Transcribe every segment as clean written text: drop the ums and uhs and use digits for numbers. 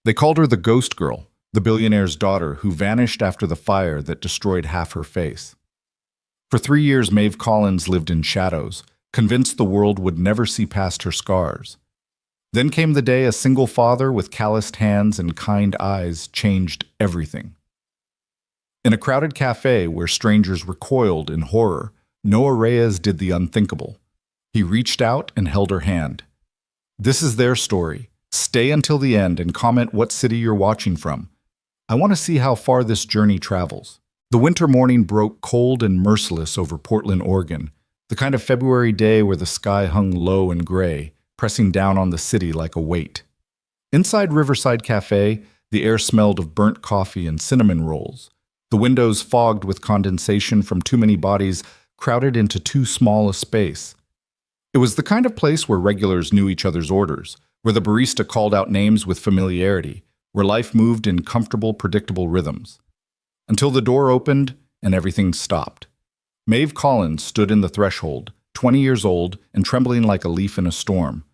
They called her the Ghost Girl, the billionaire's daughter who vanished after the fire that destroyed half her face. For 3 years, Maeve Collins lived in shadows, convinced the world would never see past her scars. Then came the day a single father with calloused hands and kind eyes changed everything. In a crowded cafe where strangers recoiled in horror, Noah Reyes did the unthinkable. He reached out and held her hand. This is their story. Stay until the end and comment what city you're watching from. I want to see how far this journey travels. The winter morning broke cold and merciless over Portland, Oregon, the kind of February day where the sky hung low and gray, pressing down on the city like a weight. Inside Riverside Cafe, the air smelled of burnt coffee and cinnamon rolls. The windows fogged with condensation from too many bodies crowded into too small a space. It was the kind of place where regulars knew each other's orders, where the barista called out names with familiarity, where life moved in comfortable, predictable rhythms. Until the door opened and everything stopped. Maeve Collins stood in the threshold, 20 years old and trembling like a leaf in a storm.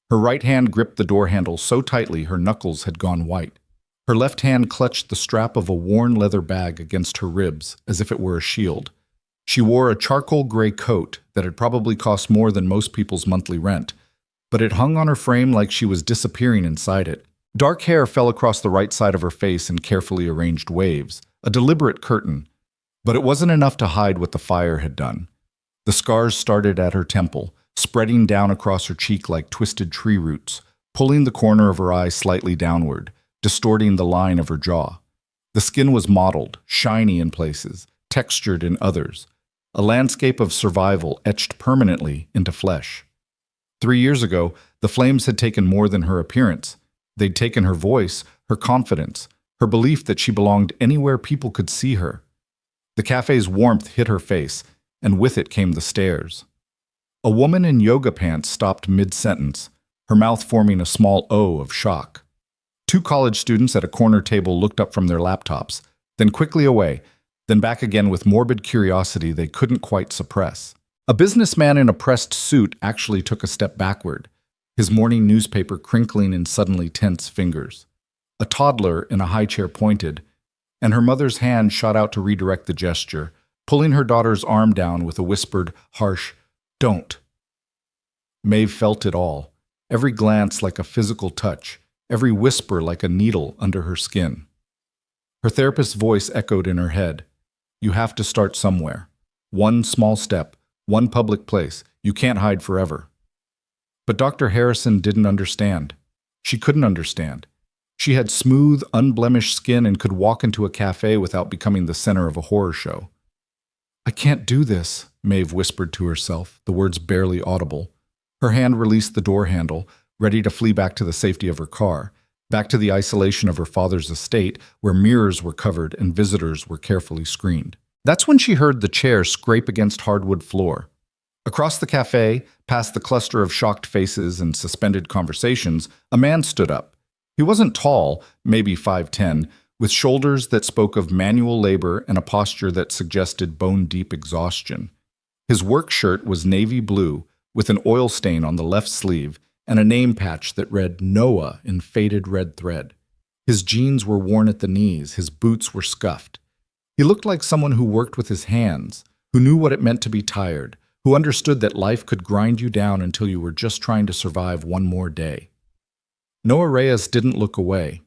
Her right hand gripped the door handle so tightly her knuckles had gone white. Her left hand clutched the strap of a worn leather bag against her ribs as if it were a shield. She wore a charcoal gray coat that had probably cost more than most people's monthly rent, but it hung on her frame like she was disappearing inside it. Dark hair fell across the right side of her face in carefully arranged waves, a deliberate curtain, but it wasn't enough to hide what the fire had done. The scars started at her temple, spreading down across her cheek like twisted tree roots, pulling the corner of her eye slightly downward, distorting the line of her jaw. The skin was mottled, shiny in places, textured in others, a landscape of survival etched permanently into flesh. 3 years ago, the flames had taken more than her appearance. They'd taken her voice, her confidence, her belief that she belonged anywhere people could see her. The cafe's warmth hit her face, and with it came the stares. A woman in yoga pants stopped mid-sentence, her mouth forming a small O of shock. 2 college students at a corner table looked up from their laptops, then quickly away, then back again with morbid curiosity they couldn't quite suppress. A businessman in a pressed suit actually took a step backward, his morning newspaper crinkling in suddenly tense fingers. A toddler in a high chair pointed, and her mother's hand shot out to redirect the gesture, pulling her daughter's arm down with a whispered, harsh, "Don't." Maeve felt it all, every glance like a physical touch, every whisper like a needle under her skin. Her therapist's voice echoed in her head. You have to start somewhere. One small step, one public place. You can't hide forever. But Dr. Harrison didn't understand. She couldn't understand. She had smooth, unblemished skin and could walk into a cafe without becoming the center of a horror show. I can't do this, Maeve whispered to herself, the words barely audible. Her hand released the door handle, ready to flee back to the safety of her car, back to the isolation of her father's estate, where mirrors were covered and visitors were carefully screened. That's when she heard the chair scrape against hardwood floor. Across the cafe, past the cluster of shocked faces and suspended conversations, a man stood up. He wasn't tall, maybe 5'10", with shoulders that spoke of manual labor and a posture that suggested bone-deep exhaustion. His work shirt was navy blue, with an oil stain on the left sleeve and a name patch that read Noah in faded red thread. His jeans were worn at the knees, his boots were scuffed. He looked like someone who worked with his hands, who knew what it meant to be tired, who understood that life could grind you down until you were just trying to survive one more day. Noah Reyes didn't look away.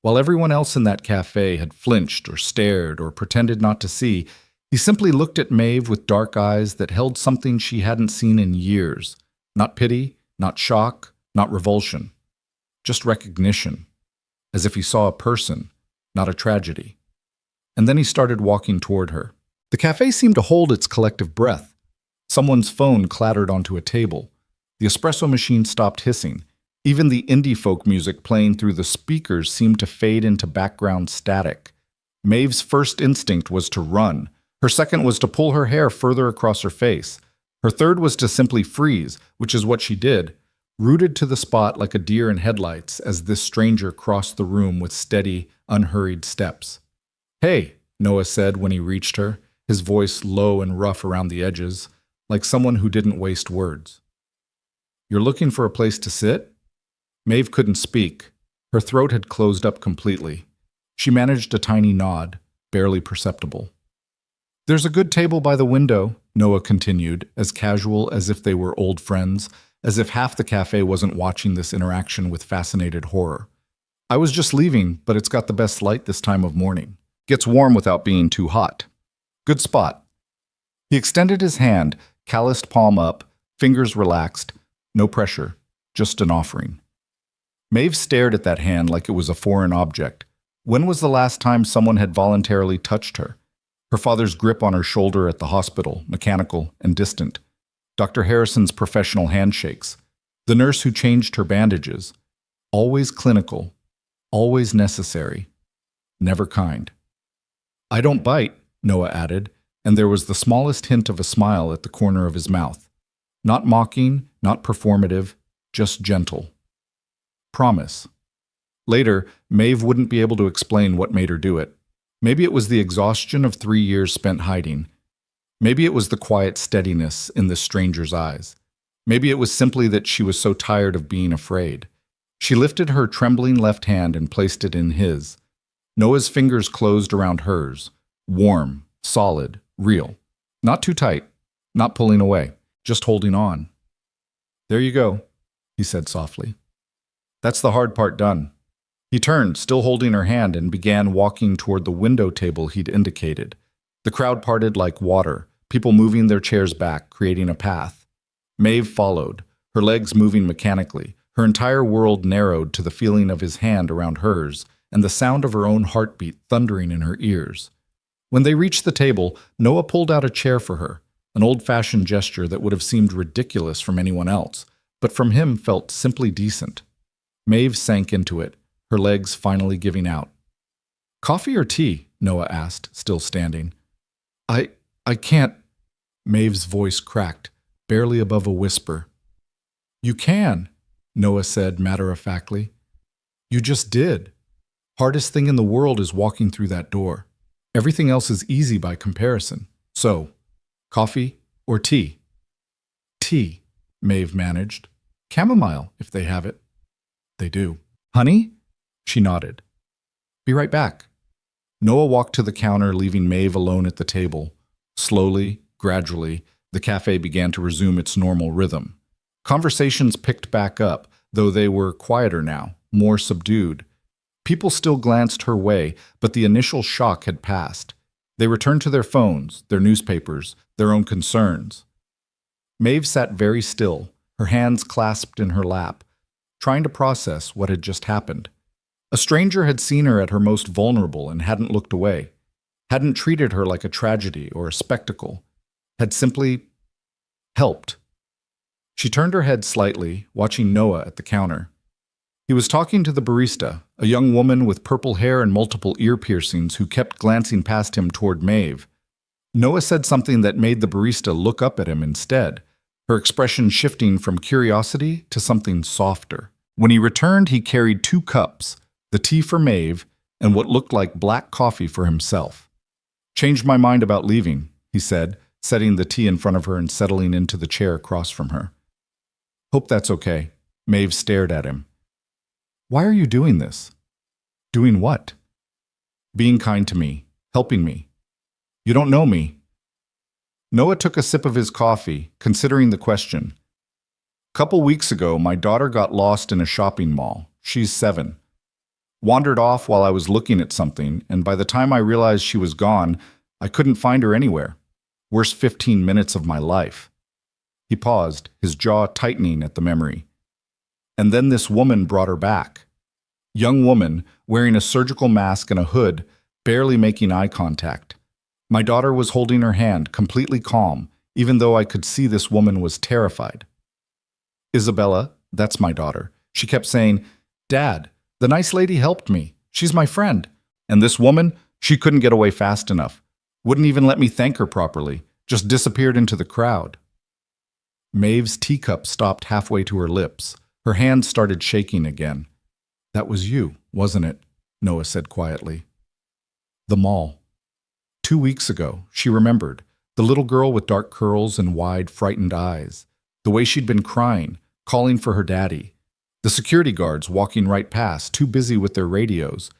While everyone else in that cafe had flinched or stared or pretended not to see, he simply looked at Maeve with dark eyes that held something she hadn't seen in years. Not pity, not shock, not revulsion. Just recognition. As if he saw a person, not a tragedy. And then he started walking toward her. The cafe seemed to hold its collective breath. Someone's phone clattered onto a table. The espresso machine stopped hissing. Even the indie folk music playing through the speakers seemed to fade into background static. Maeve's first instinct was to run. Her second was to pull her hair further across her face. Her third was to simply freeze, which is what she did, rooted to the spot like a deer in headlights as this stranger crossed the room with steady, unhurried steps. "Hey," Noah said when he reached her, his voice low and rough around the edges, like someone who didn't waste words. "You're looking for a place to sit?" Maeve couldn't speak. Her throat had closed up completely. She managed a tiny nod, barely perceptible. "There's a good table by the window," Noah continued, as casual as if they were old friends, as if half the cafe wasn't watching this interaction with fascinated horror. "I was just leaving, but it's got the best light this time of morning. Gets warm without being too hot. Good spot." He extended his hand, calloused palm up, fingers relaxed, no pressure, just an offering. Maeve stared at that hand like it was a foreign object. When was the last time someone had voluntarily touched her? Her father's grip on her shoulder at the hospital, mechanical and distant. Dr. Harrison's professional handshakes. The nurse who changed her bandages. Always clinical, always necessary, never kind. "I don't bite," Noah added, and there was the smallest hint of a smile at the corner of his mouth. Not mocking, not performative, just gentle. Promise. Later, Maeve wouldn't be able to explain what made her do it. Maybe it was the exhaustion of 3 years spent hiding. Maybe it was the quiet steadiness in this stranger's eyes. Maybe it was simply that she was so tired of being afraid. She lifted her trembling left hand and placed it in his. Noah's fingers closed around hers. Warm, solid, real. Not too tight, not pulling away, just holding on. "There you go," he said softly. "That's the hard part done." He turned, still holding her hand, and began walking toward the window table he'd indicated. The crowd parted like water, people moving their chairs back, creating a path. Maeve followed, her legs moving mechanically, her entire world narrowed to the feeling of his hand around hers and the sound of her own heartbeat thundering in her ears. When they reached the table, Noah pulled out a chair for her, an old-fashioned gesture that would have seemed ridiculous from anyone else, but from him felt simply decent. Maeve sank into it, her legs finally giving out. "Coffee or tea?" Noah asked, still standing. I can't." Maeve's voice cracked, barely above a whisper. "You can," Noah said matter-of-factly. "You just did. Hardest thing in the world is walking through that door. Everything else is easy by comparison. So, coffee or tea?" "Tea," Maeve managed. "Chamomile, if they have it." "They do." "Honey?" She nodded. "Be right back." Noah walked to the counter, leaving Maeve alone at the table. Slowly, gradually, the cafe began to resume its normal rhythm. Conversations picked back up, though they were quieter now, more subdued. People still glanced her way, but the initial shock had passed. They returned to their phones, their newspapers, their own concerns. Maeve sat very still, her hands clasped in her lap, trying to process what had just happened. A stranger had seen her at her most vulnerable and hadn't looked away, hadn't treated her like a tragedy or a spectacle, had simply helped. She turned her head slightly, watching Noah at the counter. He was talking to the barista, a young woman with purple hair and multiple ear piercings who kept glancing past him toward Maeve. Noah said something that made the barista look up at him instead, her expression shifting from curiosity to something softer. When he returned, he carried 2 cups, the tea for Maeve and what looked like black coffee for himself. "Changed my mind about leaving," he said, setting the tea in front of her and settling into the chair across from her. "Hope that's okay." Maeve stared at him. "Why are you doing this?" "Doing what?" "Being kind to me, helping me. You don't know me." Noah took a sip of his coffee, considering the question. "Couple weeks ago, my daughter got lost in a shopping mall. She's 7. Wandered off while I was looking at something, and by the time I realized she was gone, I couldn't find her anywhere. Worst 15 minutes of my life." He paused, his jaw tightening at the memory. "And then this woman brought her back. Young woman, wearing a surgical mask and a hood, barely making eye contact. My daughter was holding her hand, completely calm, even though I could see this woman was terrified. Isabella, that's my daughter, she kept saying, 'Dad, the nice lady helped me. She's my friend.' And this woman, she couldn't get away fast enough. Wouldn't even let me thank her properly. Just disappeared into the crowd." Maeve's teacup stopped halfway to her lips. Her hands started shaking again. "That was you, wasn't it?" Noah said quietly. "The mall. 2 weeks ago," she remembered. The little girl with dark curls and wide, frightened eyes. The way she'd been crying, calling for her daddy. The security guards walking right past, too busy with their radios.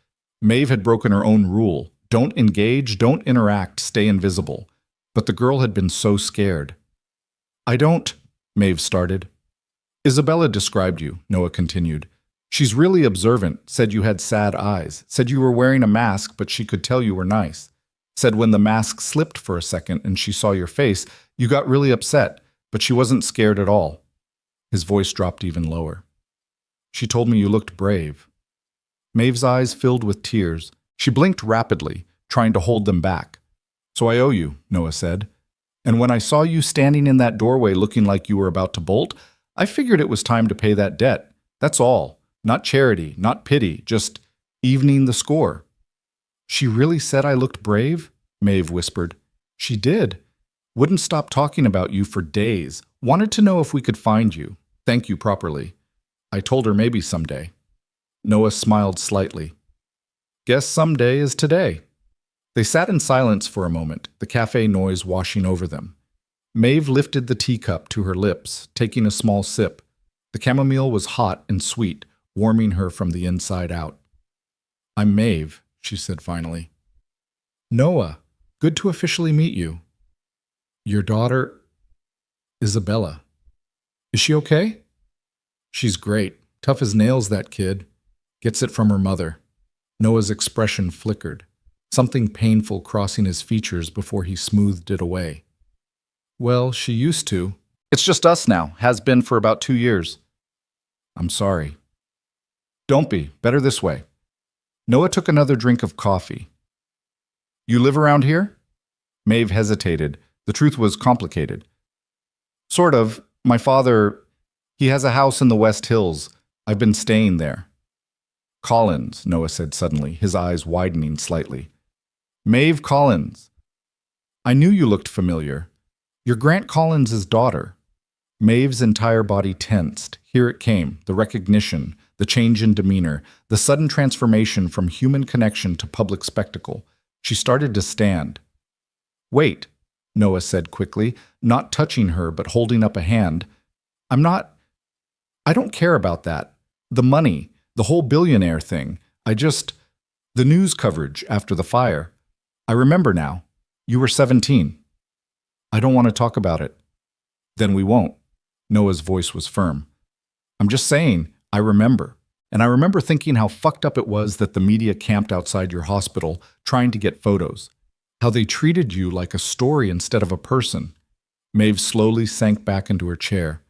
Maeve had broken her own rule. Don't engage, don't interact, stay invisible. But the girl had been so scared. I don't, Maeve started. Isabella described you, Noah continued. She's really observant, said you had sad eyes, said you were wearing a mask but she could tell you were nice. Said when the mask slipped for a second and she saw your face, you got really upset, but she wasn't scared at all. His voice dropped even lower. She told me you looked brave. Maeve's eyes filled with tears. She blinked rapidly, trying to hold them back. So I owe you, Noah said. And when I saw you standing in that doorway looking like you were about to bolt, I figured it was time to pay that debt. That's all. Not charity, not pity, just evening the score. She really said I looked brave? Maeve whispered. She did. Wouldn't stop talking about you for days. Wanted to know if we could find you. Thank you properly. I told her maybe someday. Noah smiled slightly. Guess someday is today. They sat in silence for a moment, the cafe noise washing over them. Maeve lifted the teacup to her lips, taking a small sip. The chamomile was hot and sweet, warming her from the inside out. I'm Maeve, she said finally. Noah, good to officially meet you. Your daughter, Isabella. Is she okay? She's great. Tough as nails, that kid. Gets it from her mother. Noah's expression flickered, something painful crossing his features before he smoothed it away. Well, she used to. It's just us now, has been for about 2 years. I'm sorry. Don't be. Better this way. Noah took another drink of coffee. You live around here? Maeve hesitated. The truth was complicated. Sort of. My father, he has a house in the West Hills. I've been staying there. Collins, Noah said suddenly, his eyes widening slightly. Maeve Collins. I knew you looked familiar. You're Grant Collins' daughter. Maeve's entire body tensed. Here it came, the recognition, the change in demeanor, the sudden transformation from human connection to public spectacle. She started to stand. Wait, Noah said quickly, not touching her but holding up a hand. I don't care about that. The money, the whole billionaire thing. The news coverage after the fire. I remember now. You were 17. I don't want to talk about it. Then we won't. Noah's voice was firm. I'm just saying, I remember. And I remember thinking how fucked up it was that the media camped outside your hospital trying to get photos. How they treated you like a story instead of a person. Maeve slowly sank back into her chair.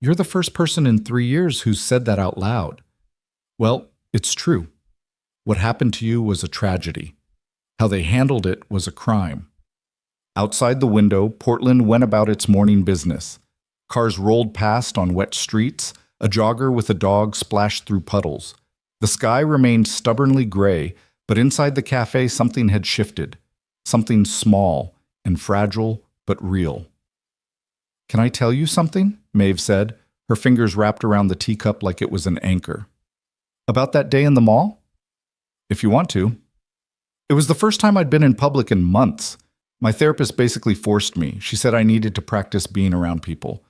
You're the first person in 3 years who's said that out loud. Well, it's true. What happened to you was a tragedy. How they handled it was a crime. Outside the window, Portland went about its morning business. Cars rolled past on wet streets. A jogger with a dog splashed through puddles. The sky remained stubbornly gray, but inside the cafe something had shifted. Something small and fragile, but real. Can I tell you something? Maeve said, her fingers wrapped around the teacup like it was an anchor. About that day in the mall? If you want to. It was the first time I'd been in public in months. My therapist basically forced me. She said I needed to practice being around people.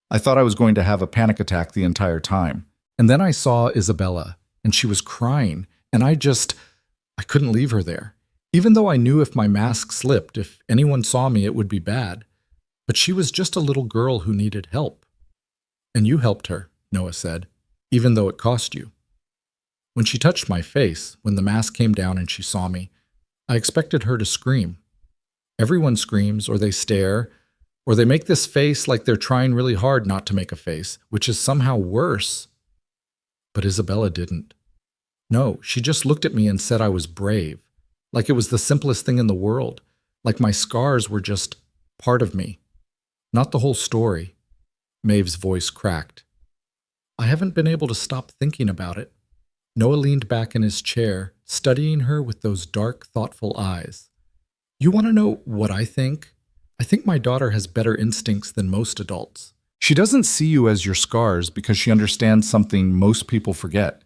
I thought I was going to have a panic attack the entire time. And then I saw Isabella, and she was crying, and I couldn't leave her there. Even though I knew if my mask slipped, if anyone saw me, it would be bad. But she was just a little girl who needed help. And you helped her, Noah said, even though it cost you. When she touched my face, when the mask came down and she saw me, I expected her to scream. Everyone screams, or they stare, or they make this face like they're trying really hard not to make a face, which is somehow worse. But Isabella didn't. No, she just looked at me and said I was brave, like it was the simplest thing in the world, like my scars were just part of me, not the whole story. Maeve's voice cracked. I haven't been able to stop thinking about it. Noah leaned back in his chair, studying her with those dark, thoughtful eyes. You want to know what I think? I think my daughter has better instincts than most adults. She doesn't see you as your scars because she understands something most people forget,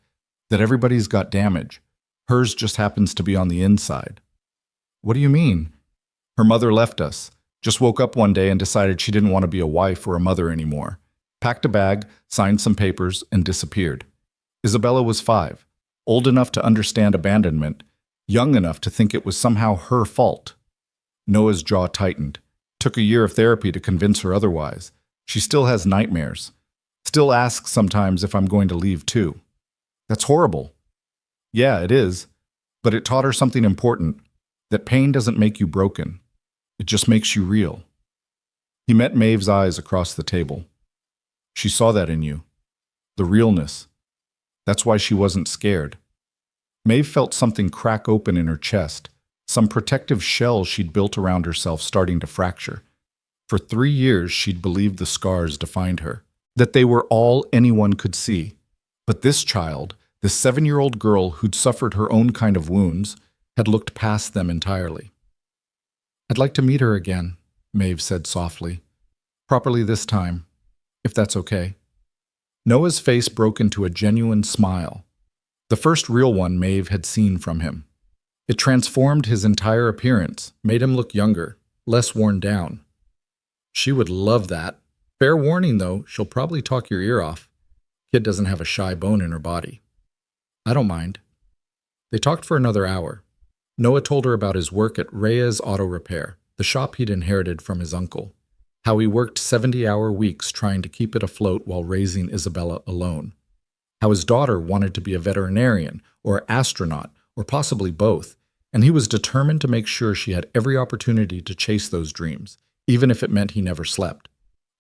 that everybody's got damage. Hers just happens to be on the inside. What do you mean? Her mother left us, just woke up one day and decided she didn't want to be a wife or a mother anymore. packed a bag, signed some papers, and disappeared. Isabella was 5, old enough to understand abandonment, young enough to think it was somehow her fault. Noah's jaw tightened. Took a year of therapy to convince her otherwise. She still has nightmares. Still asks sometimes if I'm going to leave too. That's horrible. Yeah, it is. But it taught her something important, that pain doesn't make you broken. It just makes you real. He met Maeve's eyes across the table. She saw that in you. The realness. That's why she wasn't scared. Maeve felt something crack open in her chest, some protective shell she'd built around herself starting to fracture. For 3 years she'd believed the scars defined her, that they were all anyone could see. But this child, this 7-year-old girl who'd suffered her own kind of wounds, had looked past them entirely. I'd like to meet her again, Maeve said softly. Properly this time, if that's okay. Noah's face broke into a genuine smile, the first real one Maeve had seen from him. It transformed his entire appearance, made him look younger, less worn down. She would love that. Fair warning, though, she'll probably talk your ear off. Kid doesn't have a shy bone in her body. I don't mind. They talked for another hour. Noah told her about his work at Reyes Auto Repair, the shop he'd inherited from his uncle. How he worked 70-hour weeks trying to keep it afloat while raising Isabella alone. How his daughter wanted to be a veterinarian or astronaut or possibly both, and he was determined to make sure she had every opportunity to chase those dreams, even if it meant he never slept.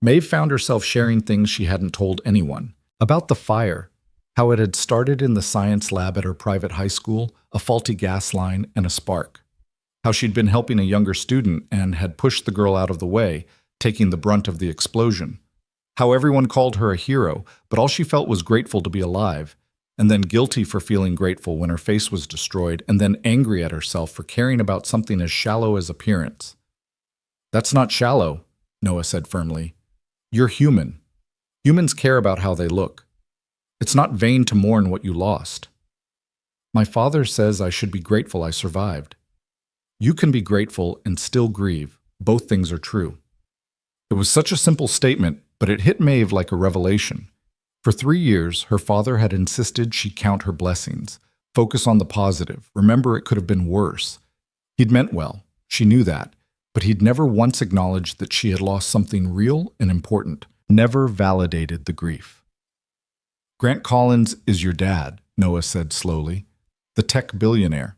Maeve found herself sharing things she hadn't told anyone. About the fire, how it had started in the science lab at her private high school, a faulty gas line, and a spark. How she'd been helping a younger student and had pushed the girl out of the way, taking the brunt of the explosion. How everyone called her a hero, but all she felt was grateful to be alive, and then guilty for feeling grateful when her face was destroyed, and then angry at herself for caring about something as shallow as appearance. That's not shallow, Noah said firmly. You're human. Humans care about how they look. It's not vain to mourn what you lost. My father says I should be grateful I survived. You can be grateful and still grieve. Both things are true. It was such a simple statement, but it hit Maeve like a revelation. For 3 years, her father had insisted she count her blessings, focus on the positive, remember it could have been worse. He'd meant well, she knew that, but he'd never once acknowledged that she had lost something real and important, never validated the grief. Grant Collins is your dad, Noah said slowly. The tech billionaire.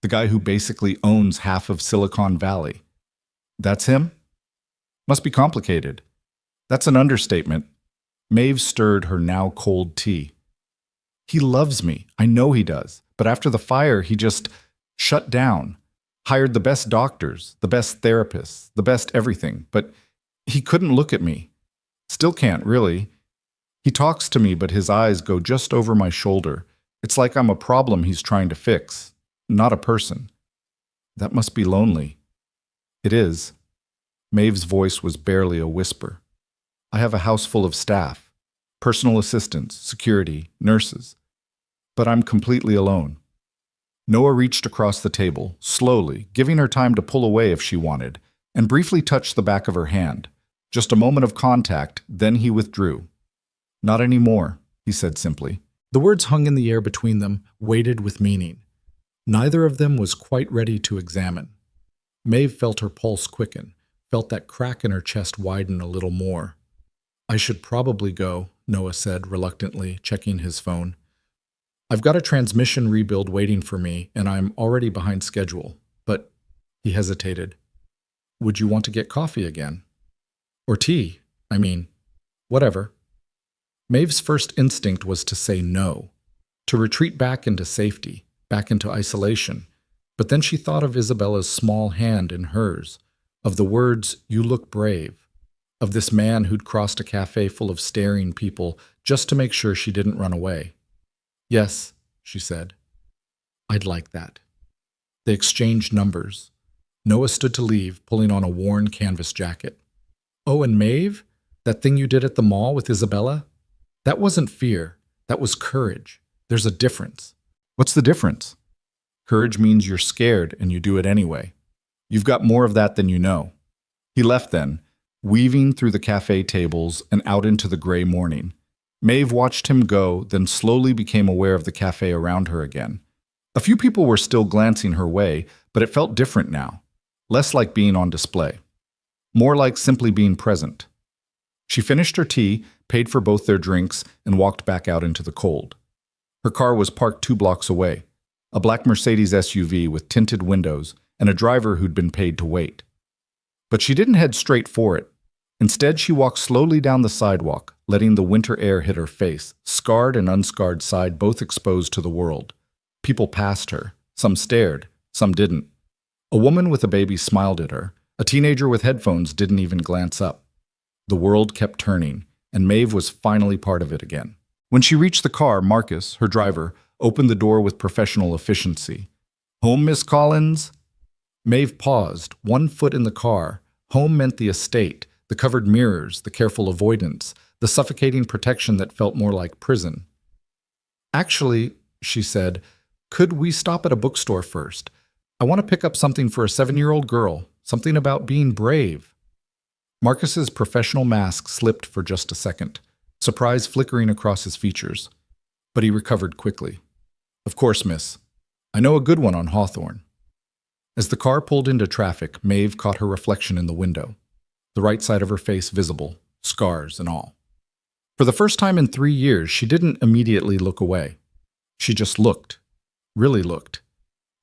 The guy who basically owns half of Silicon Valley. That's him? Must be complicated. That's an understatement. Maeve stirred her now cold tea. He loves me. I know he does. But after the fire, he just shut down. Hired the best doctors, the best therapists, the best everything. But he couldn't look at me. Still can't, really. He talks to me, but his eyes go just over my shoulder. It's like I'm a problem he's trying to fix, not a person. That must be lonely. It is. Maeve's voice was barely a whisper. I have a house full of staff, personal assistants, security, nurses. But I'm completely alone. Noah reached across the table, slowly, giving her time to pull away if she wanted, and briefly touched the back of her hand. Just a moment of contact, then he withdrew. Not anymore, he said simply. The words hung in the air between them, weighted with meaning. Neither of them was quite ready to examine. Maeve felt her pulse quicken, felt that crack in her chest widen a little more. I should probably go, Noah said reluctantly, checking his phone. I've got a transmission rebuild waiting for me, and I'm already behind schedule. But, he hesitated. Would you want to get coffee again? Or tea, whatever. Maeve's first instinct was to say no, to retreat back into safety, back into isolation. But then she thought of Isabella's small hand in hers, of the words, "You look brave," of this man who'd crossed a cafe full of staring people just to make sure she didn't run away. Yes, she said. I'd like that. They exchanged numbers. Noah stood to leave, pulling on a worn canvas jacket. Oh, and Maeve? That thing you did at the mall with Isabella? That wasn't fear. That was courage. There's a difference. What's the difference? Courage means you're scared and you do it anyway. You've got more of that than you know. He left then, weaving through the cafe tables and out into the gray morning. Maeve watched him go, then slowly became aware of the cafe around her again. A few people were still glancing her way, but it felt different now. Less like being on display. More like simply being present. She finished her tea, paid for both their drinks, and walked back out into the cold. Her car was parked 2 blocks away. A black Mercedes SUV with tinted windows and a driver who'd been paid to wait. But she didn't head straight for it. Instead, she walked slowly down the sidewalk, letting the winter air hit her face, scarred and unscarred side both exposed to the world. People passed her. Some stared, some didn't. A woman with a baby smiled at her. A teenager with headphones didn't even glance up. The world kept turning, and Maeve was finally part of it again. When she reached the car, Marcus, her driver, opened the door with professional efficiency. "Home, Miss Collins?" Maeve paused, 1 foot in the car. Home meant the estate, the covered mirrors, the careful avoidance, the suffocating protection that felt more like prison. "Actually," she said, "could we stop at a bookstore first? I want to pick up something for a 7-year-old girl, something about being brave." Marcus's professional mask slipped for just a second, surprise flickering across his features. But he recovered quickly. "Of course, miss. I know a good one on Hawthorne." As the car pulled into traffic, Maeve caught her reflection in the window, the right side of her face visible, scars and all. For the first time in 3 years, she didn't immediately look away. She just looked, really looked.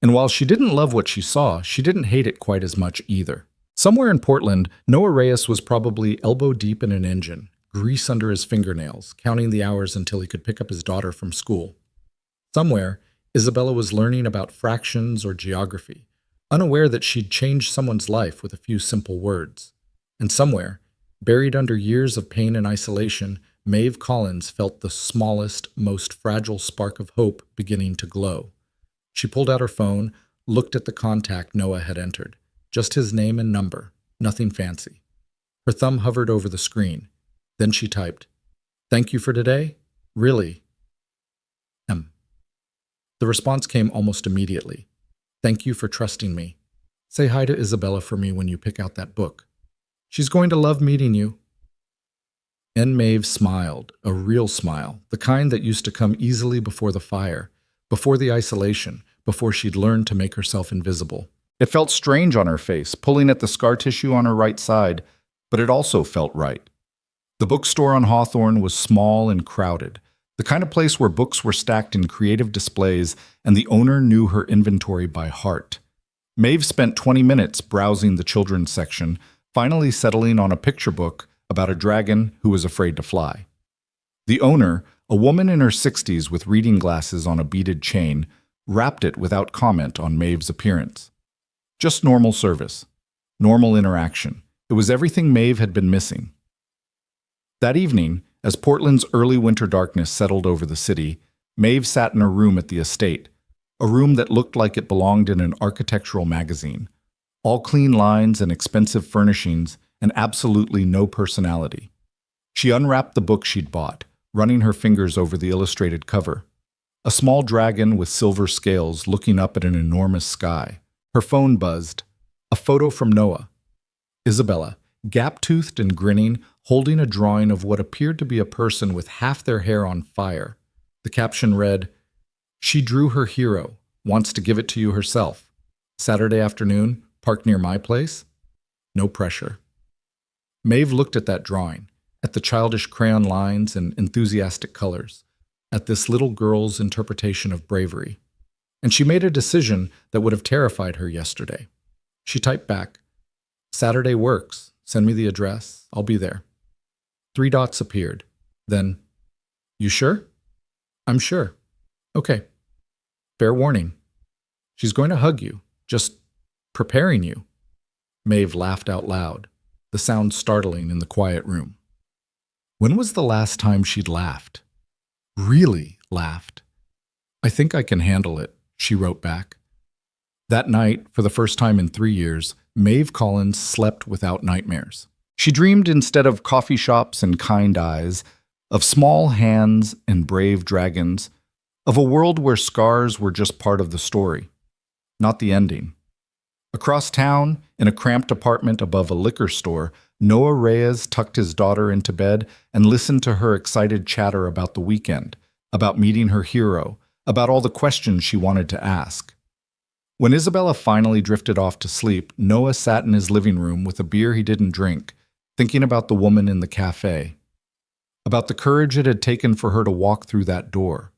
And while she didn't love what she saw, she didn't hate it quite as much either. Somewhere in Portland, Noah Reyes was probably elbow deep in an engine, grease under his fingernails, counting the hours until he could pick up his daughter from school. Somewhere, Isabella was learning about fractions or geography, unaware that she'd changed someone's life with a few simple words. And somewhere, buried under years of pain and isolation, Maeve Collins felt the smallest, most fragile spark of hope beginning to glow. She pulled out her phone, looked at the contact Noah had entered. Just his name and number, nothing fancy. Her thumb hovered over the screen. Then she typed, "Thank you for today? Really? The response came almost immediately. "Thank you for trusting me. Say hi to Isabella for me when you pick out that book. She's going to love meeting you." And Maeve smiled, a real smile, the kind that used to come easily before the fire, before the isolation, before she'd learned to make herself invisible. It felt strange on her face, pulling at the scar tissue on her right side, but it also felt right. The bookstore on Hawthorne was small and crowded, the kind of place where books were stacked in creative displays and the owner knew her inventory by heart. Maeve spent 20 minutes browsing the children's section, finally settling on a picture book about a dragon who was afraid to fly. The owner, a woman in her 60s with reading glasses on a beaded chain, wrapped it without comment on Maeve's appearance. Just normal service, normal interaction. It was everything Maeve had been missing. That evening, as Portland's early winter darkness settled over the city, Maeve sat in her room at the estate, a room that looked like it belonged in an architectural magazine. All clean lines and expensive furnishings and absolutely no personality. She unwrapped the book she'd bought, running her fingers over the illustrated cover. A small dragon with silver scales looking up at an enormous sky. Her phone buzzed. A photo from Noah. Isabella, gap-toothed and grinning, holding a drawing of what appeared to be a person with half their hair on fire. The caption read, "She drew her hero, wants to give it to you herself. Saturday afternoon, parked near my place? No pressure." Maeve looked at that drawing, at the childish crayon lines and enthusiastic colors, at this little girl's interpretation of bravery. And she made a decision that would have terrified her yesterday. She typed back, "Saturday works. Send me the address. I'll be there." 3 dots appeared. Then, "You sure?" "I'm sure." "Okay. Fair warning. She's going to hug you. Just preparing you." Maeve laughed out loud, the sound startling in the quiet room. When was the last time she'd laughed? Really laughed? "I think I can handle it," she wrote back. That night, for the first time in 3 years, Maeve Collins slept without nightmares. She dreamed, instead of coffee shops and kind eyes, of small hands and brave dragons, of a world where scars were just part of the story, not the ending. Across town, in a cramped apartment above a liquor store, Noah Reyes tucked his daughter into bed and listened to her excited chatter about the weekend, about meeting her hero, about all the questions she wanted to ask. When Isabella finally drifted off to sleep, Noah sat in his living room with a beer he didn't drink, thinking about the woman in the cafe, about the courage it had taken for her to walk through that door,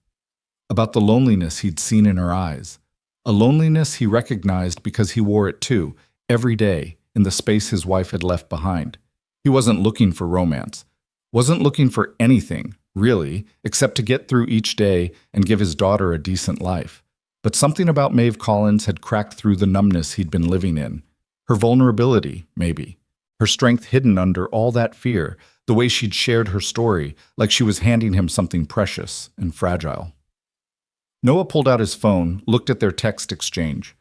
about the loneliness he'd seen in her eyes, a loneliness he recognized because he wore it too, every day, in the space his wife had left behind. He wasn't looking for romance, wasn't looking for anything, really, except to get through each day and give his daughter a decent life. But something about Maeve Collins had cracked through the numbness he'd been living in. Her vulnerability, maybe. Her strength hidden under all that fear, the way she'd shared her story, like she was handing him something precious and fragile. Noah pulled out his phone, looked at their text exchange.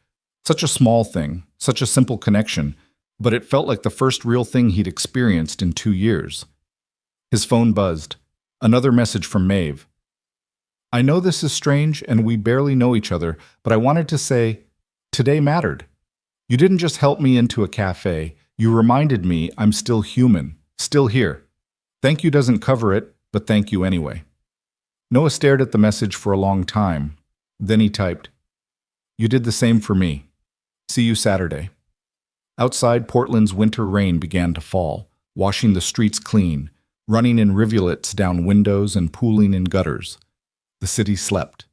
Such a small thing, such a simple connection, but it felt like the first real thing he'd experienced in 2 years. His phone buzzed. Another message from Maeve. I know this is strange and we barely know each other, but I wanted to say, today mattered. You didn't just help me into a cafe, you reminded me I'm still human, still here. Thank you doesn't cover it, but thank you anyway. Noah stared at the message for a long time. Then he typed, You did the same for me. See you Saturday. Outside, Portland's winter rain began to fall, washing the streets clean, running in rivulets down windows and pooling in gutters. The city slept.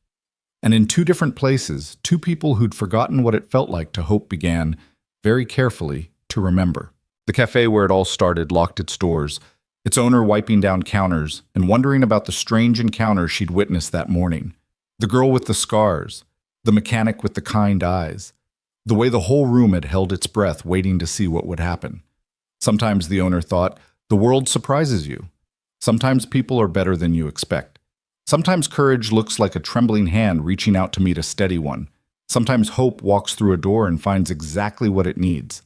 And in 2 different places, 2 people who'd forgotten what it felt like to hope began, very carefully, to remember. The cafe where it all started locked its doors, its owner wiping down counters and wondering about the strange encounter she'd witnessed that morning. The girl with the scars, the mechanic with the kind eyes, the way the whole room had held its breath waiting to see what would happen. Sometimes the owner thought, the world surprises you. Sometimes people are better than you expect. Sometimes courage looks like a trembling hand reaching out to meet a steady one. Sometimes hope walks through a door and finds exactly what it needs.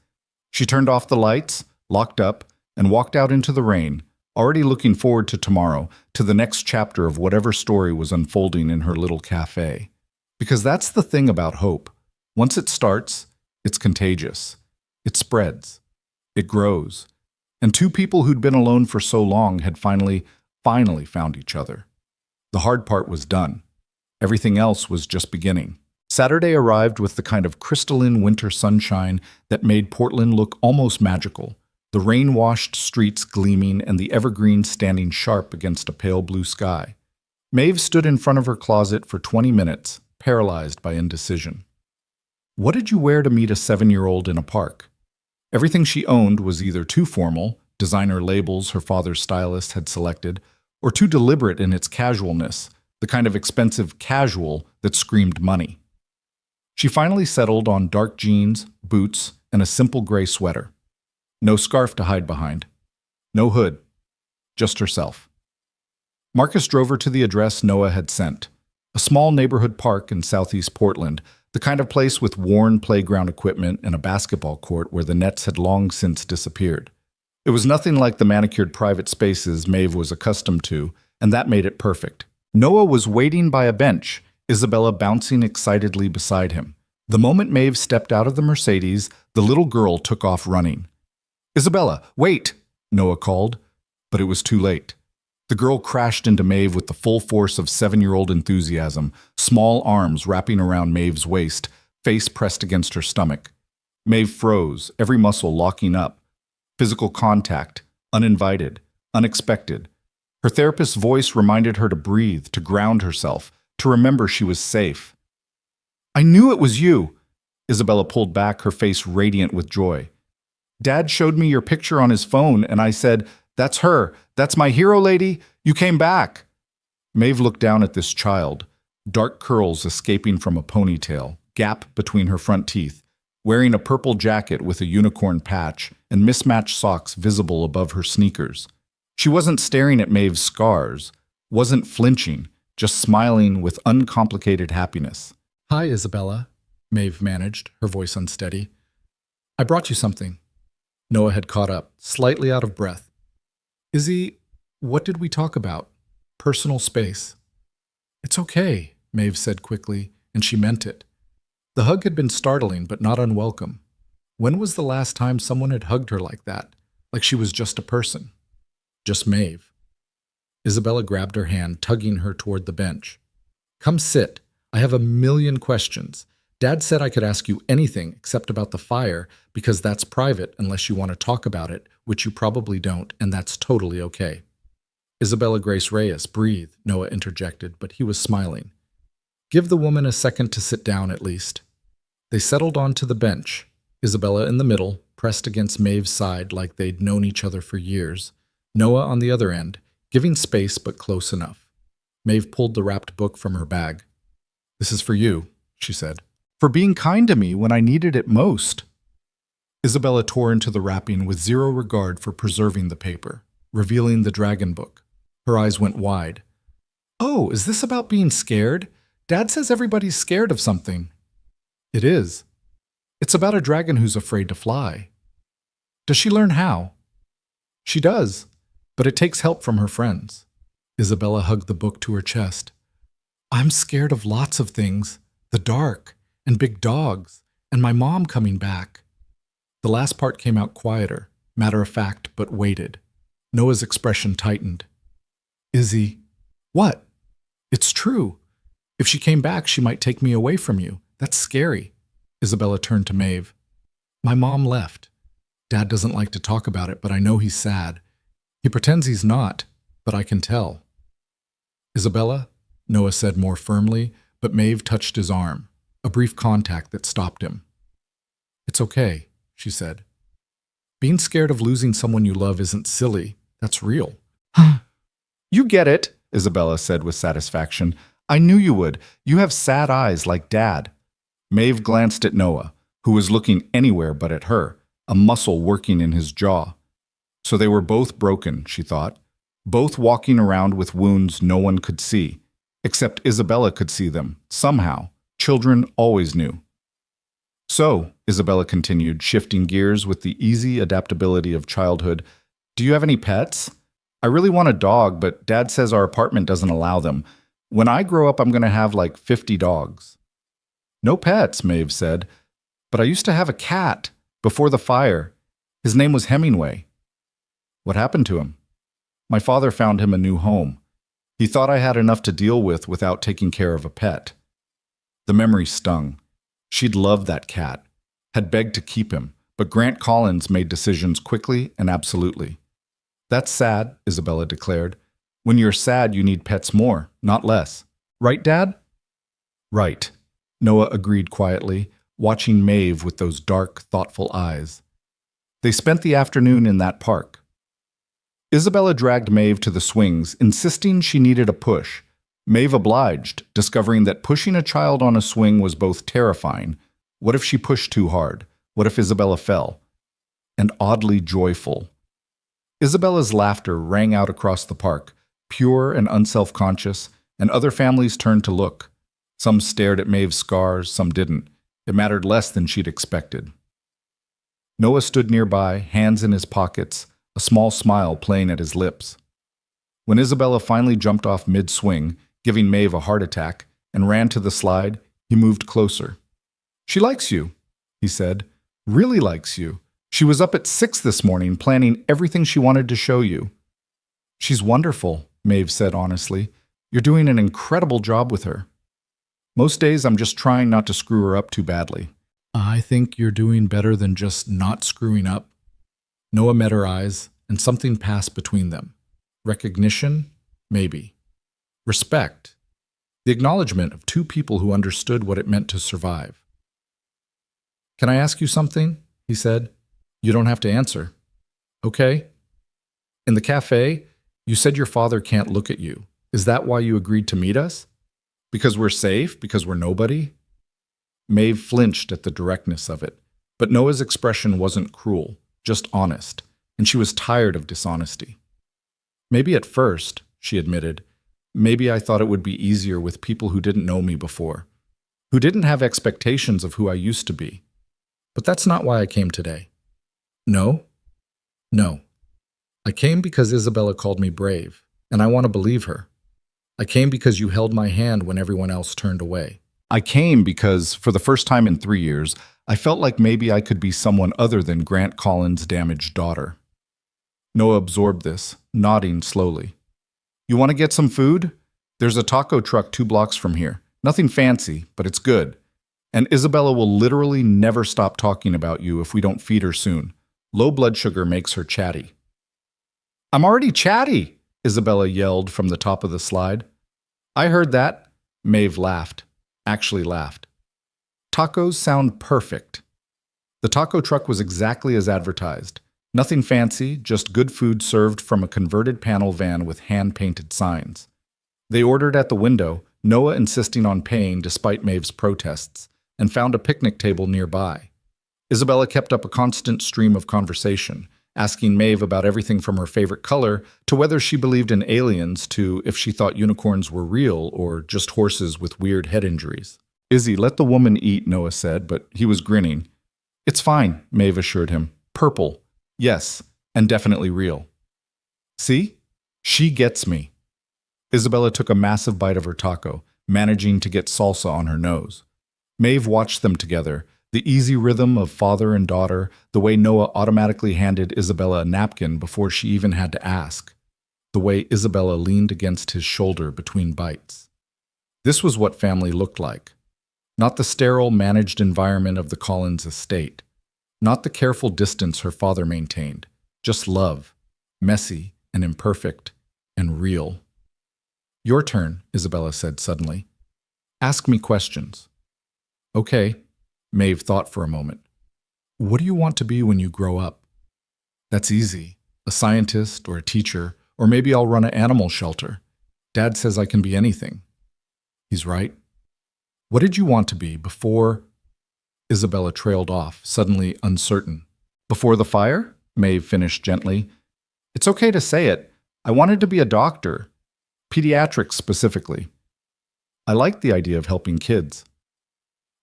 She turned off the lights, locked up, and walked out into the rain, already looking forward to tomorrow, to the next chapter of whatever story was unfolding in her little cafe. Because that's the thing about hope. Once it starts, it's contagious. It spreads. It grows. And 2 people who'd been alone for so long had finally found each other. The hard part was done. Everything else was just beginning. Saturday arrived with the kind of crystalline winter sunshine that made Portland look almost magical, the rain-washed streets gleaming and the evergreens standing sharp against a pale blue sky. Maeve stood in front of her closet for 20 minutes, paralyzed by indecision. What did you wear to meet a 7-year-old in a park? Everything she owned was either too formal, designer labels her father's stylist had selected, or too deliberate in its casualness, the kind of expensive casual that screamed money. She finally settled on dark jeans, boots, and a simple gray sweater. No scarf to hide behind. No hood. Just herself. Marcus drove her to the address Noah had sent, a small neighborhood park in southeast Portland, the kind of place with worn playground equipment and a basketball court where the nets had long since disappeared. It was nothing like the manicured private spaces Maeve was accustomed to, and that made it perfect. Noah was waiting by a bench, Isabella bouncing excitedly beside him. The moment Maeve stepped out of the Mercedes, the little girl took off running. Isabella, wait, Noah called, but it was too late. The girl crashed into Maeve with the full force of 7-year-old enthusiasm, small arms wrapping around Maeve's waist, face pressed against her stomach. Maeve froze, every muscle locking up. Physical contact, uninvited, unexpected. Her therapist's voice reminded her to breathe, to ground herself, to remember she was safe. I knew it was you. Isabella pulled back, her face radiant with joy. Dad showed me your picture on his phone, and I said, That's her. That's my hero lady. You came back. Maeve looked down at this child, dark curls escaping from a ponytail, gap between her front teeth, wearing a purple jacket with a unicorn patch and mismatched socks visible above her sneakers. She wasn't staring at Maeve's scars, wasn't flinching, just smiling with uncomplicated happiness. Hi, Isabella, Maeve managed, her voice unsteady. I brought you something. Noah had caught up, slightly out of breath. Izzy, what did we talk about? Personal space. It's okay, Maeve said quickly, and she meant it. The hug had been startling but not unwelcome. When was the last time someone had hugged her like that? like she was just a person. Just Maeve. Isabella grabbed her hand, tugging her toward the bench. Come sit. I have a million questions. Dad said I could ask you anything except about the fire because that's private unless you want to talk about it, which you probably don't, and that's totally okay. Isabella Grace Reyes, breathe, Noah interjected, but he was smiling. Give the woman a second to sit down at least. They settled onto the bench, Isabella in the middle, pressed against Maeve's side like they'd known each other for years, Noah on the other end, giving space but close enough. Maeve pulled the wrapped book from her bag. This is for you, she said. For being kind to me when I needed it most. Isabella tore into the wrapping with zero regard for preserving the paper, revealing the dragon book. Her eyes went wide. Oh, is this about being scared? Dad says everybody's scared of something. It is. It's about a dragon who's afraid to fly. Does she learn how? She does, but it takes help from her friends. Isabella hugged the book to her chest. I'm scared of lots of things. The dark, and big dogs, and my mom coming back. The last part came out quieter, matter of fact, but weighted. Noah's expression tightened. Izzy, what? It's true. If she came back, she might take me away from you. That's scary. Isabella turned to Maeve. My mom left. Dad doesn't like to talk about it, but I know he's sad. He pretends he's not, but I can tell. Isabella, Noah said more firmly, but Maeve touched his arm, a brief contact that stopped him. It's okay, she said. Being scared of losing someone you love isn't silly. That's real. You get it, Isabella said with satisfaction. I knew you would. You have sad eyes like Dad. Maeve glanced at Noah, who was looking anywhere but at her, a muscle working in his jaw. So they were both broken, she thought, both walking around with wounds no one could see, except Isabella could see them, somehow. Children always knew. So, Isabella continued, shifting gears with the easy adaptability of childhood, do you have any pets? I really want a dog, but Dad says our apartment doesn't allow them. When I grow up, I'm going to have like 50 dogs. No pets, Maeve said, but I used to have a cat before the fire. His name was Hemingway. What happened to him? My father found him a new home. He thought I had enough to deal with without taking care of a pet. The memory stung. She'd loved that cat, had begged to keep him, but Grant Collins made decisions quickly and absolutely. That's sad, Isabella declared. When you're sad, you need pets more, not less. Right, Dad? Right, Noah agreed quietly, watching Maeve with those dark, thoughtful eyes. They spent the afternoon in that park. Isabella dragged Maeve to the swings, insisting she needed a push. Maeve obliged, discovering that pushing a child on a swing was both terrifying. What if she pushed too hard? What if Isabella fell? And oddly joyful. Isabella's laughter rang out across the park, pure and unself-conscious, and other families turned to look. Some stared at Maeve's scars, some didn't. It mattered less than she'd expected. Noah stood nearby, hands in his pockets, a small smile playing at his lips. When Isabella finally jumped off mid-swing, giving Maeve a heart attack, and ran to the slide, he moved closer. She likes you, he said. Really likes you. She was up at 6 this morning planning everything she wanted to show you. She's wonderful, Maeve said honestly. You're doing an incredible job with her. Most days I'm just trying not to screw her up too badly. I think you're doing better than just not screwing up. Noah met her eyes, and something passed between them. Recognition? Maybe. Respect. The acknowledgement of two people who understood what it meant to survive. Can I ask you something? He said. You don't have to answer. Okay. In the cafe, you said your father can't look at you. Is that why you agreed to meet us? Because we're safe? Because we're nobody? Maeve flinched at the directness of it, but Noah's expression wasn't cruel, just honest, and she was tired of dishonesty. Maybe at first, she admitted, maybe I thought it would be easier with people who didn't know me before, who didn't have expectations of who I used to be. But that's not why I came today. No? No. I came because Isabella called me brave, and I want to believe her. I came because you held my hand when everyone else turned away. I came because, for the first time in 3 years, I felt like maybe I could be someone other than Grant Collins' damaged daughter. Noah absorbed this, nodding slowly. You want to get some food? There's a taco truck 2 blocks from here. Nothing fancy, but it's good. And Isabella will literally never stop talking about you if we don't feed her soon. Low blood sugar makes her chatty. I'm already chatty, Isabella yelled from the top of the slide. I heard that. Maeve laughed. Actually laughed. Tacos sound perfect. The taco truck was exactly as advertised. Nothing fancy, just good food served from a converted panel van with hand-painted signs. They ordered at the window, Noah insisting on paying despite Maeve's protests, and found a picnic table nearby. Isabella kept up a constant stream of conversation, asking Maeve about everything from her favorite color to whether she believed in aliens to if she thought unicorns were real or just horses with weird head injuries. Izzy, let the woman eat, Noah said, but he was grinning. It's fine, Maeve assured him. Purple. Yes, and definitely real. See? She gets me. Isabella took a massive bite of her taco, managing to get salsa on her nose. Maeve watched them together, the easy rhythm of father and daughter, the way Noah automatically handed Isabella a napkin before she even had to ask, the way Isabella leaned against his shoulder between bites. This was what family looked like. Not the sterile, managed environment of the Collins estate. Not the careful distance her father maintained. Just love, messy and imperfect and real. Your turn, Isabella said suddenly. Ask me questions. Okay, Maeve thought for a moment. What do you want to be when you grow up? That's easy. A scientist or a teacher, or maybe I'll run an animal shelter. Dad says I can be anything. He's right. What did you want to be before? Isabella trailed off, suddenly uncertain. Before the fire? Maeve finished gently. It's okay to say it. I wanted to be a doctor. Pediatrics specifically. I liked the idea of helping kids.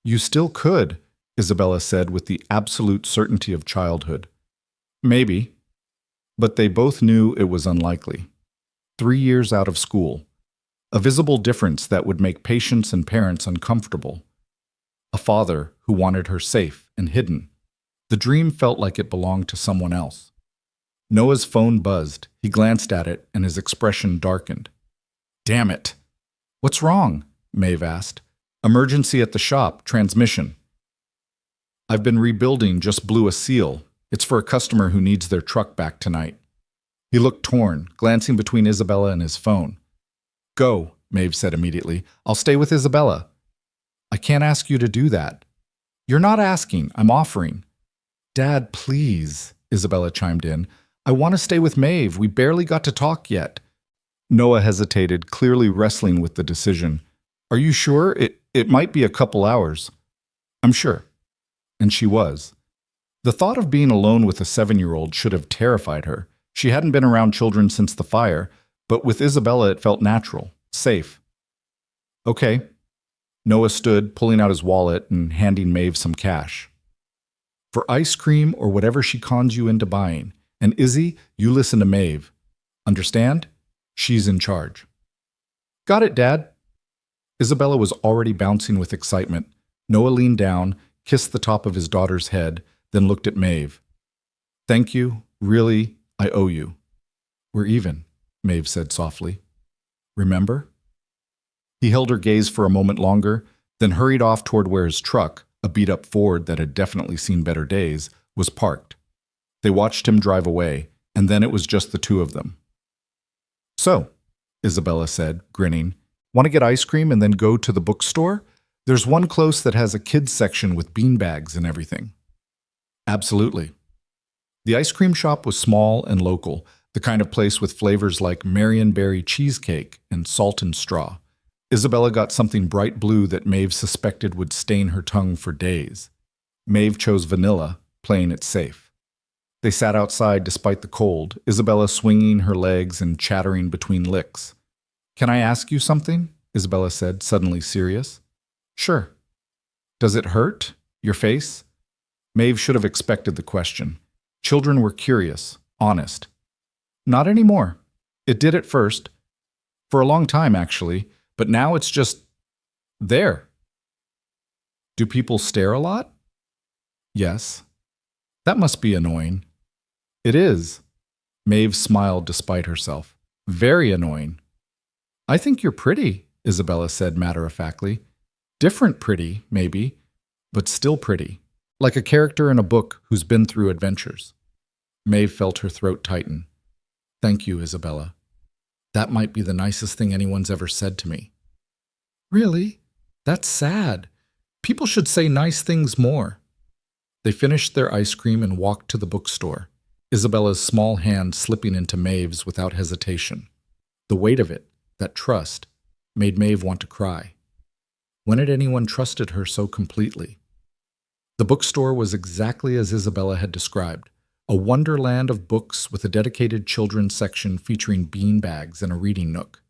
You still could, Isabella said with the absolute certainty of childhood. Maybe. But they both knew it was unlikely. 3 years out of school. A visible difference that would make patients and parents uncomfortable. A father who wanted her safe and hidden. The dream felt like it belonged to someone else. Noah's phone buzzed. He glanced at it and his expression darkened. Damn it! What's wrong? Maeve asked. Emergency at the shop, transmission. I've been rebuilding, just blew a seal. It's for a customer who needs their truck back tonight. He looked torn, glancing between Isabella and his phone. Go, Maeve said immediately. I'll stay with Isabella. I can't ask you to do that. You're not asking, I'm offering. Dad, please, Isabella chimed in. I want to stay with Maeve. We barely got to talk yet. Noah hesitated, clearly wrestling with the decision. Are you sure? It might be a couple hours. I'm sure. And she was. The thought of being alone with a 7-year-old should have terrified her. She hadn't been around children since the fire, but with Isabella it felt natural, safe. Okay. Noah stood, pulling out his wallet and handing Maeve some cash. For ice cream or whatever she cons you into buying. And Izzy, you listen to Maeve. Understand? She's in charge. Got it, Dad. Isabella was already bouncing with excitement. Noah leaned down, kissed the top of his daughter's head, then looked at Maeve. Thank you. Really, I owe you. We're even, Maeve said softly. Remember? He held her gaze for a moment longer, then hurried off toward where his truck, a beat-up Ford that had definitely seen better days, was parked. They watched him drive away, and then it was just the two of them. So, Isabella said, grinning, want to get ice cream and then go to the bookstore? There's one close that has a kids section with beanbags and everything. Absolutely. The ice cream shop was small and local, the kind of place with flavors like Marionberry cheesecake and salt and straw. Isabella got something bright blue that Maeve suspected would stain her tongue for days. Maeve chose vanilla, playing it safe. They sat outside despite the cold, Isabella swinging her legs and chattering between licks. Can I ask you something? Isabella said, suddenly serious. Sure. Does it hurt? Your face? Maeve should have expected the question. Children were curious, honest. Not anymore. It did at first. For a long time, actually, but now it's just there. Do people stare a lot? Yes. That must be annoying. It is. Maeve smiled despite herself. Very annoying. I think you're pretty, Isabella said matter-of-factly. Different pretty, maybe, but still pretty. Like a character in a book who's been through adventures. Maeve felt her throat tighten. Thank you, Isabella. That might be the nicest thing anyone's ever said to me. Really? That's sad. People should say nice things more. They finished their ice cream and walked to the bookstore, Isabella's small hand slipping into Maeve's without hesitation. The weight of it, that trust, made Maeve want to cry. When had anyone trusted her so completely? The bookstore was exactly as Isabella had described, a wonderland of books with a dedicated children's section featuring bean bags and a reading nook.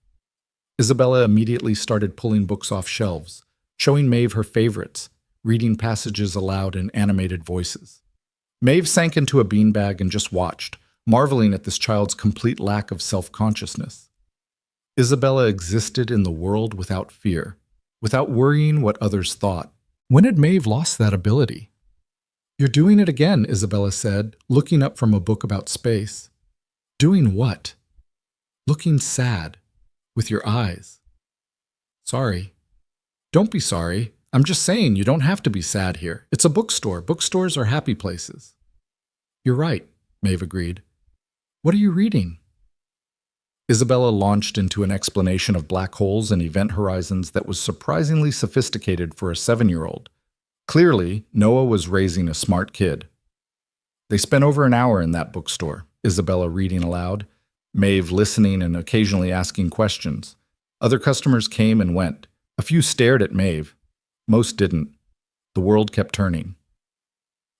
Isabella immediately started pulling books off shelves, showing Maeve her favorites, reading passages aloud in animated voices. Maeve sank into a beanbag and just watched, marveling at this child's complete lack of self-consciousness. Isabella existed in the world without fear, without worrying what others thought. When had Maeve lost that ability? You're doing it again, Isabella said, looking up from a book about space. Doing what? Looking sad. With your eyes. Sorry. Don't be sorry. I'm just saying you don't have to be sad here. It's a bookstore. Bookstores are happy places. You're right, Maeve agreed. What are you reading? Isabella launched into an explanation of black holes and event horizons that was surprisingly sophisticated for a 7-year-old. Clearly, Noah was raising a smart kid. They spent over an hour in that bookstore, Isabella reading aloud, Maeve listening and occasionally asking questions. Other customers came and went. A few stared at Maeve. Most didn't. The world kept turning.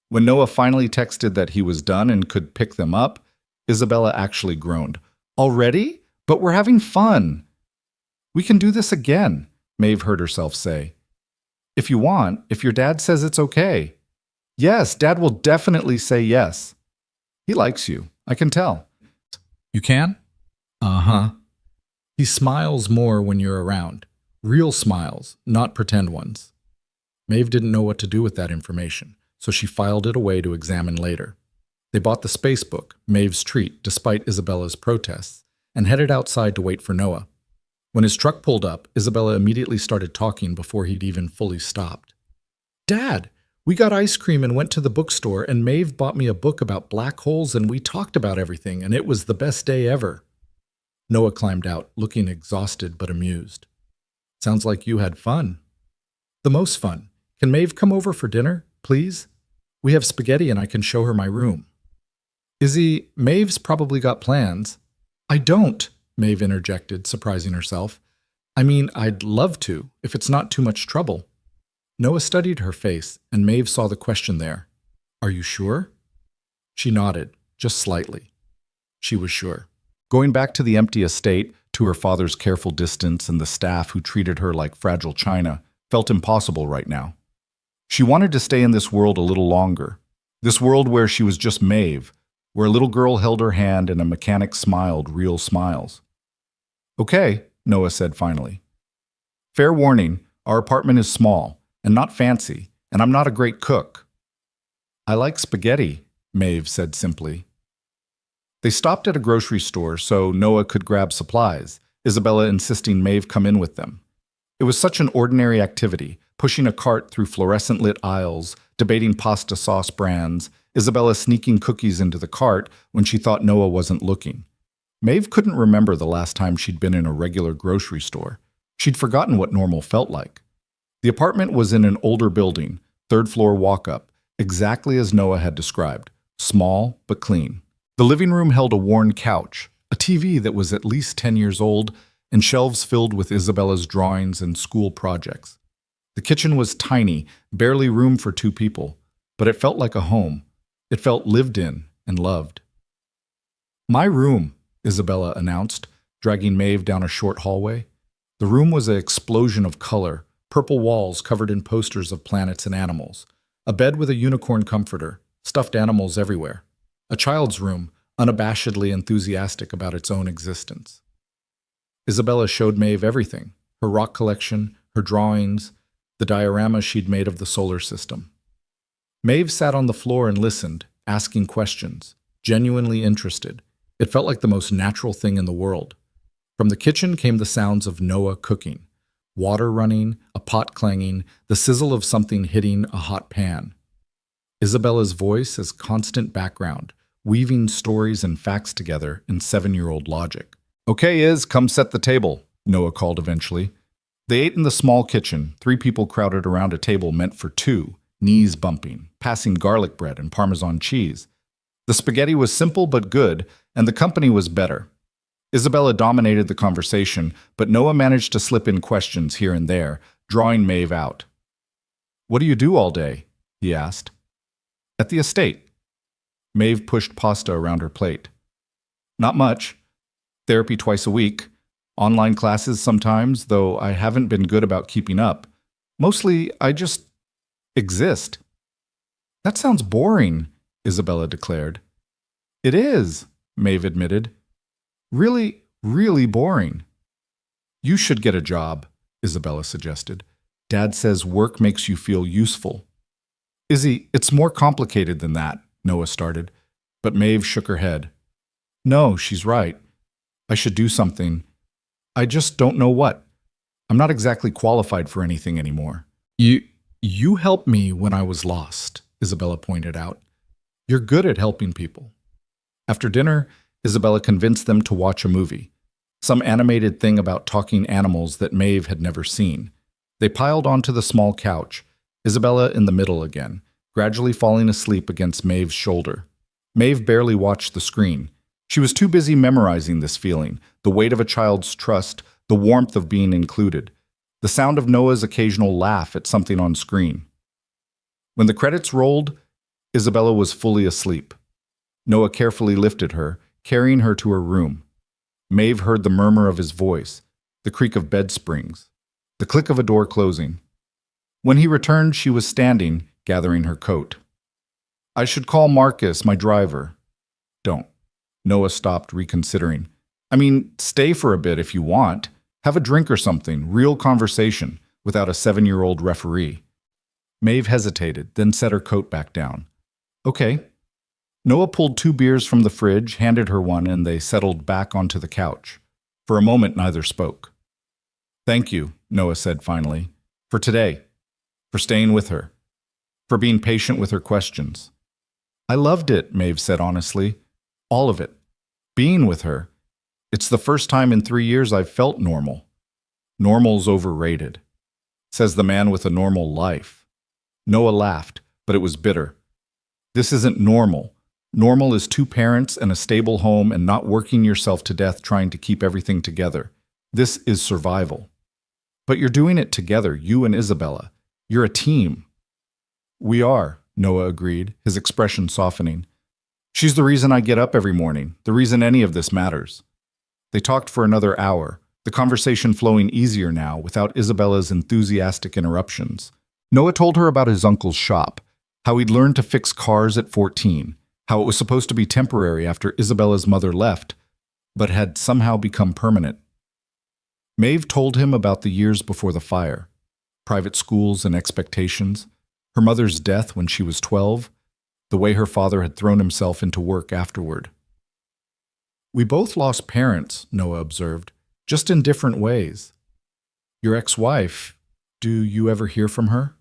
When Noah finally texted that he was done and could pick them up, Isabella actually groaned. Already? But we're having fun. We can do this again, Maeve heard herself say. If you want, if your dad says it's okay. Yes, Dad will definitely say yes. He likes you, I can tell. You can? Uh-huh. He smiles more when you're around. Real smiles, not pretend ones. Maeve didn't know what to do with that information, so she filed it away to examine later. They bought the space book, Maeve's treat, despite Isabella's protests, and headed outside to wait for Noah. When his truck pulled up, Isabella immediately started talking before he'd even fully stopped. Dad, we got ice cream and went to the bookstore, and Maeve bought me a book about black holes, and we talked about everything, and it was the best day ever. Noah climbed out, looking exhausted but amused. Sounds like you had fun. The most fun. Can Maeve come over for dinner, please? We have spaghetti and I can show her my room. Izzy, Maeve's probably got plans. I don't, Maeve interjected, surprising herself. I mean, I'd love to, if it's not too much trouble. Noah studied her face, and Maeve saw the question there. Are you sure? She nodded, just slightly. She was sure. Going back to the empty estate, to her father's careful distance and the staff who treated her like fragile china, felt impossible right now. She wanted to stay in this world a little longer. This world where she was just Maeve, where a little girl held her hand and a mechanic smiled real smiles. Okay, Noah said finally. Fair warning, our apartment is small and not fancy, and I'm not a great cook. I like spaghetti, Maeve said simply. They stopped at a grocery store so Noah could grab supplies, Isabella insisting Maeve come in with them. It was such an ordinary activity, pushing a cart through fluorescent-lit aisles, debating pasta sauce brands, Isabella sneaking cookies into the cart when she thought Noah wasn't looking. Maeve couldn't remember the last time she'd been in a regular grocery store. She'd forgotten what normal felt like. The apartment was in an older building, third-floor walk-up, exactly as Noah had described, small but clean. The living room held a worn couch, a TV that was at least 10 years old, and shelves filled with Isabella's drawings and school projects. The kitchen was tiny, barely room for 2 people, but it felt like a home. It felt lived in and loved. My room, Isabella announced, dragging Maeve down a short hallway. The room was an explosion of color, purple walls covered in posters of planets and animals, a bed with a unicorn comforter, stuffed animals everywhere, a child's room, unabashedly enthusiastic about its own existence. Isabella showed Maeve everything, her rock collection, her drawings, the diorama she'd made of the solar system. Maeve sat on the floor and listened, asking questions, genuinely interested, It felt like the most natural thing in the world. From the kitchen came the sounds of Noah cooking. Water running, a pot clanging, the sizzle of something hitting a hot pan. Isabella's voice as constant background, weaving stories and facts together in 7-year-old logic. "Okay, come set the table," Noah called eventually. They ate in the small kitchen, 3 people crowded around a table meant for 2, knees bumping, passing garlic bread and Parmesan cheese. The spaghetti was simple but good, and the company was better. Isabella dominated the conversation, but Noah managed to slip in questions here and there, drawing Maeve out. "What do you do all day?" he asked. "At the estate." Maeve pushed pasta around her plate. "Not much. Therapy twice a week. Online classes sometimes, though I haven't been good about keeping up. Mostly, I just exist." "That sounds boring," Isabella declared. "It is," Maeve admitted. "Really, really boring." "You should get a job," Isabella suggested. "Dad says work makes you feel useful." "Izzy, it's more complicated than that," Noah started, but Maeve shook her head. "No, she's right. I should do something. I just don't know what. I'm not exactly qualified for anything anymore." You helped me when I was lost," Isabella pointed out. "You're good at helping people." After dinner, Isabella convinced them to watch a movie, some animated thing about talking animals that Maeve had never seen. They piled onto the small couch, Isabella in the middle again, gradually falling asleep against Maeve's shoulder. Maeve barely watched the screen. She was too busy memorizing this feeling, the weight of a child's trust, the warmth of being included, the sound of Noah's occasional laugh at something on screen. When the credits rolled, Isabella was fully asleep. Noah carefully lifted her, carrying her to her room. Maeve heard the murmur of his voice, the creak of bed springs, the click of a door closing. When he returned, she was standing, gathering her coat. "I should call Marcus, my driver." "Don't." Noah stopped, reconsidering. "I mean, stay for a bit if you want. Have a drink or something, real conversation, without a 7-year-old referee." Maeve hesitated, then set her coat back down. "Okay." Noah pulled 2 beers from the fridge, handed her one, and they settled back onto the couch. For a moment, neither spoke. "Thank you," Noah said finally, "for today, for staying with her, for being patient with her questions." "I loved it," Maeve said honestly. "All of it. Being with her. It's the first time in 3 years I've felt normal." "Normal's overrated," says the man with a normal life. Noah laughed, but it was bitter. "This isn't normal. Normal is 2 parents and a stable home and not working yourself to death trying to keep everything together. This is survival. But you're doing it together, you and Isabella. You're a team." "We are," Noah agreed, his expression softening. "She's the reason I get up every morning, the reason any of this matters." They talked for another hour, the conversation flowing easier now without Isabella's enthusiastic interruptions. Noah told her about his uncle's shop, how he'd learned to fix cars at 14, how it was supposed to be temporary after Isabella's mother left, but had somehow become permanent. Maeve told him about the years before the fire, private schools and expectations, her mother's death when she was 12, the way her father had thrown himself into work afterward. "We both lost parents," Noah observed, "just in different ways. Your ex-wife, do you ever hear from her?"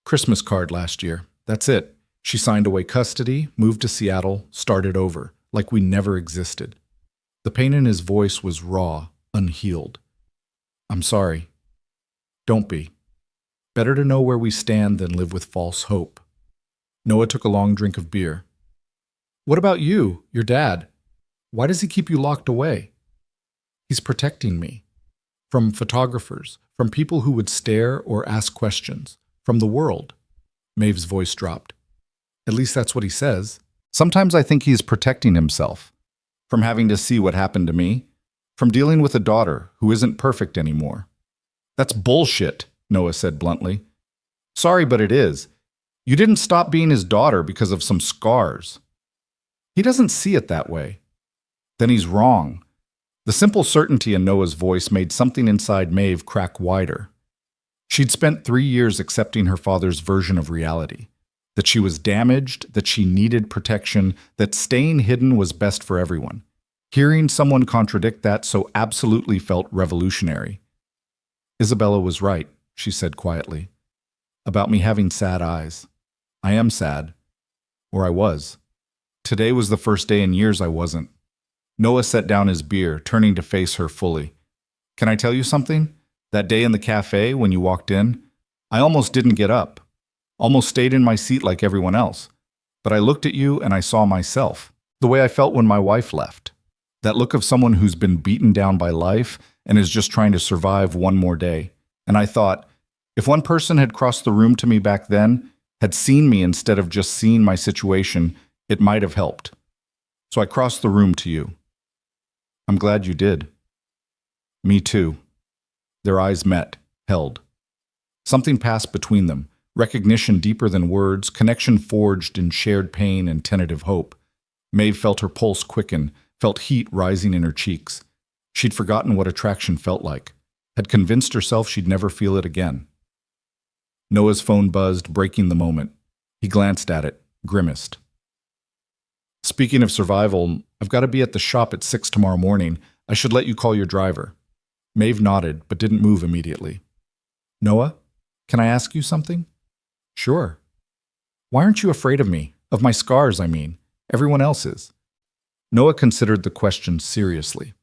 "Christmas card last year. That's it. She signed away custody, moved to Seattle, started over, like we never existed." The pain in his voice was raw, unhealed. "I'm sorry." "Don't be. Better to know where we stand than live with false hope." Noah took a long drink of beer. "What about you, your dad? Why does he keep you locked away?" "He's protecting me. From photographers, from people who would stare or ask questions, from the world." Maeve's voice dropped. "At least that's what he says." "Sometimes I think he's protecting himself. From having to see what happened to me. From dealing with a daughter who isn't perfect anymore." "That's bullshit," Noah said bluntly. "Sorry, but it is. You didn't stop being his daughter because of some scars." "He doesn't see it that way." "Then he's wrong." The simple certainty in Noah's voice made something inside Maeve crack wider. She'd spent 3 years accepting her father's version of reality. that she was damaged, that she needed protection, that staying hidden was best for everyone. Hearing someone contradict that so absolutely felt revolutionary. Isabella was right, she said quietly, about me having sad eyes. I am sad. Or I was. Today was the first day in years I wasn't. Noah set down his beer, turning to face her fully. Can I tell you something? That day in the cafe, when you walked in, I almost didn't get up. Almost stayed in my seat like everyone else. But I looked at you and I saw myself. The way I felt when my wife left. That look of someone who's been beaten down by life and is just trying to survive one more day. And I thought, if one person had crossed the room to me back then, had seen me instead of just seeing my situation, it might have helped. So I crossed the room to you. I'm glad you did. Me too. Their eyes met, held. Something passed between them, recognition deeper than words, connection forged in shared pain and tentative hope. Maeve felt her pulse quicken, felt heat rising in her cheeks. She'd forgotten what attraction felt like, had convinced herself she'd never feel it again. Noah's phone buzzed, breaking the moment. He glanced at it, grimaced. Speaking of survival, I've got to be at the shop at 6 tomorrow morning. I should let you call your driver. Maeve nodded, but didn't move immediately. Noah, can I ask you something? Sure. Why aren't you afraid of me? Of my scars, I mean. Everyone else is. Noah considered the question seriously.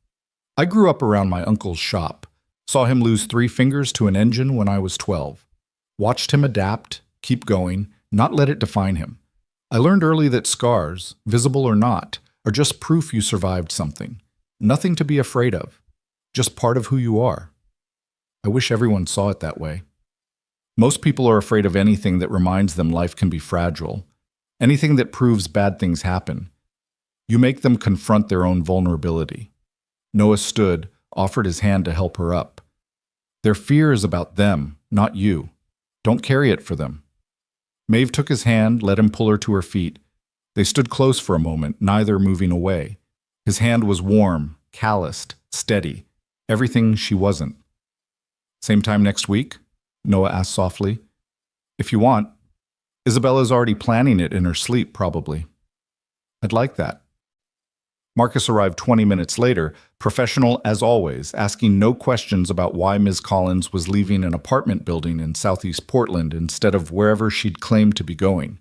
I grew up around my uncle's shop, saw him lose 3 fingers to an engine when I was 12. Watched him adapt, keep going, not let it define him. I learned early that scars, visible or not, are just proof you survived something. Nothing to be afraid of. Just part of who you are. I wish everyone saw it that way. Most people are afraid of anything that reminds them life can be fragile, anything that proves bad things happen. You make them confront their own vulnerability. Noah stood, offered his hand to help her up. Their fear is about them, not you. Don't carry it for them. Maeve took his hand, let him pull her to her feet. They stood close for a moment, neither moving away. His hand was warm, calloused, steady, everything she wasn't. Same time next week? Noah asked softly. If you want. Isabella's already planning it in her sleep, probably. I'd like that. Marcus arrived 20 minutes later, professional as always, asking no questions about why Ms. Collins was leaving an apartment building in southeast Portland instead of wherever she'd claimed to be going.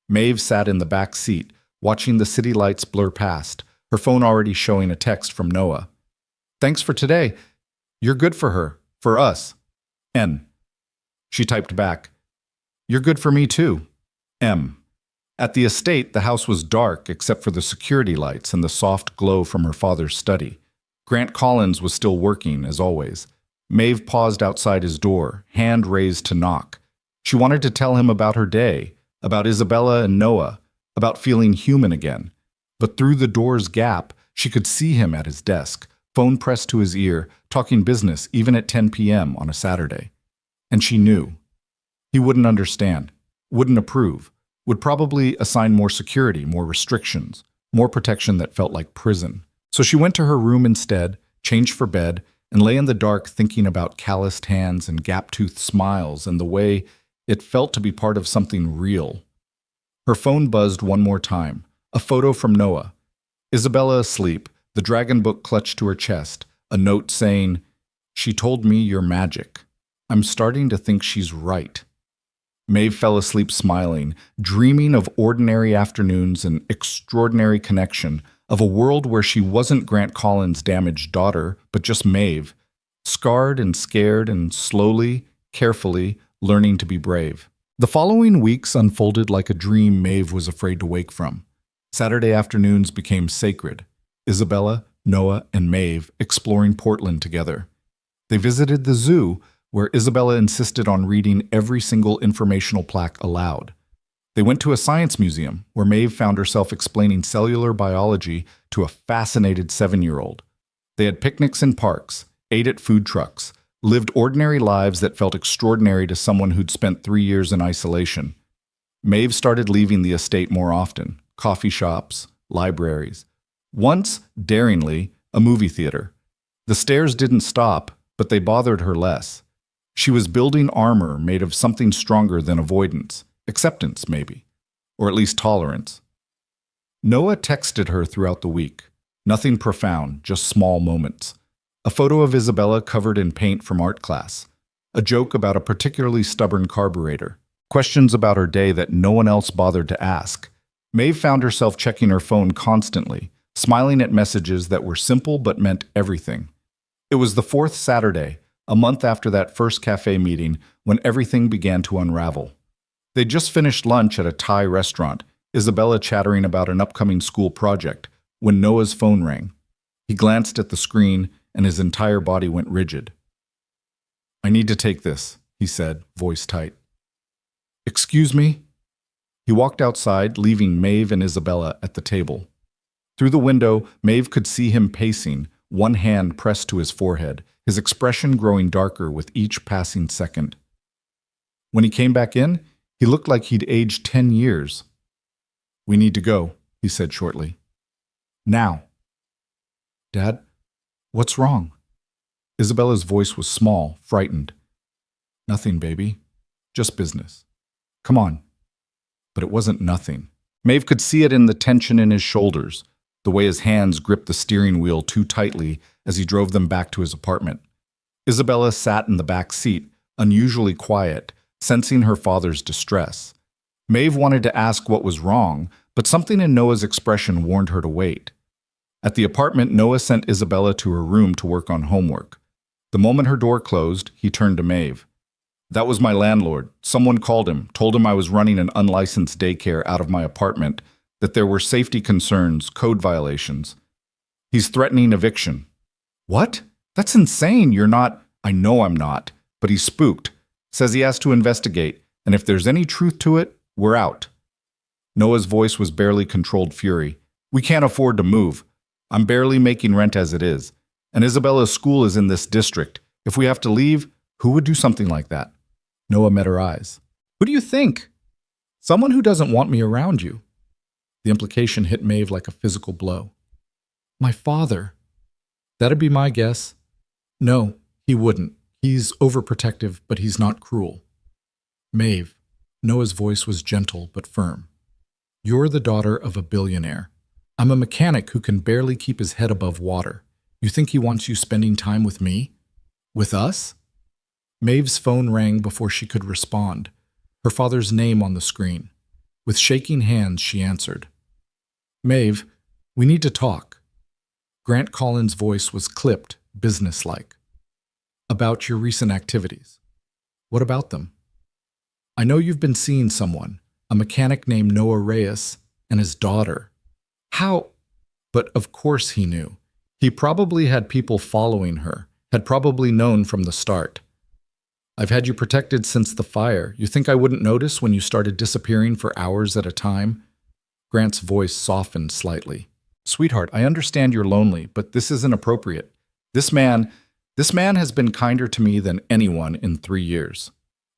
Maeve sat in the back seat, watching the city lights blur past, her phone already showing a text from Noah. Thanks for today. You're good for her. For us. N. She typed back. You're good for me too. M. At the estate, the house was dark except for the security lights and the soft glow from her father's study. Grant Collins was still working, as always. Maeve paused outside his door, hand raised to knock. She wanted to tell him about her day, about Isabella and Noah, about feeling human again. But through the door's gap, she could see him at his desk, phone pressed to his ear, talking business even at 10 p.m. on a Saturday. And she knew. He wouldn't understand, wouldn't approve, would probably assign more security, more restrictions, more protection that felt like prison. So she went to her room instead, changed for bed, and lay in the dark thinking about calloused hands and gap-toothed smiles and the way it felt to be part of something real. Her phone buzzed one more time, a photo from Noah. Isabella asleep, the dragon book clutched to her chest, a note saying, "She told me you're magic. I'm starting to think she's right." Maeve fell asleep smiling, dreaming of ordinary afternoons and extraordinary connection, of a world where she wasn't Grant Collins' damaged daughter, but just Maeve, scarred and scared and slowly, carefully, learning to be brave. The following weeks unfolded like a dream Maeve was afraid to wake from. Saturday afternoons became sacred. Isabella, Noah, and Maeve exploring Portland together. They visited the zoo, where Isabella insisted on reading every single informational plaque aloud. They went to a science museum, where Maeve found herself explaining cellular biology to a fascinated 7-year-old. They had picnics in parks, ate at food trucks, lived ordinary lives that felt extraordinary to someone who'd spent 3 years in isolation. Maeve started leaving the estate more often, coffee shops, libraries. Once, daringly, a movie theater. The stares didn't stop, but they bothered her less. She was building armor made of something stronger than avoidance, acceptance maybe. or at least tolerance. Noah texted her throughout the week. Nothing profound, just small moments. A photo of Isabella covered in paint from art class. A joke about a particularly stubborn carburetor. Questions about her day that no one else bothered to ask. Maeve found herself checking her phone constantly, smiling at messages that were simple but meant everything. It was the fourth Saturday, a month after that first cafe meeting, when everything began to unravel. They'd just finished lunch at a Thai restaurant, Isabella chattering about an upcoming school project, when Noah's phone rang. He glanced at the screen, and his entire body went rigid. "I need to take this," he said, voice tight. "Excuse me?" He walked outside, leaving Maeve and Isabella at the table. Through the window, Maeve could see him pacing, one hand pressed to his forehead, his expression growing darker with each passing second. When he came back in, he looked like he'd aged 10 years. "We need to go," he said shortly. "Now." "Dad, what's wrong?" Isabella's voice was small, frightened. "Nothing, baby. Just business. Come on." But it wasn't nothing. Maeve could see it in the tension in his shoulders, the way his hands gripped the steering wheel too tightly as he drove them back to his apartment. Isabella sat in the back seat, unusually quiet, sensing her father's distress. Maeve wanted to ask what was wrong, but something in Noah's expression warned her to wait. At the apartment, Noah sent Isabella to her room to work on homework. The moment her door closed, he turned to Maeve. "That was my landlord. Someone called him, told him I was running an unlicensed daycare out of my apartment, that there were safety concerns, code violations. He's threatening eviction." "What? That's insane. You're not—" "I know I'm not, but he's spooked. Says he has to investigate, and if there's any truth to it, we're out." Noah's voice was barely controlled fury. "We can't afford to move. I'm barely making rent as it is. And Isabella's school is in this district. If we have to leave, who would do something like that?" Noah met her eyes. "Who do you think?" "Someone who doesn't want me around you." The implication hit Maeve like a physical blow. "My father." "That'd be my guess." "No, he wouldn't. He's overprotective, but he's not cruel." "Maeve," Noah's voice was gentle but firm. "You're the daughter of a billionaire. I'm a mechanic who can barely keep his head above water. You think he wants you spending time with me? With us?" Maeve's phone rang before she could respond, her father's name on the screen. With shaking hands, she answered. "Maeve, we need to talk." Grant Collins' voice was clipped, businesslike. "About your recent activities." "What about them?" "I know you've been seeing someone, a mechanic named Noah Reyes, and his daughter." "How?" But of course he knew. He probably had people following her, had probably known from the start. "I've had you protected since the fire. You think I wouldn't notice when you started disappearing for hours at a time?" Grant's voice softened slightly. "Sweetheart, I understand you're lonely, but this isn't appropriate. This man has been kinder to me than anyone in 3 years."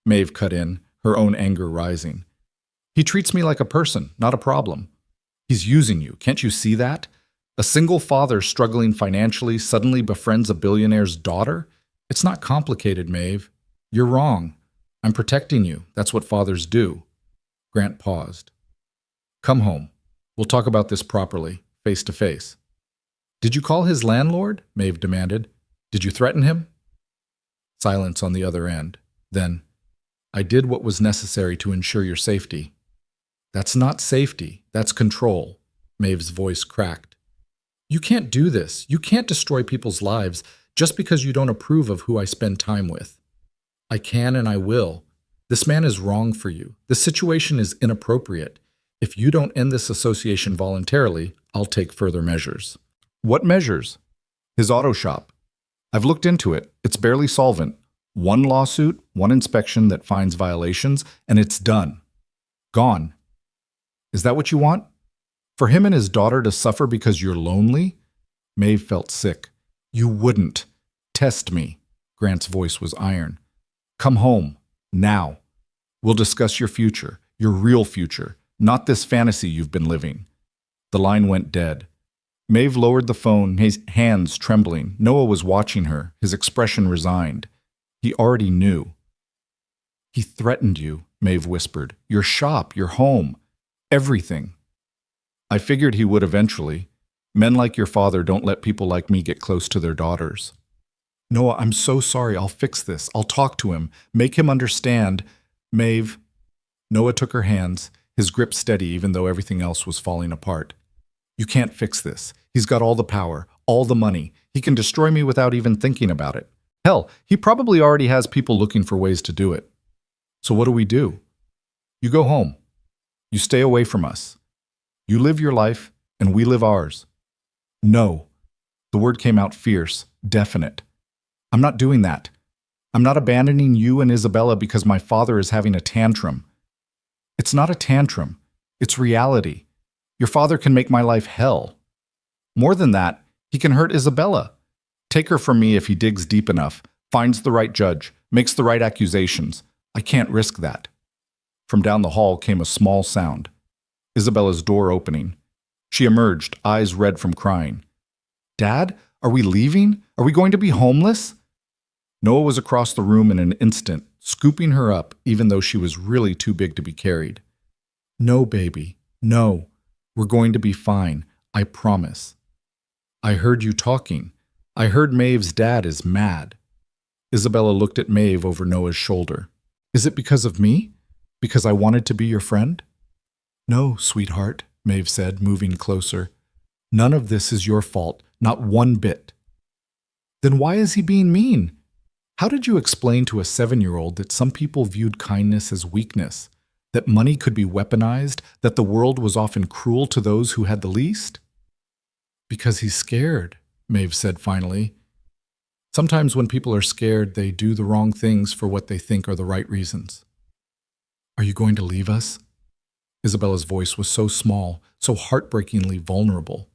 Maeve cut in, her own anger rising. "He treats me like a person, not a problem. He's using you. Can't you see that? A single father struggling financially suddenly befriends a billionaire's daughter? It's not complicated, Maeve. You're wrong. I'm protecting you. That's what fathers do." Grant paused. "Come home. We'll talk about this properly, face to face." "Did you call his landlord?" Maeve demanded. "Did you threaten him?" Silence on the other end. Then, "I did what was necessary to ensure your safety." "That's not safety. That's control." Maeve's voice cracked. "You can't do this. You can't destroy people's lives just because you don't approve of who I spend time with." "I can and I will. This man is wrong for you. This situation is inappropriate. If you don't end this association voluntarily, I'll take further measures." "What measures?" "His auto shop. I've looked into it. It's barely solvent. One lawsuit, one inspection that finds violations, and it's done. Gone. Is that what you want? For him and his daughter to suffer because you're lonely?" Maeve felt sick. "You wouldn't. Test me." Grant's voice was iron. "Come home. Now. We'll discuss your future, your real future, not this fantasy you've been living." The line went dead. Maeve lowered the phone, his hands trembling. Noah was watching her, his expression resigned. He already knew. "He threatened you," Maeve whispered. "Your shop, your home. Everything. I figured he would eventually. Men like your father don't let people like me get close to their daughters. Noah, I'm so sorry. I'll fix this. I'll talk to him. Make him understand. Maeve. Noah took her hands, his grip steady even though everything else was falling apart. You can't fix this. He's got all the power, all the money. He can destroy me without even thinking about it. Hell, he probably already has people looking for ways to do it. So what do? You go home. You stay away from us. You live your life, and we live ours. No. The word came out fierce, definite. I'm not doing that. I'm not abandoning you and Isabella because my father is having a tantrum. It's not a tantrum. It's reality. Your father can make my life hell. More than that, he can hurt Isabella. Take her from me if he digs deep enough, finds the right judge, makes the right accusations. I can't risk that. From down the hall came a small sound. Isabella's door opening. She emerged, eyes red from crying. Dad, are we leaving? Are we going to be homeless? Noah was across the room in an instant, scooping her up even though she was really too big to be carried. No, baby, no. We're going to be fine, I promise. I heard you talking. I heard Maeve's dad is mad. Isabella looked at Maeve over Noah's shoulder. Is it because of me? Because I wanted to be your friend? No, sweetheart, Maeve said, moving closer. None of this is your fault, not one bit. Then why is he being mean? How did you explain to a 7-year-old that some people viewed kindness as weakness, that money could be weaponized, that the world was often cruel to those who had the least? Because he's scared, Maeve said finally. Sometimes when people are scared, they do the wrong things for what they think are the right reasons. Are you going to leave us? Isabella's voice was so small, so heartbreakingly vulnerable.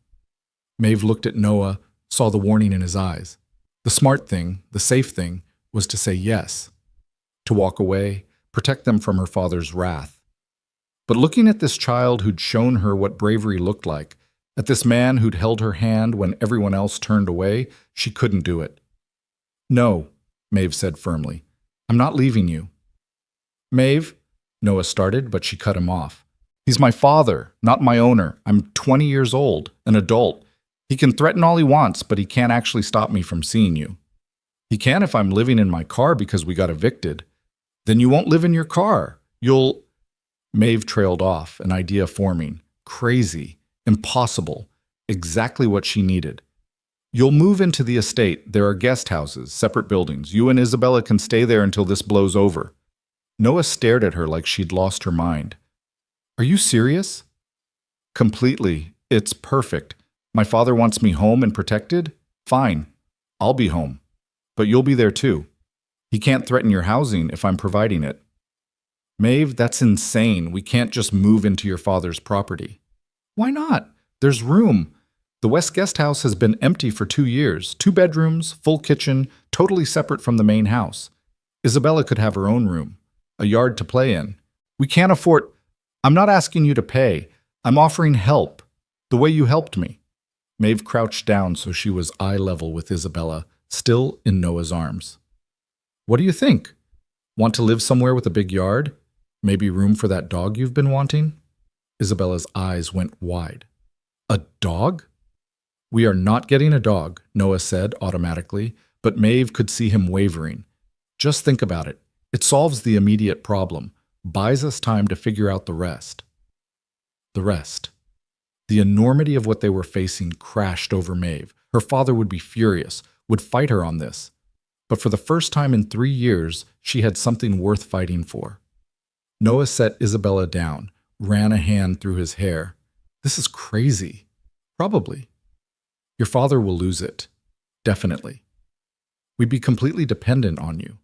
Maeve looked at Noah, saw the warning in his eyes. The smart thing, the safe thing, was to say yes, to walk away, protect them from her father's wrath. But looking at this child who'd shown her what bravery looked like, at this man who'd held her hand when everyone else turned away, she couldn't do it. No, Maeve said firmly. I'm not leaving you. Maeve, Noah started, but she cut him off. He's my father, not my owner. I'm 20 years old, an adult. He can threaten all he wants, but he can't actually stop me from seeing you. He can if I'm living in my car because we got evicted. Then you won't live in your car. You'll... Maeve trailed off, an idea forming. Crazy. Impossible. Exactly what she needed. You'll move into the estate. There are guest houses, separate buildings. You and Isabella can stay there until this blows over. Noah stared at her like she'd lost her mind. Are you serious? Completely. It's perfect. My father wants me home and protected? Fine. I'll be home. But you'll be there too. He can't threaten your housing if I'm providing it. Maeve, that's insane. We can't just move into your father's property. Why not? There's room. The West Guest House has been empty for 2 years. 2 bedrooms, full kitchen, totally separate from the main house. Isabella could have her own room, a yard to play in. We can't afford... I'm not asking you to pay. I'm offering help, the way you helped me. Maeve crouched down so she was eye level with Isabella, still in Noah's arms. What do you think? Want to live somewhere with a big yard? Maybe room for that dog you've been wanting? Isabella's eyes went wide. A dog? We are not getting a dog, Noah said automatically, but Maeve could see him wavering. Just think about it. It solves the immediate problem, buys us time to figure out the rest. The rest. The enormity of what they were facing crashed over Maeve. Her father would be furious, would fight her on this. But for the first time in 3 years, she had something worth fighting for. Noah set Isabella down, ran a hand through his hair. This is crazy. Probably. Your father will lose it. Definitely. We'd be completely dependent on you.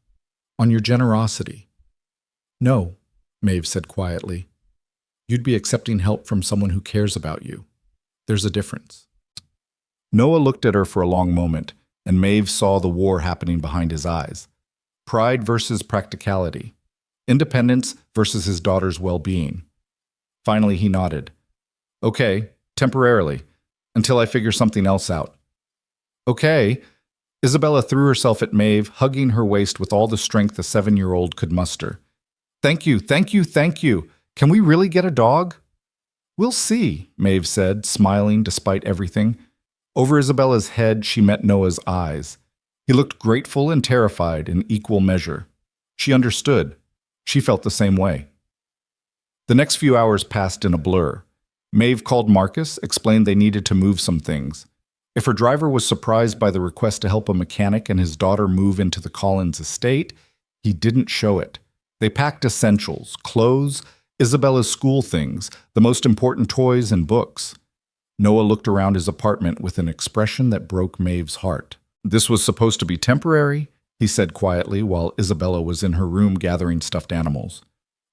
On your generosity. No, Maeve said quietly. You'd be accepting help from someone who cares about you. There's a difference. Noah looked at her for a long moment, and Maeve saw the war happening behind his eyes. Pride versus practicality. Independence versus his daughter's well-being. Finally, he nodded. Okay, temporarily, until I figure something else out. Okay. Isabella threw herself at Maeve, hugging her waist with all the strength a 7-year-old could muster. Thank you, thank you, thank you. Can we really get a dog? We'll see, Maeve said, smiling despite everything. Over Isabella's head, she met Noah's eyes. He looked grateful and terrified in equal measure. She understood. She felt the same way. The next few hours passed in a blur. Maeve called Marcus, explained they needed to move some things. If her driver was surprised by the request to help a mechanic and his daughter move into the Collins estate, he didn't show it. They packed essentials, clothes, Isabella's school things, the most important toys and books. Noah looked around his apartment with an expression that broke Maeve's heart. This was supposed to be temporary, he said quietly while Isabella was in her room gathering stuffed animals.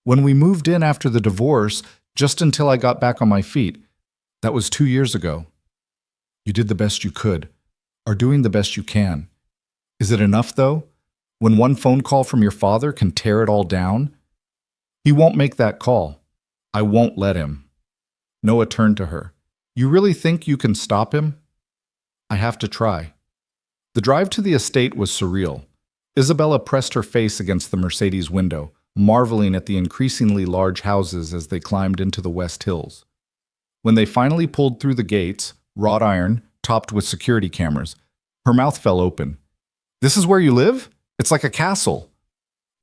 When we moved in after the divorce, just until I got back on my feet, that was 2 years ago. You did the best you could, are doing the best you can. Is it enough, though? When one phone call from your father can tear it all down? He won't make that call. I won't let him. Noah turned to her. You really think you can stop him? I have to try. The drive to the estate was surreal. Isabella pressed her face against the Mercedes window, marveling at the increasingly large houses as they climbed into the West Hills. When they finally pulled through the gates, wrought iron, topped with security cameras, her mouth fell open. This is where you live? It's like a castle.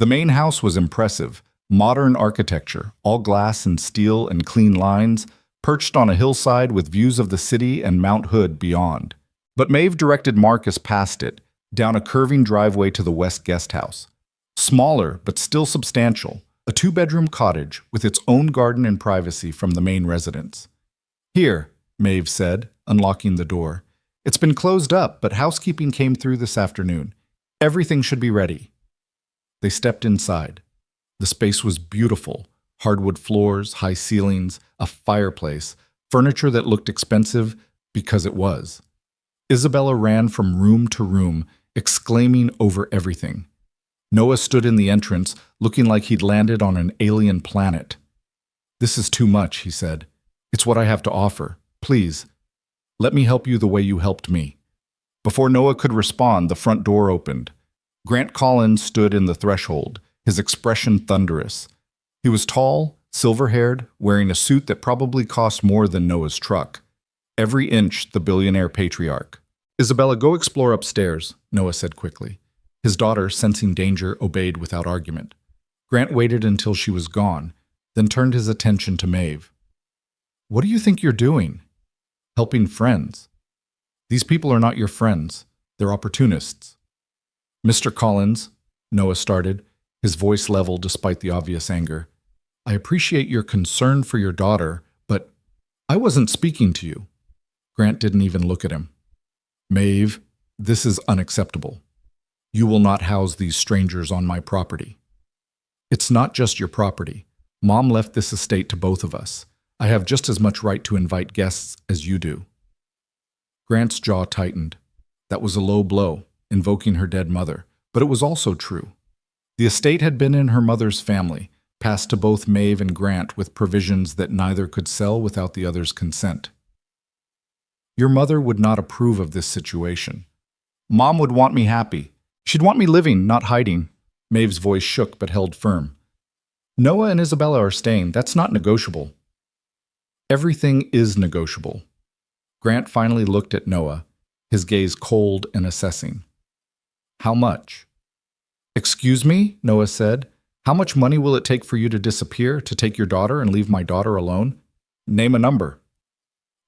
The main house was impressive. Modern architecture, all glass and steel and clean lines, perched on a hillside with views of the city and Mount Hood beyond. But Maeve directed Marcus past it, down a curving driveway to the West Guest House. Smaller, but still substantial, a 2-bedroom cottage with its own garden and privacy from the main residence. Here, Maeve said, unlocking the door. It's been closed up, but housekeeping came through this afternoon. Everything should be ready. They stepped inside. The space was beautiful. Hardwood floors, high ceilings, a fireplace, furniture that looked expensive because it was. Isabella ran from room to room, exclaiming over everything. Noah stood in the entrance, looking like he'd landed on an alien planet. This is too much, he said. It's what I have to offer. Please, let me help you the way you helped me. Before Noah could respond, the front door opened. Grant Collins stood in the threshold, his expression thunderous. He was tall, silver-haired, wearing a suit that probably cost more than Noah's truck. Every inch the billionaire patriarch. Isabella, go explore upstairs, Noah said quickly. His daughter, sensing danger, obeyed without argument. Grant waited until she was gone, then turned his attention to Maeve. What do you think you're doing? Helping friends. These people are not your friends. They're opportunists. Mr. Collins, Noah started, his voice level despite the obvious anger. I appreciate your concern for your daughter, but I wasn't speaking to you. Grant didn't even look at him. Maeve, this is unacceptable. You will not house these strangers on my property. It's not just your property. Mom left this estate to both of us. I have just as much right to invite guests as you do. Grant's jaw tightened. That was a low blow, invoking her dead mother, but it was also true. The estate had been in her mother's family, passed to both Maeve and Grant with provisions that neither could sell without the other's consent. Your mother would not approve of this situation. Mom would want me happy. She'd want me living, not hiding. Maeve's voice shook but held firm. Noah and Isabella are staying. That's not negotiable. Everything is negotiable. Grant finally looked at Noah, his gaze cold and assessing. How much? Excuse me, Noah said. How much money will it take for you to disappear, to take your daughter and leave my daughter alone? Name a number.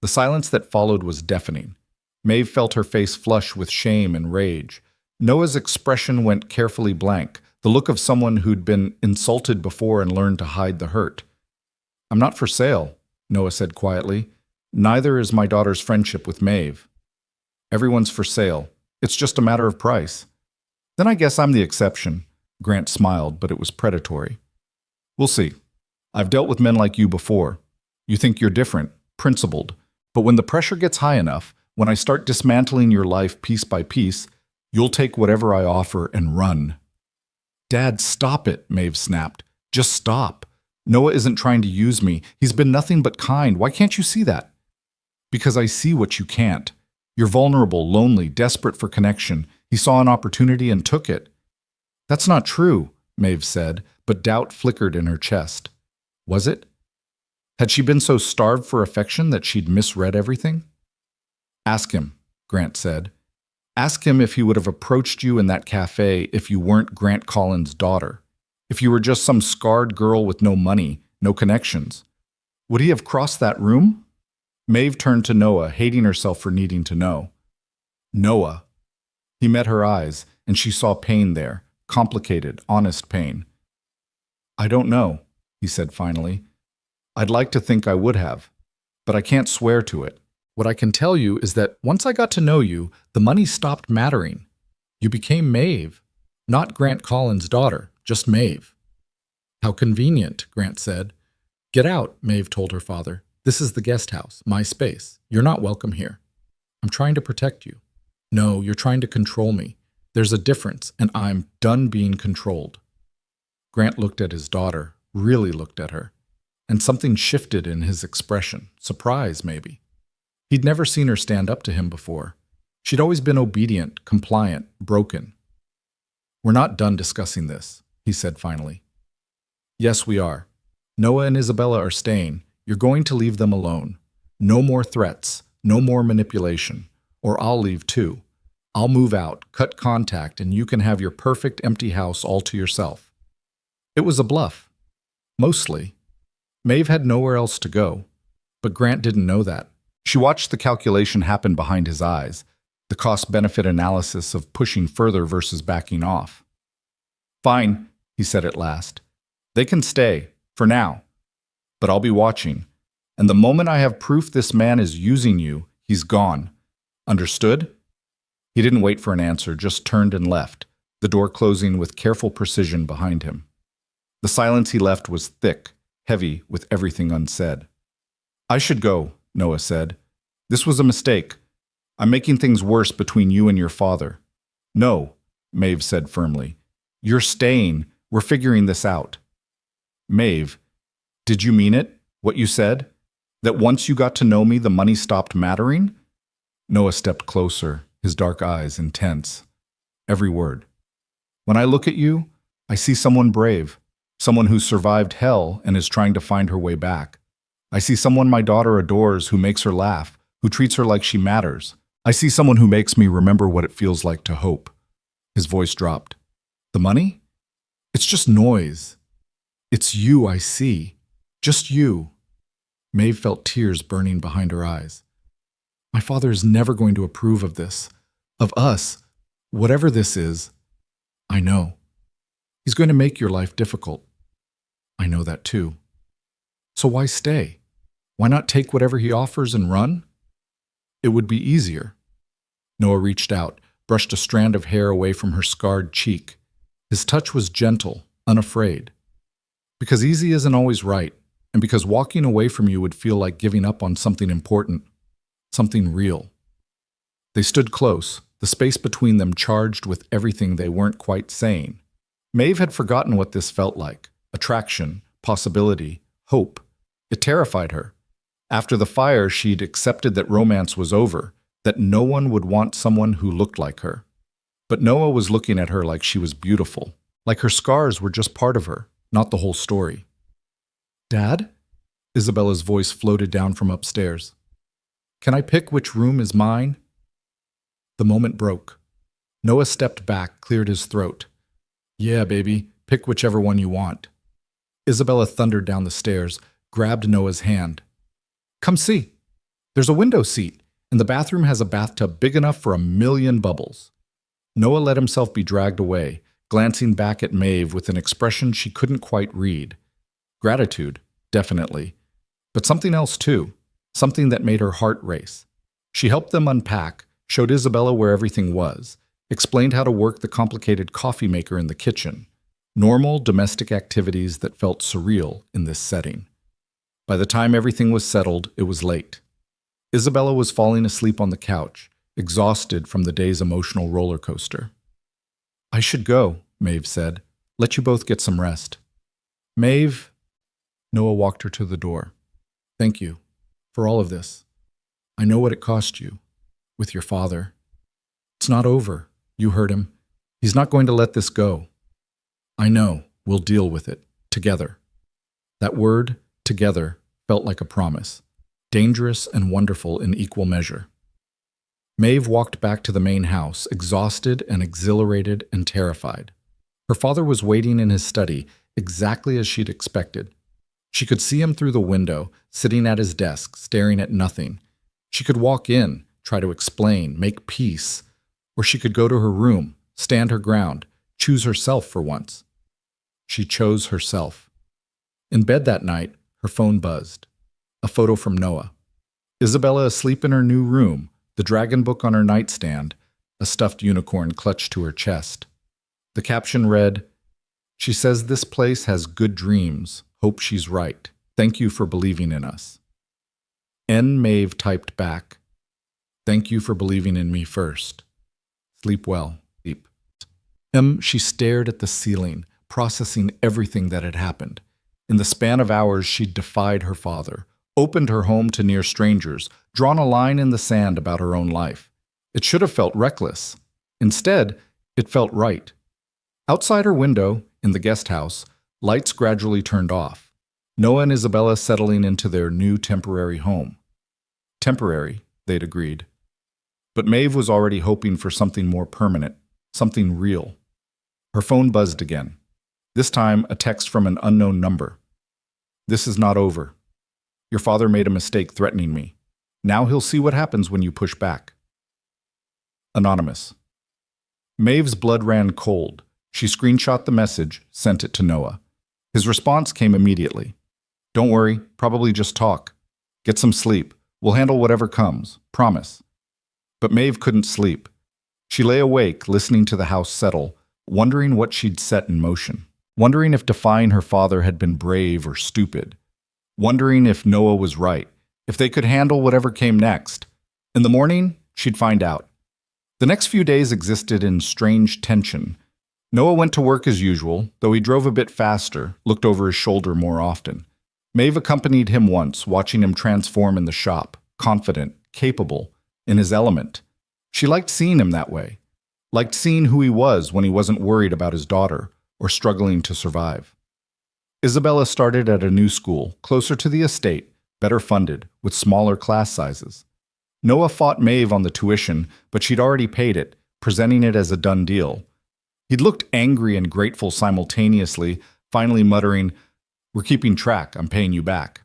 The silence that followed was deafening. Maeve felt her face flush with shame and rage. Noah's expression went carefully blank, the look of someone who'd been insulted before and learned to hide the hurt. I'm not for sale, Noah said quietly. Neither is my daughter's friendship with Maeve. Everyone's for sale. It's just a matter of price. Then I guess I'm the exception. Grant smiled, but it was predatory. We'll see. I've dealt with men like you before. You think you're different, principled. But when the pressure gets high enough, when I start dismantling your life piece by piece, you'll take whatever I offer and run. Dad, stop it, Maeve snapped. Just stop. Noah isn't trying to use me. He's been nothing but kind. Why can't you see that? Because I see what you can't. You're vulnerable, lonely, desperate for connection. He saw an opportunity and took it. That's not true, Maeve said, but doubt flickered in her chest. Was it? Had she been so starved for affection that she'd misread everything? Ask him, Grant said. Ask him if he would have approached you in that cafe if you weren't Grant Collins' daughter. If you were just some scarred girl with no money, no connections. Would he have crossed that room? Maeve turned to Noah, hating herself for needing to know. Noah. He met her eyes, and she saw pain there, complicated, honest pain. I don't know, he said finally. I'd like to think I would have, but I can't swear to it. What I can tell you is that once I got to know you, the money stopped mattering. You became Maeve, not Grant Collins' daughter, just Maeve. How convenient, Grant said. Get out, Maeve told her father. This is the guest house, my space. You're not welcome here. I'm trying to protect you. No, you're trying to control me. There's a difference, and I'm done being controlled. Grant looked at his daughter, really looked at her, and something shifted in his expression, surprise maybe. He'd never seen her stand up to him before. She'd always been obedient, compliant, broken. We're not done discussing this, he said finally. Yes, we are. Noah and Isabella are staying. You're going to leave them alone. No more threats, no more manipulation. Or I'll leave too. I'll move out, cut contact, and you can have your perfect empty house all to yourself. It was a bluff. Mostly. Maeve had nowhere else to go. But Grant didn't know that. She watched the calculation happen behind his eyes, the cost-benefit analysis of pushing further versus backing off. Fine, he said at last. They can stay, for now. But I'll be watching. And the moment I have proof this man is using you, he's gone. Understood? He didn't wait for an answer, just turned and left, the door closing with careful precision behind him. The silence he left was thick, heavy with everything unsaid. I should go, Noah said. This was a mistake. I'm making things worse between you and your father. No, Maeve said firmly. You're staying. We're figuring this out. Maeve, did you mean it, what you said? That once you got to know me, the money stopped mattering? Noah stepped closer, his dark eyes intense. Every word. When I look at you, I see someone brave, someone who survived hell and is trying to find her way back. I see someone my daughter adores, who makes her laugh, who treats her like she matters. I see someone who makes me remember what it feels like to hope. His voice dropped. The money? It's just noise. It's you I see. Just you. Maeve felt tears burning behind her eyes. My father is never going to approve of this. Of us. Whatever this is. I know. He's going to make your life difficult. I know that too. So why stay? Why not take whatever he offers and run? It would be easier. Noah reached out, brushed a strand of hair away from her scarred cheek. His touch was gentle, unafraid. Because easy isn't always right, and because walking away from you would feel like giving up on something important, something real. They stood close, the space between them charged with everything they weren't quite saying. Maeve had forgotten what this felt like. Attraction, possibility, hope. It terrified her. After the fire, she'd accepted that romance was over, that no one would want someone who looked like her. But Noah was looking at her like she was beautiful, like her scars were just part of her, not the whole story. Dad? Isabella's voice floated down from upstairs. Can I pick which room is mine? The moment broke. Noah stepped back, cleared his throat. Yeah, baby, pick whichever one you want. Isabella thundered down the stairs, grabbed Noah's hand. Come see. There's a window seat, and the bathroom has a bathtub big enough for 1,000,000 bubbles. Noah let himself be dragged away, glancing back at Maeve with an expression she couldn't quite read. Gratitude, definitely. But something else too, something that made her heart race. She helped them unpack, showed Isabella where everything was, explained how to work the complicated coffee maker in the kitchen. Normal domestic activities that felt surreal in this setting. By the time everything was settled, it was late. Isabella was falling asleep on the couch, exhausted from the day's emotional roller coaster. I should go, Maeve said. Let you both get some rest. Maeve, Noah walked her to the door. Thank you for all of this. I know what it cost you, with your father. It's not over. You heard him. He's not going to let this go. I know. We'll deal with it. Together. That word, together, felt like a promise, dangerous and wonderful in equal measure. Maeve walked back to the main house, exhausted and exhilarated and terrified. Her father was waiting in his study, exactly as she'd expected. She could see him through the window, sitting at his desk, staring at nothing. She could walk in, try to explain, make peace, or she could go to her room, stand her ground, choose herself for once. She chose herself. In bed that night, her phone buzzed. A photo from Noah. Isabella asleep in her new room, the dragon book on her nightstand, a stuffed unicorn clutched to her chest. The caption read, "She says this place has good dreams. Hope she's right. Thank you for believing in us." Maeve typed back, "Thank you for believing in me first. Sleep well. Sleep." She stared at the ceiling, processing everything that had happened. In the span of hours, she'd defied her father, opened her home to near strangers, drawn a line in the sand about her own life. It should have felt reckless. Instead, it felt right. Outside her window, in the guest house, lights gradually turned off. Noah and Isabella settling into their new temporary home. Temporary, they'd agreed. But Maeve was already hoping for something more permanent, something real. Her phone buzzed again. This time, a text from an unknown number. "This is not over. Your father made a mistake threatening me. Now he'll see what happens when you push back." Anonymous. Maeve's blood ran cold. She screenshot the message, sent it to Noah. His response came immediately. "Don't worry, probably just talk. Get some sleep. We'll handle whatever comes. Promise." But Maeve couldn't sleep. She lay awake, listening to the house settle, wondering what she'd set in motion. Wondering if defying her father had been brave or stupid. Wondering if Noah was right, if they could handle whatever came next. In the morning, she'd find out. The next few days existed in strange tension. Noah went to work as usual, though he drove a bit faster, looked over his shoulder more often. Maeve accompanied him once, watching him transform in the shop, confident, capable, in his element. She liked seeing him that way, liked seeing who he was when he wasn't worried about his daughter or struggling to survive. Isabella started at a new school, closer to the estate, better funded, with smaller class sizes. Noah fought Maeve on the tuition, but she'd already paid it, presenting it as a done deal. He'd looked angry and grateful simultaneously, finally muttering, "We're keeping track, I'm paying you back."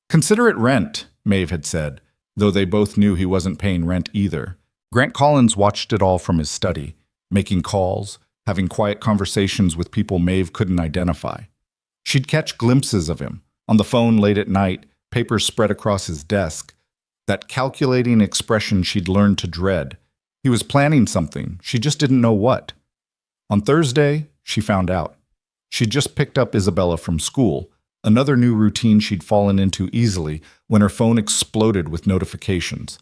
"Consider it rent," Maeve had said, though they both knew he wasn't paying rent either. Grant Collins watched it all from his study, making calls, having quiet conversations with people Maeve couldn't identify. She'd catch glimpses of him, on the phone late at night, papers spread across his desk, that calculating expression she'd learned to dread. He was planning something, she just didn't know what. On Thursday, she found out. She'd just picked up Isabella from school, another new routine she'd fallen into easily, when her phone exploded with notifications.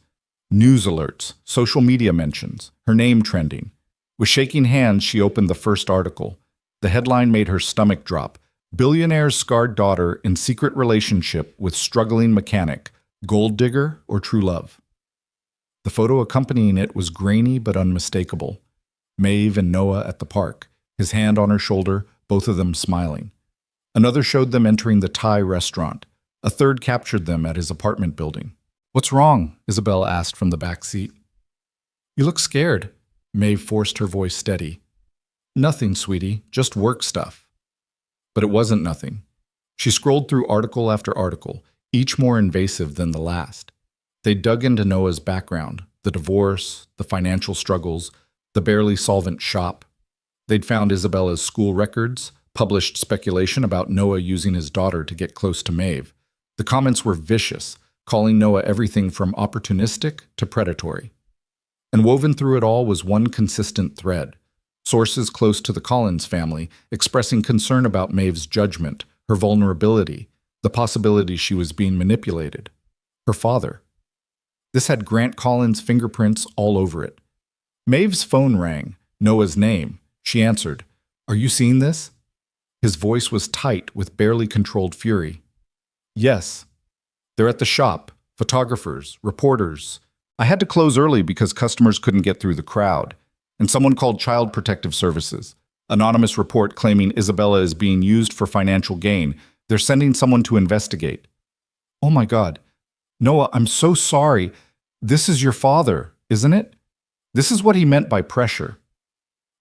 News alerts, social media mentions, her name trending. With shaking hands, she opened the first article. The headline made her stomach drop. "Billionaire's scarred daughter in secret relationship with struggling mechanic, gold digger or true love." The photo accompanying it was grainy but unmistakable. Maeve and Noah at the park, his hand on her shoulder, both of them smiling. Another showed them entering the Thai restaurant. A third captured them at his apartment building. "What's wrong?" Isabella asked from the back seat. "You look scared." Maeve forced her voice steady. "Nothing, sweetie, just work stuff." But it wasn't nothing. She scrolled through article after article, each more invasive than the last. They dug into Noah's background, the divorce, the financial struggles, the barely solvent shop. They'd found Isabella's school records, published speculation about Noah using his daughter to get close to Maeve. The comments were vicious, calling Noah everything from opportunistic to predatory. And woven through it all was one consistent thread. Sources close to the Collins family expressing concern about Maeve's judgment, her vulnerability, the possibility she was being manipulated. Her father. This had Grant Collins' fingerprints all over it. Maeve's phone rang, Noah's name. She answered. "Are you seeing this?" His voice was tight with barely controlled fury. "Yes. They're at the shop. Photographers, reporters. I had to close early because customers couldn't get through the crowd. And someone called Child Protective Services. Anonymous report claiming Isabella is being used for financial gain. They're sending someone to investigate." Oh my God. Noah, I'm so sorry. This is your father, isn't it? This is what he meant by pressure.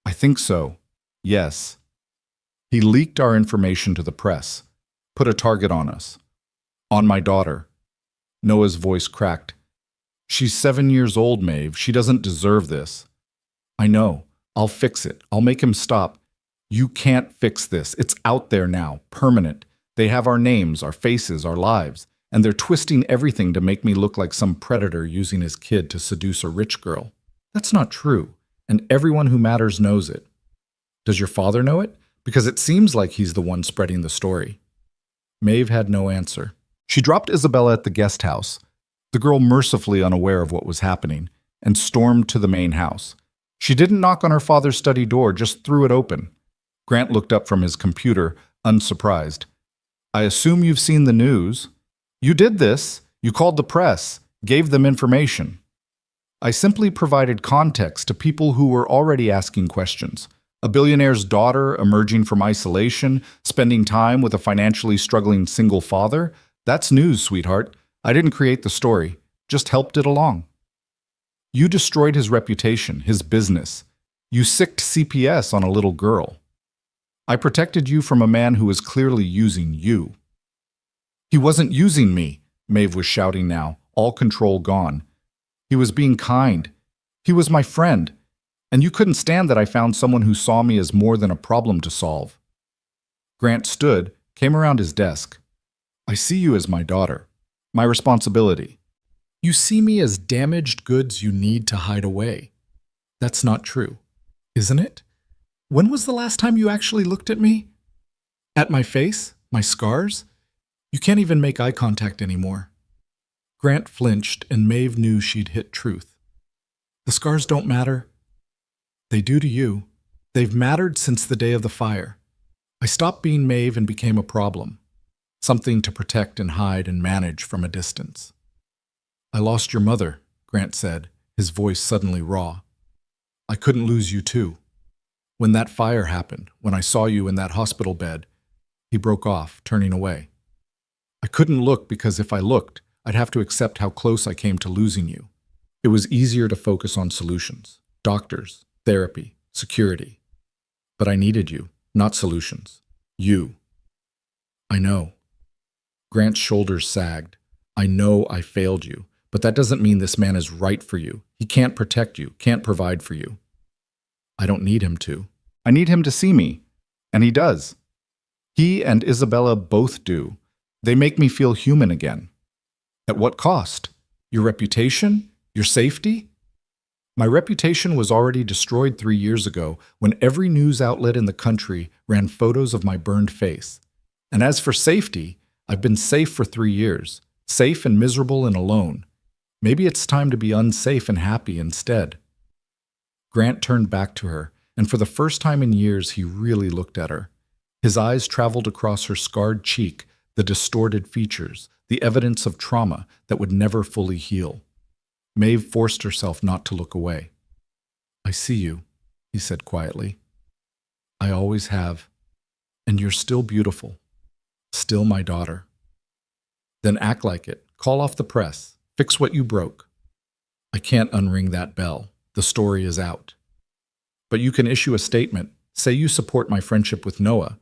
I think so. Yes. He leaked our information to the press, put a target on us. On my daughter. Noah's voice cracked. She's 7 years old, Maeve. She doesn't deserve this. I know. I'll fix it. I'll make him stop. You can't fix this. It's out there now, permanent. They have our names, our faces, our lives, and they're twisting everything to make me look like some predator using his kid to seduce a rich girl. That's not true, and everyone who matters knows it. Does your father know it? Because it seems like he's the one spreading the story. Maeve had no answer. She dropped Isabella at the guest house, the girl mercifully unaware of what was happening, and stormed to the main house. She didn't knock on her father's study door, just threw it open. Grant looked up from his computer, unsurprised. I assume you've seen the news. You did this. You called the press, gave them information. I simply provided context to people who were already asking questions. A billionaire's daughter emerging from isolation, spending time with a financially struggling single father. That's news, sweetheart. I didn't create the story, just helped it along. You destroyed his reputation, his business. You sicked CPS on a little girl. I protected you from a man who was clearly using you. He wasn't using me, Maeve was shouting now, all control gone. He was being kind. He was my friend. And you couldn't stand that I found someone who saw me as more than a problem to solve. Grant stood, came around his desk. I see you as my daughter, my responsibility. You see me as damaged goods you need to hide away. That's not true, isn't it? When was the last time you actually looked at me? At my face? My scars? You can't even make eye contact anymore. Grant flinched, and Maeve knew she'd hit truth. The scars don't matter. They do to you. They've mattered since the day of the fire. I stopped being Maeve and became a problem. Something to protect and hide and manage from a distance. I lost your mother, Grant said, his voice suddenly raw. I couldn't lose you too. When that fire happened, when I saw you in that hospital bed, he broke off, turning away. I couldn't look because if I looked, I'd have to accept how close I came to losing you. It was easier to focus on solutions, doctors, therapy, security. But I needed you, not solutions. You. I know. Grant's shoulders sagged. I know I failed you, but that doesn't mean this man is right for you. He can't protect you, can't provide for you. I don't need him to. I need him to see me, and he does. He and Isabella both do. They make me feel human again. At what cost? Your reputation? Your safety? My reputation was already destroyed 3 years ago when every news outlet in the country ran photos of my burned face. And as for safety, I've been safe for 3 years, safe and miserable and alone. Maybe it's time to be unsafe and happy instead. Grant turned back to her, and for the first time in years he really looked at her. His eyes traveled across her scarred cheek, the distorted features, the evidence of trauma that would never fully heal. Maeve forced herself not to look away. I see you, he said quietly. I always have. And you're still beautiful. Still my daughter. Then act like it. Call off the press. Fix what you broke. I can't unring that bell. The story is out. But you can issue a statement. Say you support my friendship with Noah,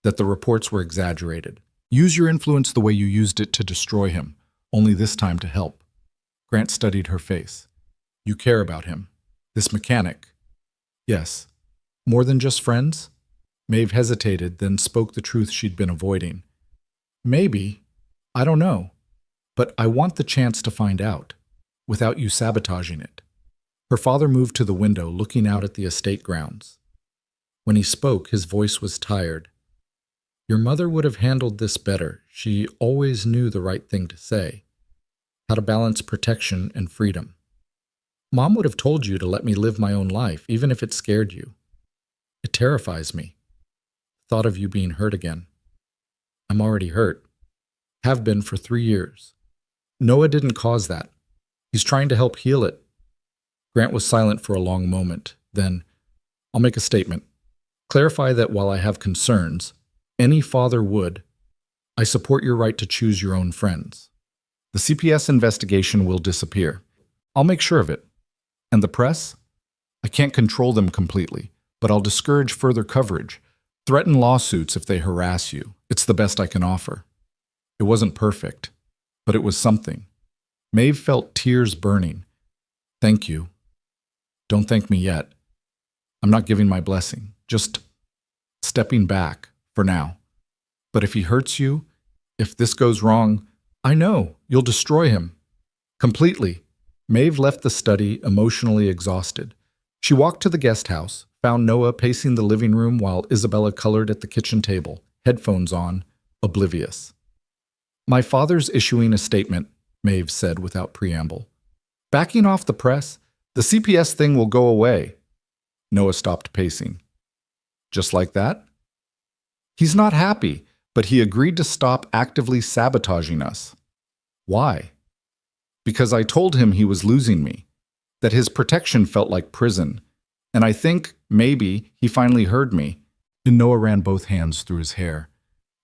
that the reports were exaggerated. Use your influence the way you used it to destroy him, only this time to help. Grant studied her face. You care about him. This mechanic. Yes. More than just friends? Maeve hesitated, then spoke the truth she'd been avoiding. Maybe. I don't know. But I want the chance to find out, without you sabotaging it. Her father moved to the window, looking out at the estate grounds. When he spoke, his voice was tired. Your mother would have handled this better. She always knew the right thing to say. How to balance protection and freedom. Mom would have told you to let me live my own life, even if it scared you. It terrifies me. Thought of you being hurt again. I'm already hurt. Have been for 3 years. Noah didn't cause that. He's trying to help heal it. Grant was silent for a long moment. Then, I'll make a statement. Clarify that while I have concerns, any father would, I support your right to choose your own friends. The CPS investigation will disappear. I'll make sure of it. And the press? I can't control them completely, but I'll discourage further coverage. Threaten lawsuits if they harass you. It's the best I can offer. It wasn't perfect, but it was something. Maeve felt tears burning. Thank you. Don't thank me yet. I'm not giving my blessing, just stepping back for now. But if he hurts you, if this goes wrong, I know you'll destroy him. Completely. Maeve left the study emotionally exhausted. She walked to the guest house, found Noah pacing the living room while Isabella colored at the kitchen table, headphones on, oblivious. My father's issuing a statement, Maeve said without preamble. Backing off the press, the CPS thing will go away. Noah stopped pacing. Just like that? He's not happy, but he agreed to stop actively sabotaging us. Why? Because I told him he was losing me, that his protection felt like prison, and I think, maybe, he finally heard me. And Noah ran both hands through his hair.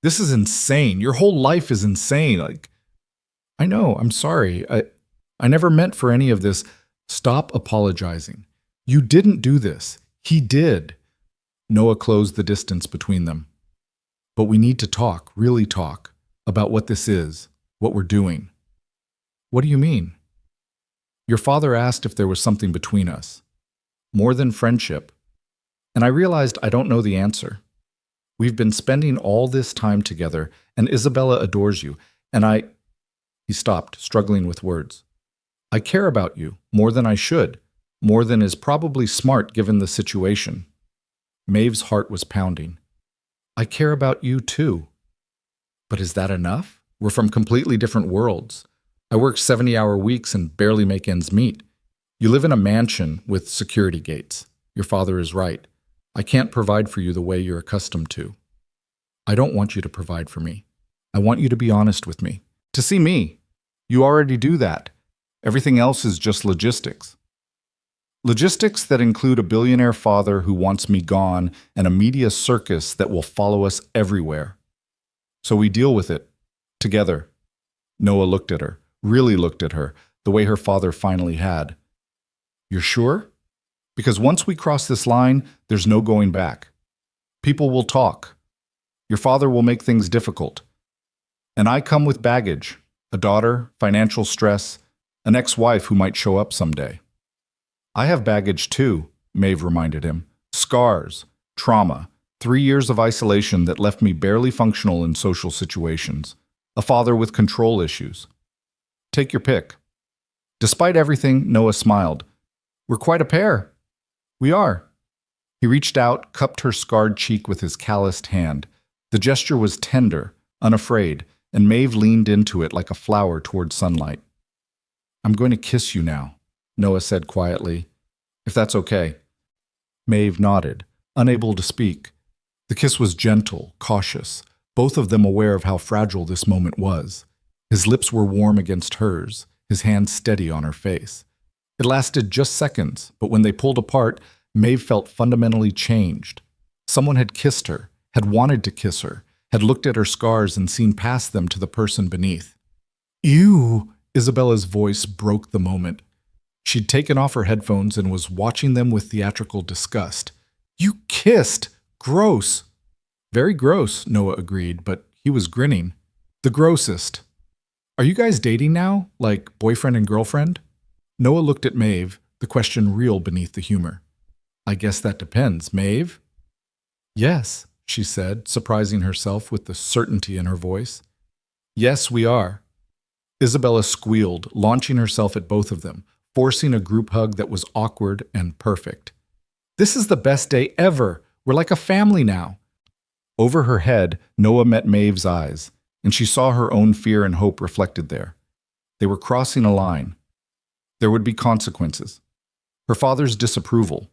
This is insane. Your whole life is insane. I know, I'm sorry. I never meant for any of this. Stop apologizing. You didn't do this. He did. Noah closed the distance between them. But we need to talk, really talk, about what this is, what we're doing. What do you mean? Your father asked if there was something between us. More than friendship. And I realized I don't know the answer. We've been spending all this time together, and Isabella adores you, and He stopped, struggling with words. I care about you, more than I should, more than is probably smart given the situation. Maeve's heart was pounding. I care about you too. But is that enough? We're from completely different worlds. I work 70-hour weeks and barely make ends meet. You live in a mansion with security gates. Your father is right. I can't provide for you the way you're accustomed to. I don't want you to provide for me. I want you to be honest with me. To see me. You already do that. Everything else is just logistics. Logistics that include a billionaire father who wants me gone and a media circus that will follow us everywhere. So we deal with it. Together. Noah looked at her, really looked at her, the way her father finally had. You're sure? Because once we cross this line, there's no going back. People will talk. Your father will make things difficult. And I come with baggage, a daughter, financial stress, an ex-wife who might show up someday. I have baggage too, Maeve reminded him. Scars, trauma, 3 years of isolation that left me barely functional in social situations. A father with control issues. Take your pick. Despite everything, Noah smiled. We're quite a pair. We are. He reached out, cupped her scarred cheek with his calloused hand. The gesture was tender, unafraid, and Maeve leaned into it like a flower toward sunlight. I'm going to kiss you now, Noah said quietly. If that's okay. Maeve nodded, unable to speak. The kiss was gentle, cautious, both of them aware of how fragile this moment was. His lips were warm against hers, his hand steady on her face. It lasted just seconds, but when they pulled apart, Maeve felt fundamentally changed. Someone had kissed her, had wanted to kiss her, had looked at her scars and seen past them to the person beneath. Ew! Isabella's voice broke the moment. She'd taken off her headphones and was watching them with theatrical disgust. You kissed! Gross! Very gross, Noah agreed, but he was grinning. The grossest. Are you guys dating now? Like boyfriend and girlfriend? Noah looked at Maeve, the question real beneath the humor. I guess that depends, Maeve? Yes, she said, surprising herself with the certainty in her voice. Yes, we are. Isabella squealed, launching herself at both of them, forcing a group hug that was awkward and perfect. This is the best day ever. We're like a family now. Over her head, Noah met Maeve's eyes, and she saw her own fear and hope reflected there. They were crossing a line. There would be consequences. Her father's disapproval,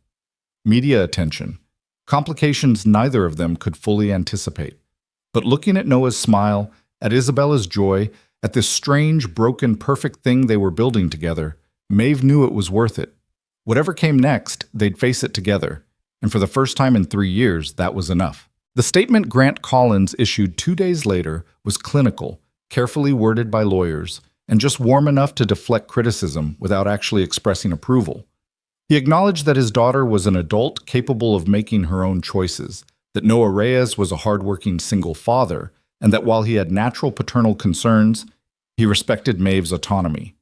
media attention, complications neither of them could fully anticipate. But looking at Noah's smile, at Isabella's joy, at this strange, broken, perfect thing they were building together, Maeve knew it was worth it. Whatever came next, they'd face it together, and for the first time in 3 years, that was enough. The statement Grant Collins issued 2 days later was clinical, carefully worded by lawyers, and just warm enough to deflect criticism without actually expressing approval. He acknowledged that his daughter was an adult capable of making her own choices, that Noah Reyes was a hardworking single father, and that while he had natural paternal concerns, he respected Maeve's autonomy.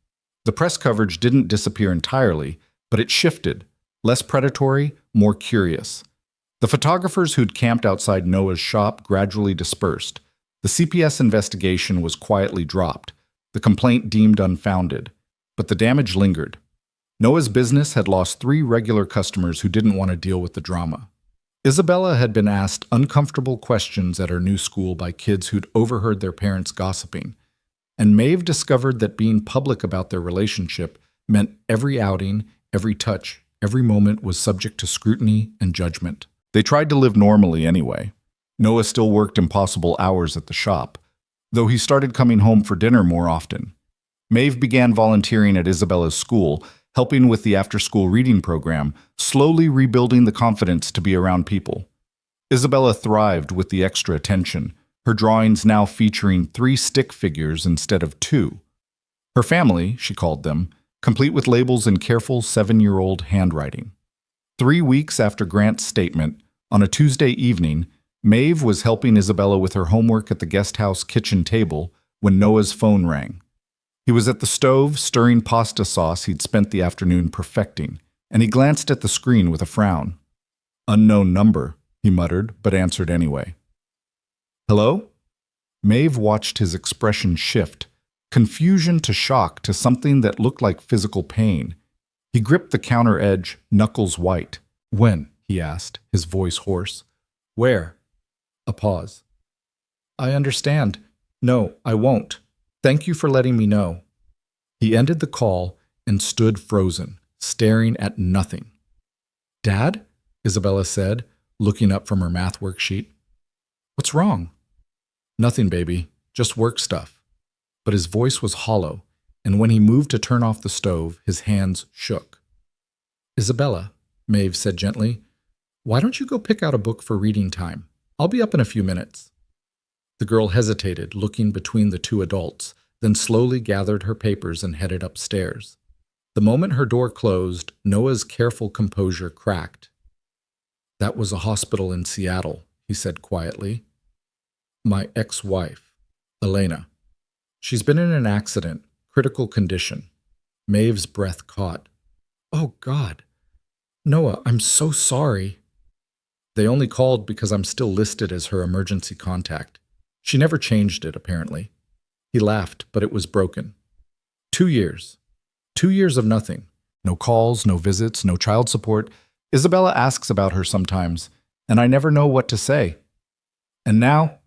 The press coverage didn't disappear entirely, but it shifted, less predatory, more curious. The photographers who'd camped outside Noah's shop gradually dispersed. The CPS investigation was quietly dropped, the complaint deemed unfounded, but the damage lingered. Noah's business had lost 3 regular customers who didn't want to deal with the drama. Isabella had been asked uncomfortable questions at her new school by kids who'd overheard their parents gossiping, and Maeve discovered that being public about their relationship meant every outing, every touch, every moment was subject to scrutiny and judgment. They tried to live normally anyway. Noah still worked impossible hours at the shop, though he started coming home for dinner more often. Maeve began volunteering at Isabella's school, helping with the after-school reading program, slowly rebuilding the confidence to be around people. Isabella thrived with the extra attention, her drawings now featuring 3 stick figures instead of 2. Her family, she called them, complete with labels in careful 7-year-old handwriting. 3 weeks after Grant's statement, on a Tuesday evening, Maeve was helping Isabella with her homework at the guest house kitchen table when Noah's phone rang. He was at the stove stirring pasta sauce he'd spent the afternoon perfecting, and he glanced at the screen with a frown. "Unknown number," he muttered, but answered anyway. "Hello?" Maeve watched his expression shift, confusion to shock to something that looked like physical pain. He gripped the counter edge, knuckles white. "When?" he asked, his voice hoarse. "Where?" A pause. "I understand. No, I won't. Thank you for letting me know." He ended the call and stood frozen, staring at nothing. "Dad?" Isabella said, looking up from her math worksheet. "What's wrong?" "Nothing, baby. Just work stuff." But his voice was hollow, and when he moved to turn off the stove, his hands shook. "Isabella," Maeve said gently, "why don't you go pick out a book for reading time? I'll be up in a few minutes." The girl hesitated, looking between the 2 adults, then slowly gathered her papers and headed upstairs. The moment her door closed, Noah's careful composure cracked. "That was a hospital in Seattle," he said quietly. "My ex-wife, Elena. She's been in an accident, critical condition." Maeve's breath caught. "Oh, God. Noah, I'm so sorry." "They only called because I'm still listed as her emergency contact. She never changed it, apparently." He laughed, but it was broken. 2 years. 2 years of nothing. No calls, no visits, no child support. Isabella asks about her sometimes, and I never know what to say. And now,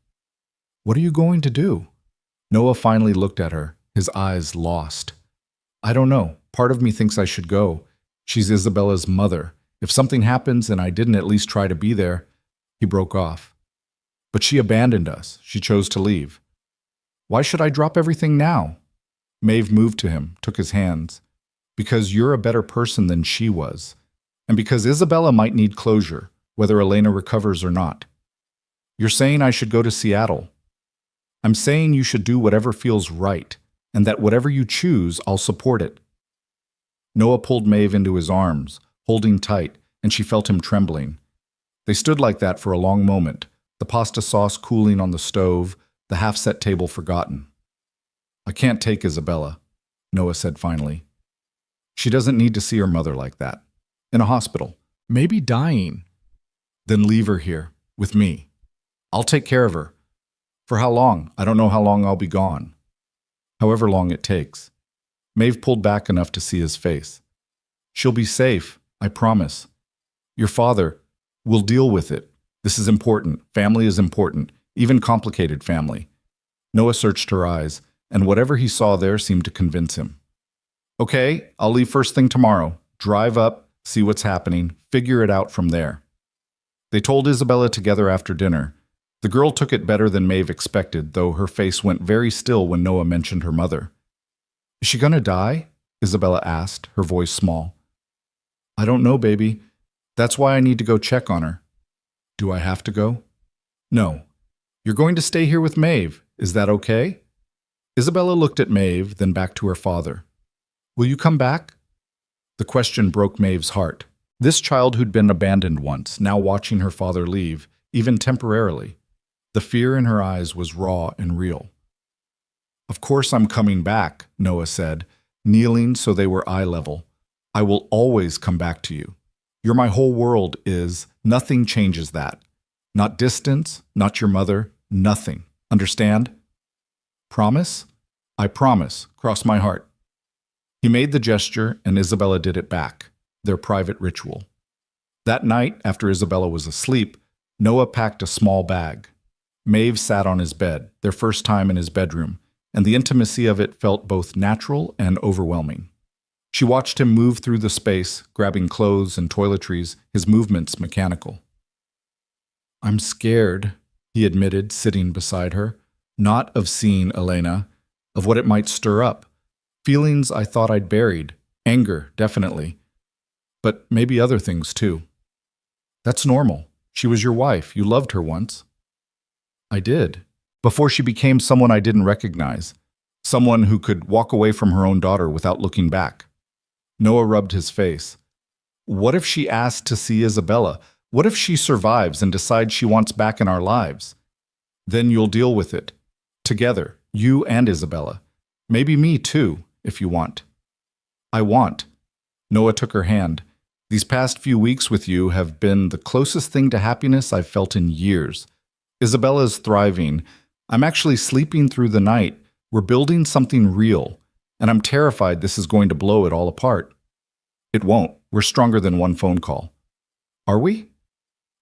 what are you going to do? Noah finally looked at her, his eyes lost. "I don't know. Part of me thinks I should go. She's Isabella's mother. If something happens and I didn't at least try to be there..." He broke off. "But she abandoned us. She chose to leave. Why should I drop everything now?" Maeve moved to him, took his hands. "Because you're a better person than she was. And because Isabella might need closure, whether Elena recovers or not. You're saying I should go to Seattle. I'm saying you should do whatever feels right, and that whatever you choose, I'll support it." Noah pulled Maeve into his arms, holding tight, and she felt him trembling. They stood like that for a long moment, the pasta sauce cooling on the stove, the half-set table forgotten. "I can't take Isabella," Noah said finally. "She doesn't need to see her mother like that. In a hospital. Maybe dying. Then leave her here, with me. I'll take care of her. For how long? I don't know how long I'll be gone. However long it takes." Maeve pulled back enough to see his face. "She'll be safe, I promise. Your father, we'll deal with it. This is important. Family is important. Even complicated family." Noah searched her eyes, and whatever he saw there seemed to convince him. "Okay, I'll leave first thing tomorrow. Drive up, see what's happening, figure it out from there." They told Isabella together after dinner. The girl took it better than Maeve expected, though her face went very still when Noah mentioned her mother. "Is she gonna die?" Isabella asked, her voice small. "I don't know, baby. That's why I need to go check on her." "Do I have to go?" "No. You're going to stay here with Maeve. Is that okay?" Isabella looked at Maeve, then back to her father. Will you come back? The question broke Maeve's heart. This child who'd been abandoned once, now watching her father leave, even temporarily. The fear in her eyes was raw and real. Of course I'm coming back, Noah said, kneeling so they were eye level. I will always come back to you. You're my whole world, Is. Nothing changes that. Not distance, not your mother, nothing. Understand? Promise? I promise. Cross my heart. He made the gesture, and Isabella did it back, their private ritual. That night, after Isabella was asleep, Noah packed a small bag. Maeve sat on his bed, their first time in his bedroom, and the intimacy of it felt both natural and overwhelming. She watched him move through the space, grabbing clothes and toiletries, his movements mechanical. I'm scared, he admitted, sitting beside her, not of seeing Elena, of what it might stir up. Feelings I thought I'd buried, anger, definitely, but maybe other things too. That's normal. She was your wife. You loved her once. I did. Before she became someone I didn't recognize, someone who could walk away from her own daughter without looking back. Noah rubbed his face. What if she asked to see Isabella? What if she survives and decides she wants back in our lives? Then you'll deal with it. Together, you and Isabella. Maybe me too, if you want. I want. Noah took her hand. These past few weeks with you have been the closest thing to happiness I've felt in years. Isabella's thriving. I'm actually sleeping through the night. We're building something real, and I'm terrified this is going to blow it all apart. It won't. We're stronger than one phone call. Are we?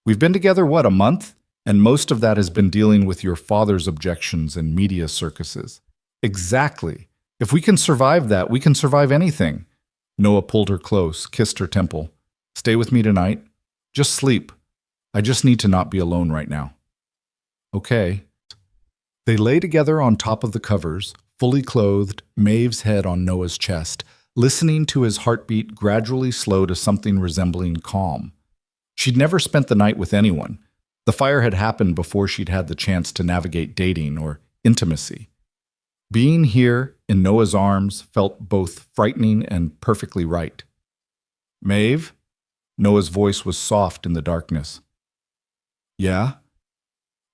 We've been together, what, a month? And most of that has been dealing with your father's objections and media circuses. Exactly. If we can survive that, we can survive anything. Noah pulled her close, kissed her temple. Stay with me tonight. Just sleep. I just need to not be alone right now. Okay. They lay together on top of the covers, fully clothed, Maeve's head on Noah's chest, listening to his heartbeat gradually slow to something resembling calm. She'd never spent the night with anyone. The fire had happened before she'd had the chance to navigate dating or intimacy. Being here in Noah's arms felt both frightening and perfectly right. Maeve? Noah's voice was soft in the darkness. Yeah?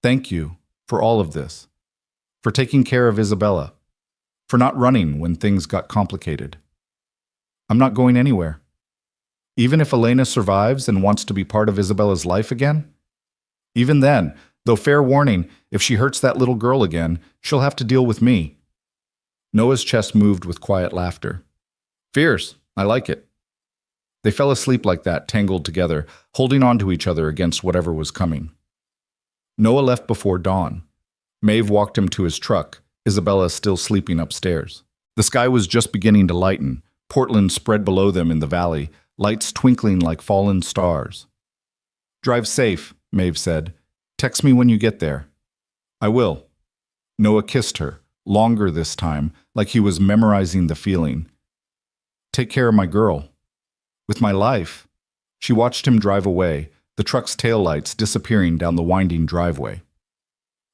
Thank you for all of this. For taking care of Isabella. For not running when things got complicated. I'm not going anywhere. Even if Elena survives and wants to be part of Isabella's life again? Even then, though fair warning, if she hurts that little girl again, she'll have to deal with me. Noah's chest moved with quiet laughter. Fierce. I like it. They fell asleep like that, tangled together, holding on to each other against whatever was coming. Noah left before dawn. Maeve walked him to his truck, Isabella still sleeping upstairs. The sky was just beginning to lighten, Portland spread below them in the valley, lights twinkling like fallen stars. Drive safe, Maeve said. Text me when you get there. I will. Noah kissed her, longer this time, like he was memorizing the feeling. Take care of my girl. With my life. She watched him drive away, the truck's taillights disappearing down the winding driveway.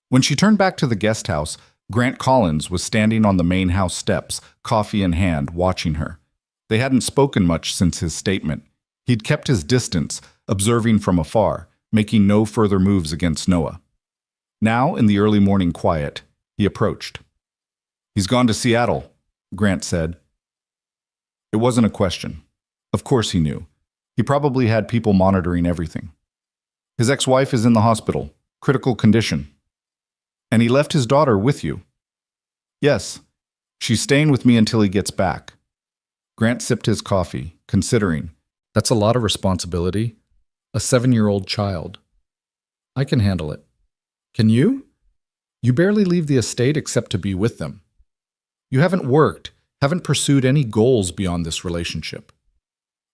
When she turned back to the guest house, Grant Collins was standing on the main house steps, coffee in hand, watching her. They hadn't spoken much since his statement. He'd kept his distance, observing from afar, making no further moves against Noah. Now, in the early morning quiet, he approached. He's gone to Seattle, Grant said. It wasn't a question. Of course he knew. He probably had people monitoring everything. His ex-wife is in the hospital, critical condition. And he left his daughter with you. Yes, she's staying with me until he gets back. Grant sipped his coffee, considering. That's a lot of responsibility. A 7-year-old child. I can handle it. Can you? You barely leave the estate except to be with them. You haven't worked, haven't pursued any goals beyond this relationship.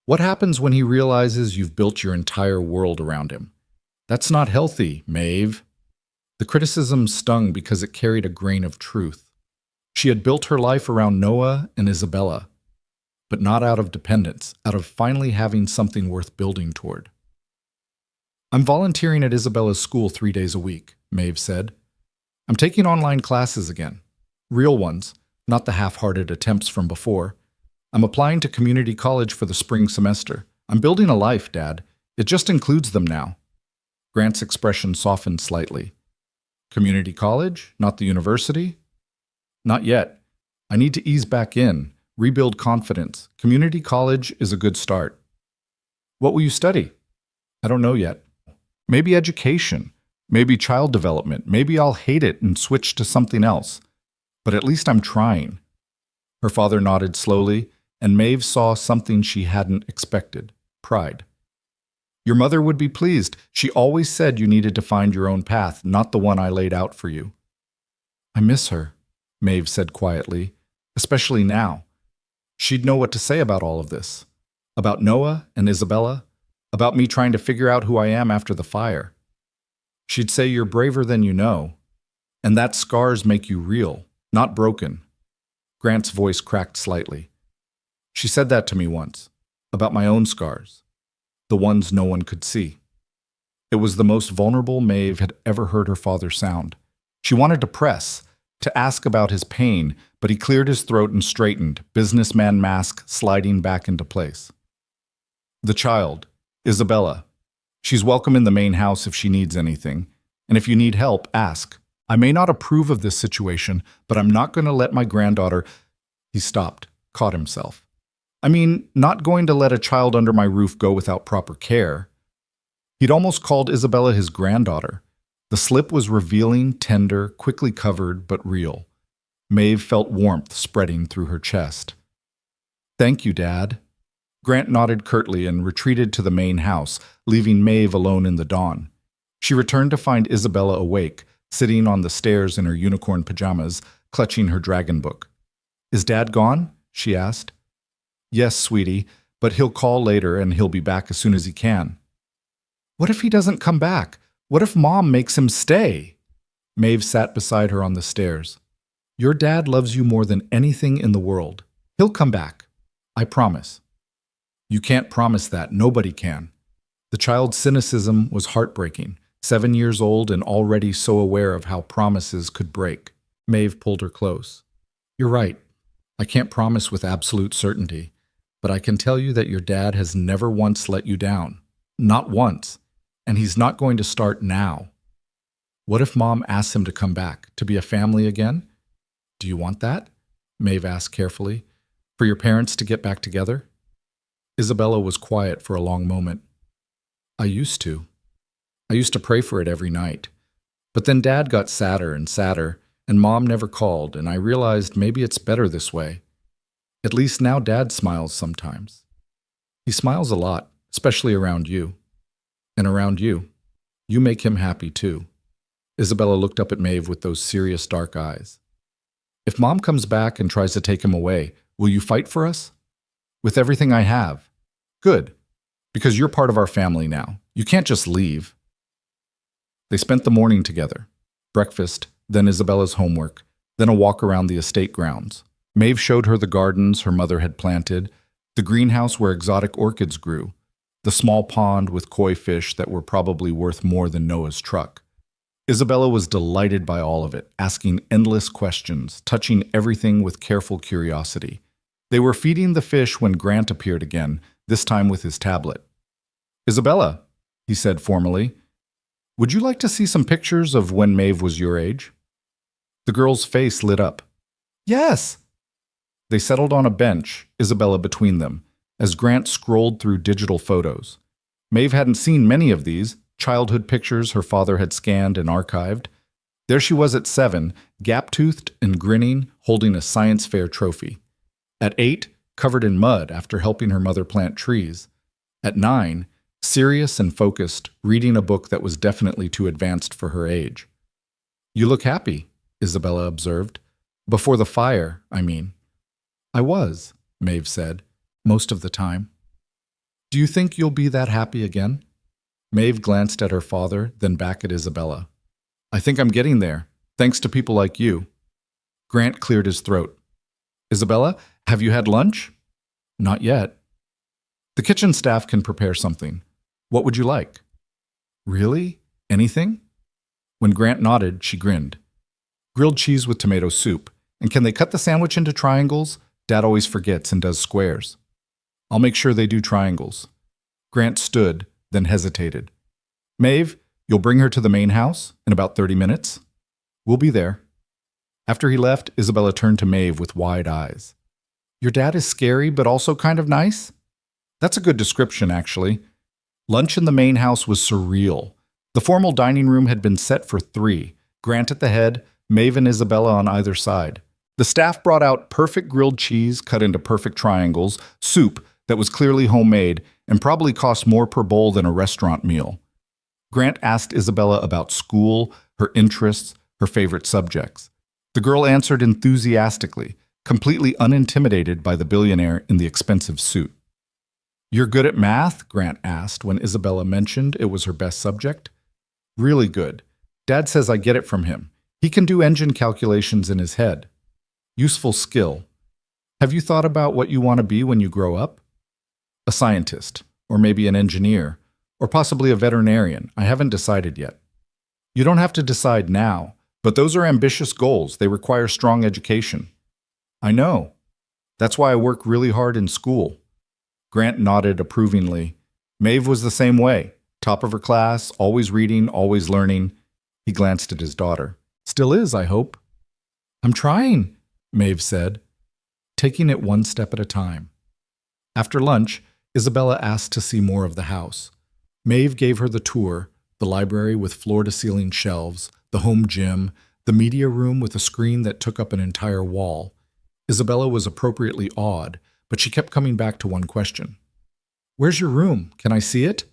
What happens when he realizes you've built your entire world around him? That's not healthy, Maeve. The criticism stung because it carried a grain of truth. She had built her life around Noah and Isabella, but not out of dependence, out of finally having something worth building toward. I'm volunteering at Isabella's school 3 days a week, Maeve said. I'm taking online classes again. Real ones, not the half-hearted attempts from before. I'm applying to community college for the spring semester. I'm building a life, Dad. It just includes them now. Grant's expression softened slightly. Community college, not the university? Not yet. I need to ease back in, rebuild confidence. Community college is a good start. What will you study? I don't know yet. Maybe education, maybe child development. Maybe I'll hate it and switch to something else. But at least I'm trying. Her father nodded slowly, and Maeve saw something she hadn't expected: pride. Your mother would be pleased. She always said you needed to find your own path, not the one I laid out for you. I miss her, Maeve said quietly, especially now. She'd know what to say about all of this. About Noah and Isabella, about me trying to figure out who I am after the fire. She'd say you're braver than you know, and that scars make you real, not broken. Grant's voice cracked slightly. She said that to me once, about my own scars, the ones no one could see. It was the most vulnerable Maeve had ever heard her father sound. She wanted to press, to ask about his pain, but he cleared his throat and straightened, businessman mask sliding back into place. The child, Isabella. She's welcome in the main house if she needs anything, and if you need help, ask. I may not approve of this situation, but I'm not going to let my granddaughter— He stopped, caught himself. I mean, not going to let a child under my roof go without proper care. He'd almost called Isabella his granddaughter. The slip was revealing, tender, quickly covered, but real. Maeve felt warmth spreading through her chest. Thank you, Dad. Grant nodded curtly and retreated to the main house, leaving Maeve alone in the dawn. She returned to find Isabella awake, sitting on the stairs in her unicorn pajamas, clutching her dragon book. Is Dad gone? She asked. Yes, sweetie, but he'll call later and he'll be back as soon as he can. What if he doesn't come back? What if Mom makes him stay? Maeve sat beside her on the stairs. Your dad loves you more than anything in the world. He'll come back. I promise. You can't promise that. Nobody can. The child's cynicism was heartbreaking. 7 years old and already so aware of how promises could break. Maeve pulled her close. You're right. I can't promise with absolute certainty, but I can tell you that your dad has never once let you down. Not once. And he's not going to start now. What if Mom asks him to come back, to be a family again? Do you want that? Maeve asked carefully. For your parents to get back together? Isabella was quiet for a long moment. I used to. I used to pray for it every night. But then Dad got sadder and sadder, and Mom never called, and I realized maybe it's better this way. At least now Dad smiles sometimes. He smiles a lot, especially around you. And around you. You make him happy too. Isabella looked up at Maeve with those serious dark eyes. If Mom comes back and tries to take him away, will you fight for us? With everything I have. Good. Because you're part of our family now. You can't just leave. They spent the morning together. Breakfast, then Isabella's homework, then a walk around the estate grounds. Maeve showed her the gardens her mother had planted, the greenhouse where exotic orchids grew, the small pond with koi fish that were probably worth more than Noah's truck. Isabella was delighted by all of it, asking endless questions, touching everything with careful curiosity. They were feeding the fish when Grant appeared again, this time with his tablet. Isabella, he said formally, would you like to see some pictures of when Maeve was your age? The girl's face lit up. Yes! They settled on a bench, Isabella between them, as Grant scrolled through digital photos. Maeve hadn't seen many of these, childhood pictures her father had scanned and archived. There she was at 7, gap-toothed and grinning, holding a science fair trophy. At 8, covered in mud after helping her mother plant trees. At 9, serious and focused, reading a book that was definitely too advanced for her age. You look happy, Isabella observed. Before the fire, I mean. I was, Maeve said, most of the time. Do you think you'll be that happy again? Maeve glanced at her father, then back at Isabella. I think I'm getting there, thanks to people like you. Grant cleared his throat. Isabella, have you had lunch? Not yet. The kitchen staff can prepare something. What would you like? Really? Anything? When Grant nodded, she grinned. Grilled cheese with tomato soup. And can they cut the sandwich into triangles? Dad always forgets and does squares. I'll make sure they do triangles. Grant stood, then hesitated. Maeve, you'll bring her to the main house in about 30 minutes? We'll be there. After he left, Isabella turned to Maeve with wide eyes. Your dad is scary, but also kind of nice? That's a good description, actually. Lunch in the main house was surreal. The formal dining room had been set for 3, Grant at the head, Maeve and Isabella on either side. The staff brought out perfect grilled cheese cut into perfect triangles, soup that was clearly homemade and probably cost more per bowl than a restaurant meal. Grant asked Isabella about school, her interests, her favorite subjects. The girl answered enthusiastically, completely unintimidated by the billionaire in the expensive suit. You're good at math? Grant asked when Isabella mentioned it was her best subject. Really good. Dad says I get it from him. He can do engine calculations in his head. Useful skill. Have you thought about what you want to be when you grow up? A scientist, or maybe an engineer, or possibly a veterinarian. I haven't decided yet. You don't have to decide now, but those are ambitious goals. They require strong education. I know. That's why I work really hard in school. Grant nodded approvingly. Maeve was the same way. Top of her class, always reading, always learning. He glanced at his daughter. Still is, I hope. I'm trying, Maeve said, taking it one step at a time. After lunch, Isabella asked to see more of the house. Maeve gave her the tour, the library with floor-to-ceiling shelves, the home gym, the media room with a screen that took up an entire wall. Isabella was appropriately awed, but she kept coming back to one question. Where's your room? Can I see it?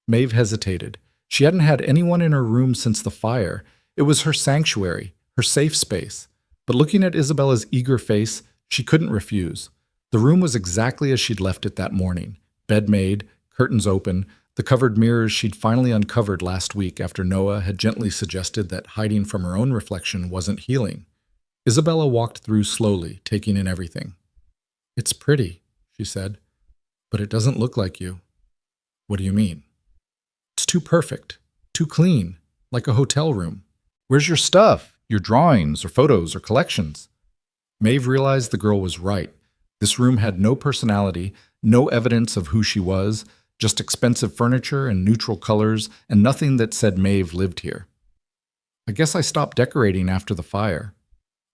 Maeve hesitated. She hadn't had anyone in her room since the fire. It was her sanctuary, her safe space. But looking at Isabella's eager face, she couldn't refuse. The room was exactly as she'd left it that morning. Bed made, curtains open, the covered mirrors she'd finally uncovered last week after Noah had gently suggested that hiding from her own reflection wasn't healing. Isabella walked through slowly, taking in everything. It's pretty, she said, but it doesn't look like you. What do you mean? It's too perfect, too clean, like a hotel room. Where's your stuff? Your drawings or photos or collections? Maeve realized the girl was right. This room had no personality, no evidence of who she was, just expensive furniture and neutral colors and nothing that said Maeve lived here. I guess I stopped decorating after the fire.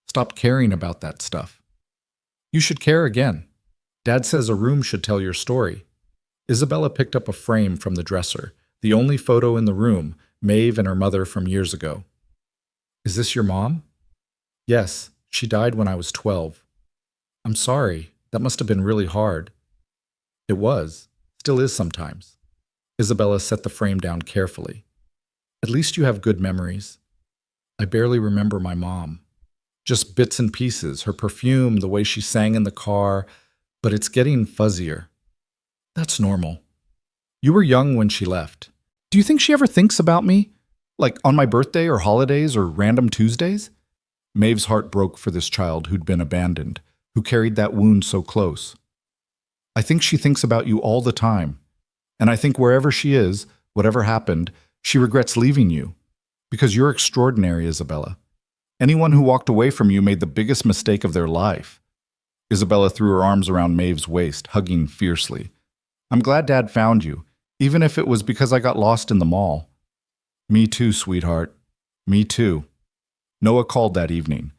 Stopped caring about that stuff. You should care again. Dad says a room should tell your story. Isabella picked up a frame from the dresser, the only photo in the room, Maeve and her mother from years ago. Is this your mom? Yes, she died when I was 12. I'm sorry, that must have been really hard. It was, still is sometimes. Isabella set the frame down carefully. At least you have good memories. I barely remember my mom. Just bits and pieces, her perfume, the way she sang in the car, but it's getting fuzzier. That's normal. You were young when she left. Do you think she ever thinks about me? Like on my birthday or holidays or random Tuesdays? Maeve's heart broke for this child who'd been abandoned, who carried that wound so close. I think she thinks about you all the time. And I think wherever she is, whatever happened, she regrets leaving you. Because you're extraordinary, Isabella. Anyone who walked away from you made the biggest mistake of their life. Isabella threw her arms around Maeve's waist, hugging fiercely. I'm glad Dad found you, even if it was because I got lost in the mall. Me too, sweetheart. Me too. Noah called that evening.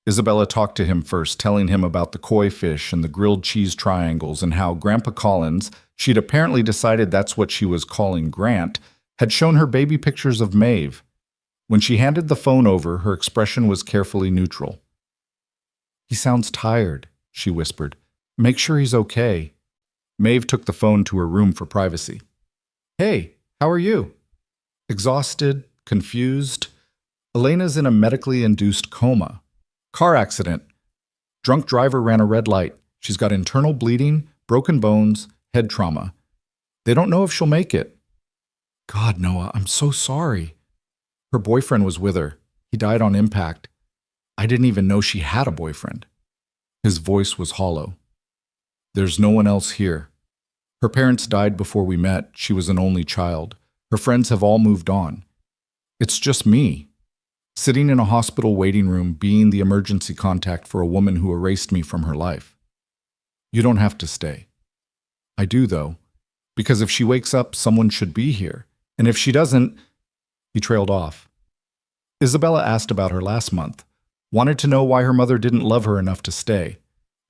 Isabella talked to him first, telling him about the koi fish and the grilled cheese triangles and how Grandpa Collins, she'd apparently decided that's what she was calling Grant, had shown her baby pictures of Maeve. When she handed the phone over, her expression was carefully neutral. He sounds tired, she whispered. Make sure he's okay. Maeve took the phone to her room for privacy. Hey, how are you? Exhausted, confused. Elena's in a medically induced coma. Car accident. Drunk driver ran a red light. She's got internal bleeding, broken bones, head trauma. They don't know if she'll make it. God, Noah, I'm so sorry. Her boyfriend was with her. He died on impact. I didn't even know she had a boyfriend. His voice was hollow. There's no one else here. Her parents died before we met. She was an only child. Her friends have all moved on. It's just me. sitting in a hospital waiting room being the emergency contact for a woman who erased me from her life. You don't have to stay. I do, though, because if she wakes up, someone should be here. And if she doesn't, he trailed off. Isabella asked about her last month, wanted to know why her mother didn't love her enough to stay.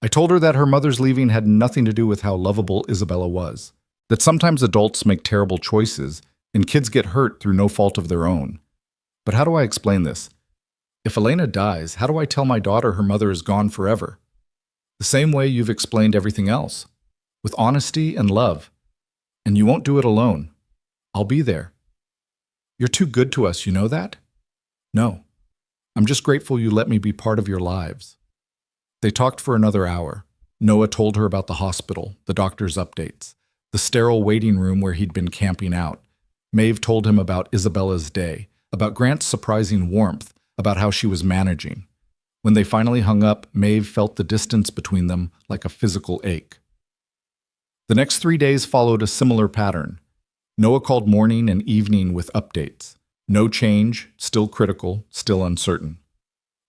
I told her that her mother's leaving had nothing to do with how lovable Isabella was, that sometimes adults make terrible choices and kids get hurt through no fault of their own. But how do I explain this? If Elena dies, how do I tell my daughter her mother is gone forever? The same way you've explained everything else, with honesty and love. And you won't do it alone. I'll be there. You're too good to us, you know that? No. I'm just grateful you let me be part of your lives. They talked for another hour. Noah told her about the hospital, the doctor's updates, the sterile waiting room where he'd been camping out. Maeve told him about Isabella's day, about Grant's surprising warmth, about how she was managing. When they finally hung up, Maeve felt the distance between them like a physical ache. The next 3 days followed a similar pattern. Noah called morning and evening with updates. No change, still critical, still uncertain.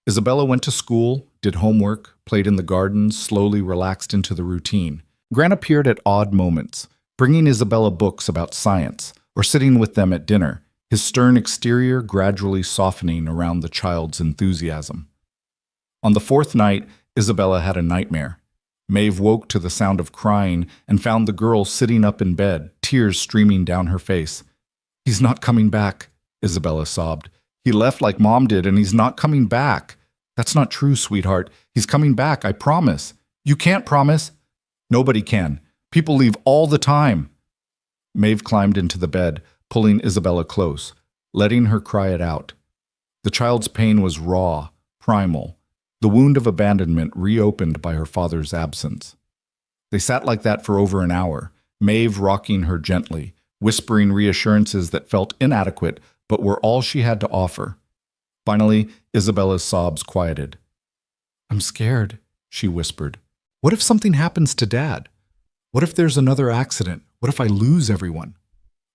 Isabella went to school, did homework, played in the gardens, slowly relaxed into the routine. Grant appeared at odd moments, bringing Isabella books about science, or sitting with them at dinner, his stern exterior gradually softening around the child's enthusiasm. On the fourth night, Isabella had a nightmare. Maeve woke to the sound of crying and found the girl sitting up in bed, tears streaming down her face. "He's not coming back," Isabella sobbed. "He left like Mom did, and he's not coming back." "That's not true, sweetheart. He's coming back, I promise." "You can't promise." "Nobody can. People leave all the time." Maeve climbed into the bed, pulling Isabella close, letting her cry it out. The child's pain was raw, primal, the wound of abandonment reopened by her father's absence. They sat like that for over an hour, Maeve rocking her gently, whispering reassurances that felt inadequate but were all she had to offer. Finally, Isabella's sobs quieted. "I'm scared," she whispered. "What if something happens to Dad? What if there's another accident? What if I lose everyone?"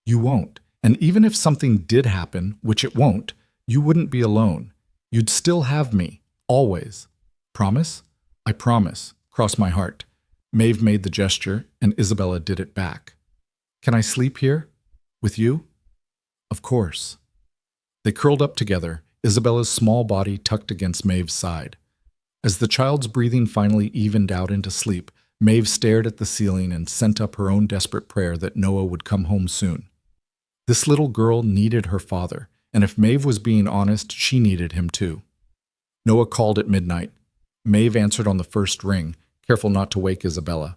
"You won't. And even if something did happen, which it won't, you wouldn't be alone. You'd still have me. Always. Promise?" "I promise. Cross my heart." Maeve made the gesture, and Isabella did it back. "Can I sleep here? With you?" "Of course." They curled up together, Isabella's small body tucked against Maeve's side. As the child's breathing finally evened out into sleep, Maeve stared at the ceiling and sent up her own desperate prayer that Noah would come home soon. This little girl needed her father, and if Maeve was being honest, she needed him too. Noah called at midnight. Maeve answered on the first ring, careful not to wake Isabella.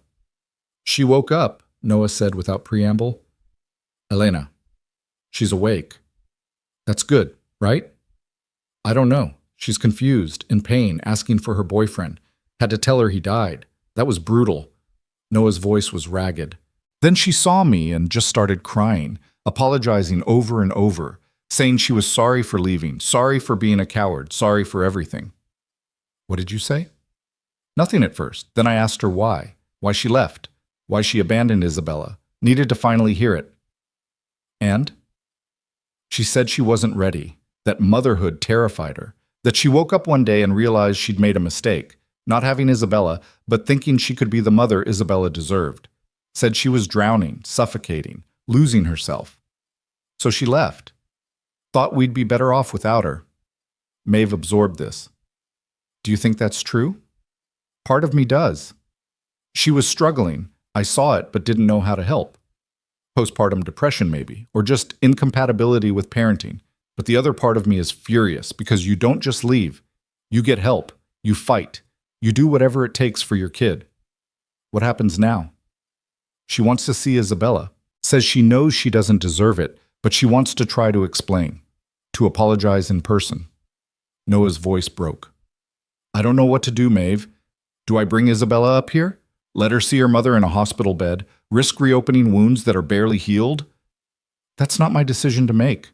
"She woke up," Noah said without preamble. "Elena. She's awake." "That's good, right?" "I don't know. She's confused, in pain, asking for her boyfriend. Had to tell her he died. That was brutal." Noah's voice was ragged. "Then she saw me and just started crying, apologizing over and over, saying she was sorry for leaving, sorry for being a coward, sorry for everything." "What did you say?" "Nothing at first. Then I asked her why she left, why she abandoned Isabella, needed to finally hear it." "And?" "She said she wasn't ready, that motherhood terrified her, that she woke up one day and realized she'd made a mistake, not having Isabella, but thinking she could be the mother Isabella deserved. Said she was drowning, suffocating, losing herself. So she left. Thought we'd be better off without her." Maeve absorbed this. "Do you think that's true?" "Part of me does. She was struggling. I saw it, but didn't know how to help. Postpartum depression, maybe, or just incompatibility with parenting. But the other part of me is furious because you don't just leave. You get help. You fight. You do whatever it takes for your kid." "What happens now?" "She wants to see Isabella. Says she knows she doesn't deserve it, but she wants to try to explain. To apologize in person." Noah's voice broke. "I don't know what to do, Maeve. Do I bring Isabella up here? Let her see her mother in a hospital bed? Risk reopening wounds that are barely healed?" "That's not my decision to make."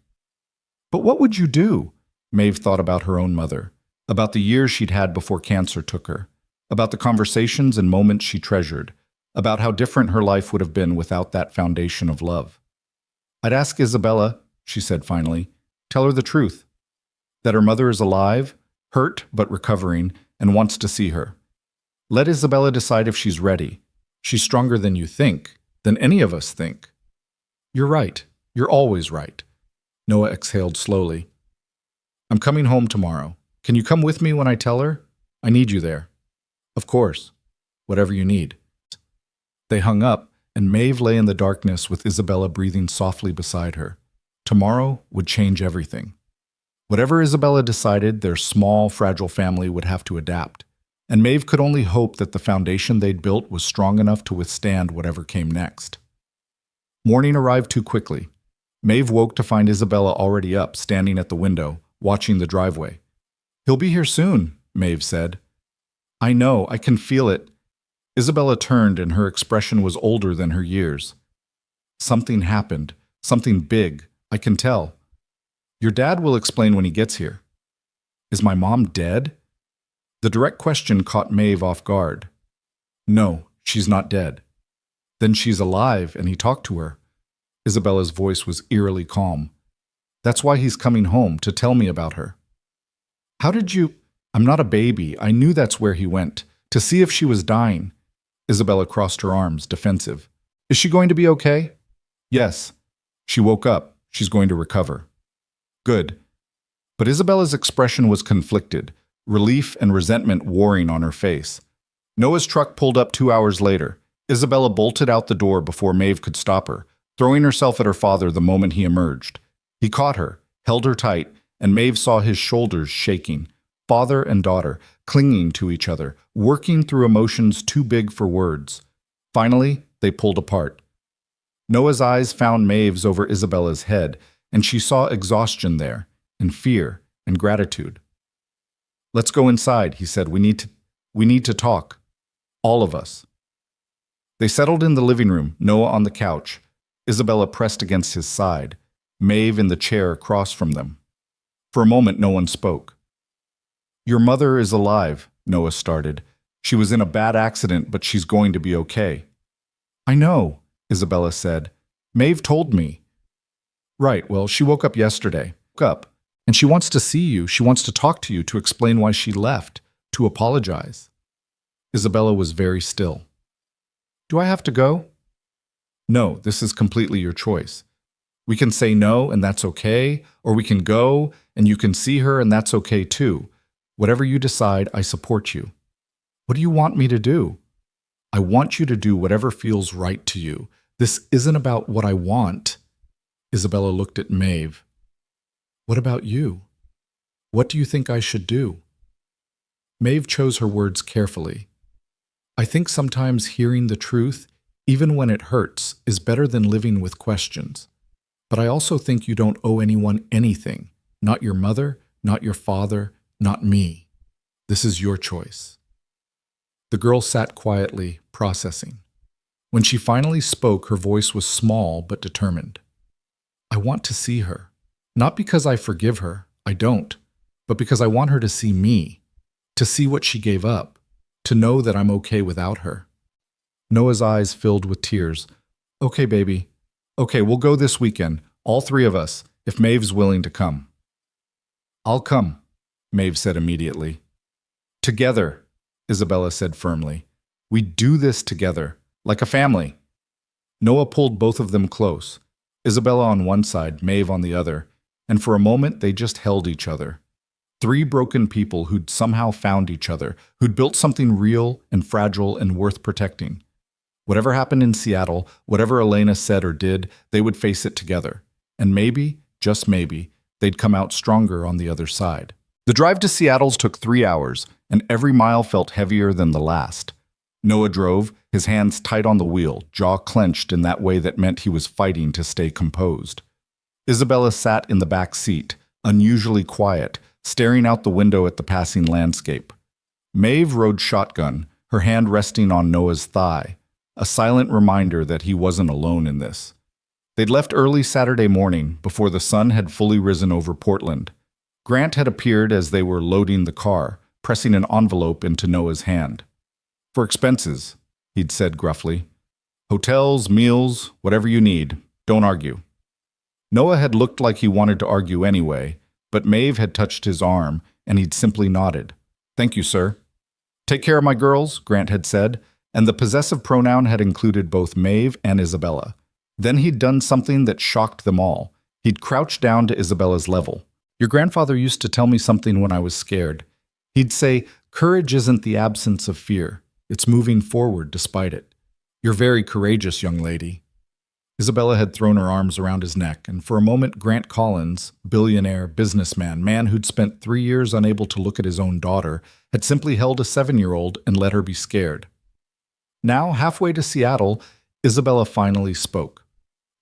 "But what would you do?" Maeve thought about her own mother, about the years she'd had before cancer took her, about the conversations and moments she treasured, about how different her life would have been without that foundation of love. "I'd ask Isabella," she said finally, "tell her the truth. that her mother is alive, hurt but recovering, and wants to see her. Let Isabella decide if she's ready. She's stronger than you think, than any of us think. You're right. You're always right. Noah exhaled slowly. I'm coming home tomorrow. Can you come with me when I tell her? I need you there. Of course. Whatever you need. They hung up, and Maeve lay in the darkness with Isabella breathing softly beside her. Tomorrow would change everything. Whatever Isabella decided, their small, fragile family would have to adapt, and Maeve could only hope that the foundation they'd built was strong enough to withstand whatever came next. Morning arrived too quickly. Maeve woke to find Isabella already up, standing at the window, watching the driveway. He'll be here soon, Maeve said. I know, I can feel it. Isabella turned, and her expression was older than her years. Something happened, something big, I can tell. Your dad will explain when he gets here. Is my mom dead? The direct question caught Maeve off guard. No, she's not dead. Then she's alive, and he talked to her. Isabella's voice was eerily calm. That's why he's coming home, to tell me about her. How did you— I'm not a baby. I knew that's where he went, to see if she was dying. Isabella crossed her arms, defensive. Is she going to be okay? Yes. She woke up. She's going to recover. Good. But Isabella's expression was conflicted, relief and resentment warring on her face. Noah's truck pulled up 2 hours later. Isabella bolted out the door before Maeve could stop her, throwing herself at her father the moment he emerged. He caught her, held her tight, and Maeve saw his shoulders shaking. Father and daughter, clinging to each other, working through emotions too big for words. Finally, they pulled apart. Noah's eyes found Maeve's over Isabella's head, and she saw exhaustion there, and fear, and gratitude. Let's go inside, he said. We need to talk. All of us. They settled in the living room, Noah on the couch, Isabella pressed against his side, Maeve in the chair across from them. For a moment, no one spoke. Your mother is alive, Noah started. She was in a bad accident, but she's going to be okay. I know, Isabella said. Maeve told me. Right, well, she woke up yesterday. And she wants to see you. She wants to talk to you, to explain why she left, to apologize. Isabella was very still. Do I have to go? No, this is completely your choice. We can say no, and that's okay, or we can go, and you can see her, and that's okay too. Whatever you decide, I support you. What do you want me to do? I want you to do whatever feels right to you. This isn't about what I want. Isabella looked at Maeve. What about you? What do you think I should do? Maeve chose her words carefully. I think sometimes hearing the truth, even when it hurts, is better than living with questions. But I also think you don't owe anyone anything. Not your mother, not your father, not me. This is your choice. The girl sat quietly, processing. When she finally spoke, her voice was small but determined. I want to see her. Not because I forgive her, I don't, but because I want her to see me, to see what she gave up, to know that I'm okay without her. Noah's eyes filled with tears. Okay, baby. Okay, we'll go this weekend, all three of us, if Maeve's willing to come. I'll come, Maeve said immediately. Together, Isabella said firmly. We do this together, like a family. Noah pulled both of them close, Isabella on one side, Maeve on the other, and for a moment they just held each other. Three broken people who'd somehow found each other, who'd built something real and fragile and worth protecting. Whatever happened in Seattle, whatever Elena said or did, they would face it together. And maybe, just maybe, they'd come out stronger on the other side. The drive to Seattle's took 3 hours, and every mile felt heavier than the last. Noah drove, his hands tight on the wheel, jaw clenched in that way that meant he was fighting to stay composed. Isabella sat in the back seat, unusually quiet, staring out the window at the passing landscape. Maeve rode shotgun, her hand resting on Noah's thigh, a silent reminder that he wasn't alone in this. They'd left early Saturday morning, before the sun had fully risen over Portland. Grant had appeared as they were loading the car, pressing an envelope into Noah's hand. For expenses, he'd said gruffly. Hotels, meals, whatever you need. Don't argue. Noah had looked like he wanted to argue anyway, but Maeve had touched his arm, and he'd simply nodded. "Thank you, sir." "Take care of my girls," Grant had said, and the possessive pronoun had included both Maeve and Isabella. Then he'd done something that shocked them all. He'd crouched down to Isabella's level. "Your grandfather used to tell me something when I was scared. He'd say, 'Courage isn't the absence of fear. It's moving forward despite it.' You're very courageous, young lady." Isabella had thrown her arms around his neck, and for a moment Grant Collins, billionaire, businessman, man who'd spent 3 years unable to look at his own daughter, had simply held a 7-year-old and let her be scared. Now, halfway to Seattle, Isabella finally spoke.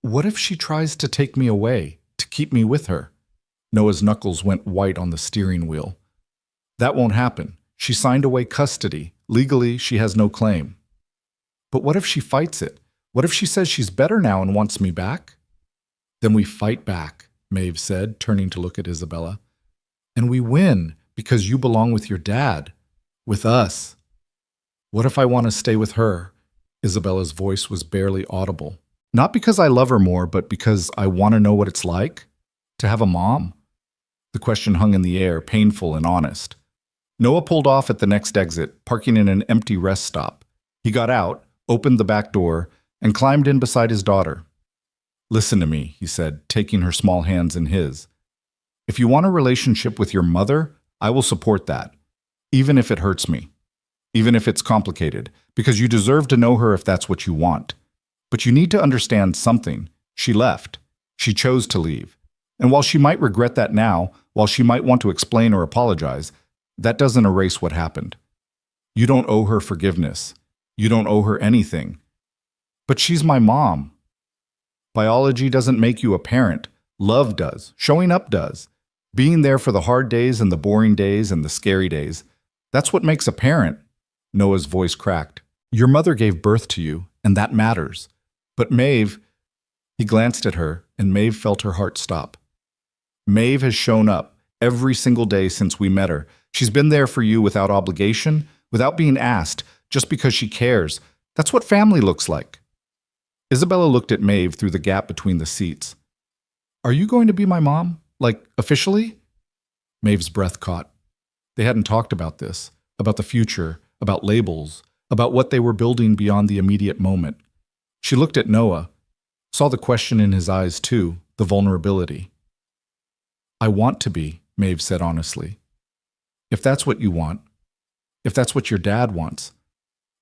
"What if she tries to take me away, to keep me with her?" Noah's knuckles went white on the steering wheel. "That won't happen. She signed away custody. Legally, she has no claim." "But what if she fights it? What if she says she's better now and wants me back?" "Then we fight back," Maeve said, turning to look at Isabella. "And we win, because you belong with your dad. With us." "What if I want to stay with her?" Isabella's voice was barely audible. "Not because I love her more, but because I want to know what it's like to have a mom." The question hung in the air, painful and honest. Noah pulled off at the next exit, parking in an empty rest stop. He got out, opened the back door, and climbed in beside his daughter. "Listen to me," he said, taking her small hands in his. "If you want a relationship with your mother, I will support that, even if it hurts me, even if it's complicated, because you deserve to know her if that's what you want. But you need to understand something. She left. She chose to leave. And while she might regret that now, while she might want to explain or apologize, that doesn't erase what happened. You don't owe her forgiveness. You don't owe her anything. But she's my mom. Biology doesn't make you a parent. Love does. Showing up does. Being there for the hard days and the boring days and the scary days. That's what makes a parent." Noah's voice cracked. "Your mother gave birth to you, and that matters. But Maeve..." He glanced at her, and Maeve felt her heart stop. "Maeve has shown up every single day since we met her. She's been there for you without obligation, without being asked, just because she cares. That's what family looks like." Isabella looked at Maeve through the gap between the seats. "Are you going to be my mom? Like, officially?" Maeve's breath caught. They hadn't talked about this, about the future, about labels, about what they were building beyond the immediate moment. She looked at Noah, saw the question in his eyes too, the vulnerability. "I want to be," Maeve said honestly. "If that's what you want, if that's what your dad wants.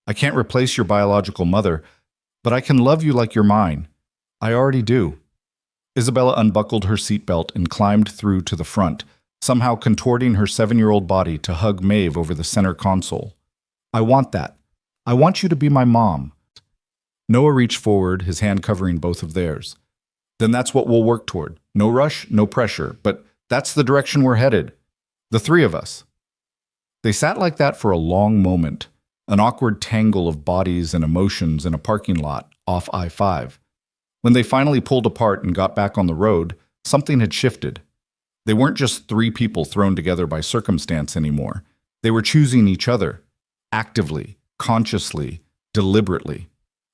I can't replace your biological mother, but I can love you like you're mine. I already do." Isabella unbuckled her seatbelt and climbed through to the front, somehow contorting her 7-year-old body to hug Maeve over the center console. "I want that. I want you to be my mom." Noah reached forward, his hand covering both of theirs. "Then that's what we'll work toward. No rush, no pressure, but that's the direction we're headed. The 3 of us." They sat like that for a long moment, an awkward tangle of bodies and emotions in a parking lot off I-5. When they finally pulled apart and got back on the road, something had shifted. They weren't just 3 people thrown together by circumstance anymore. They were choosing each other, actively, consciously, deliberately.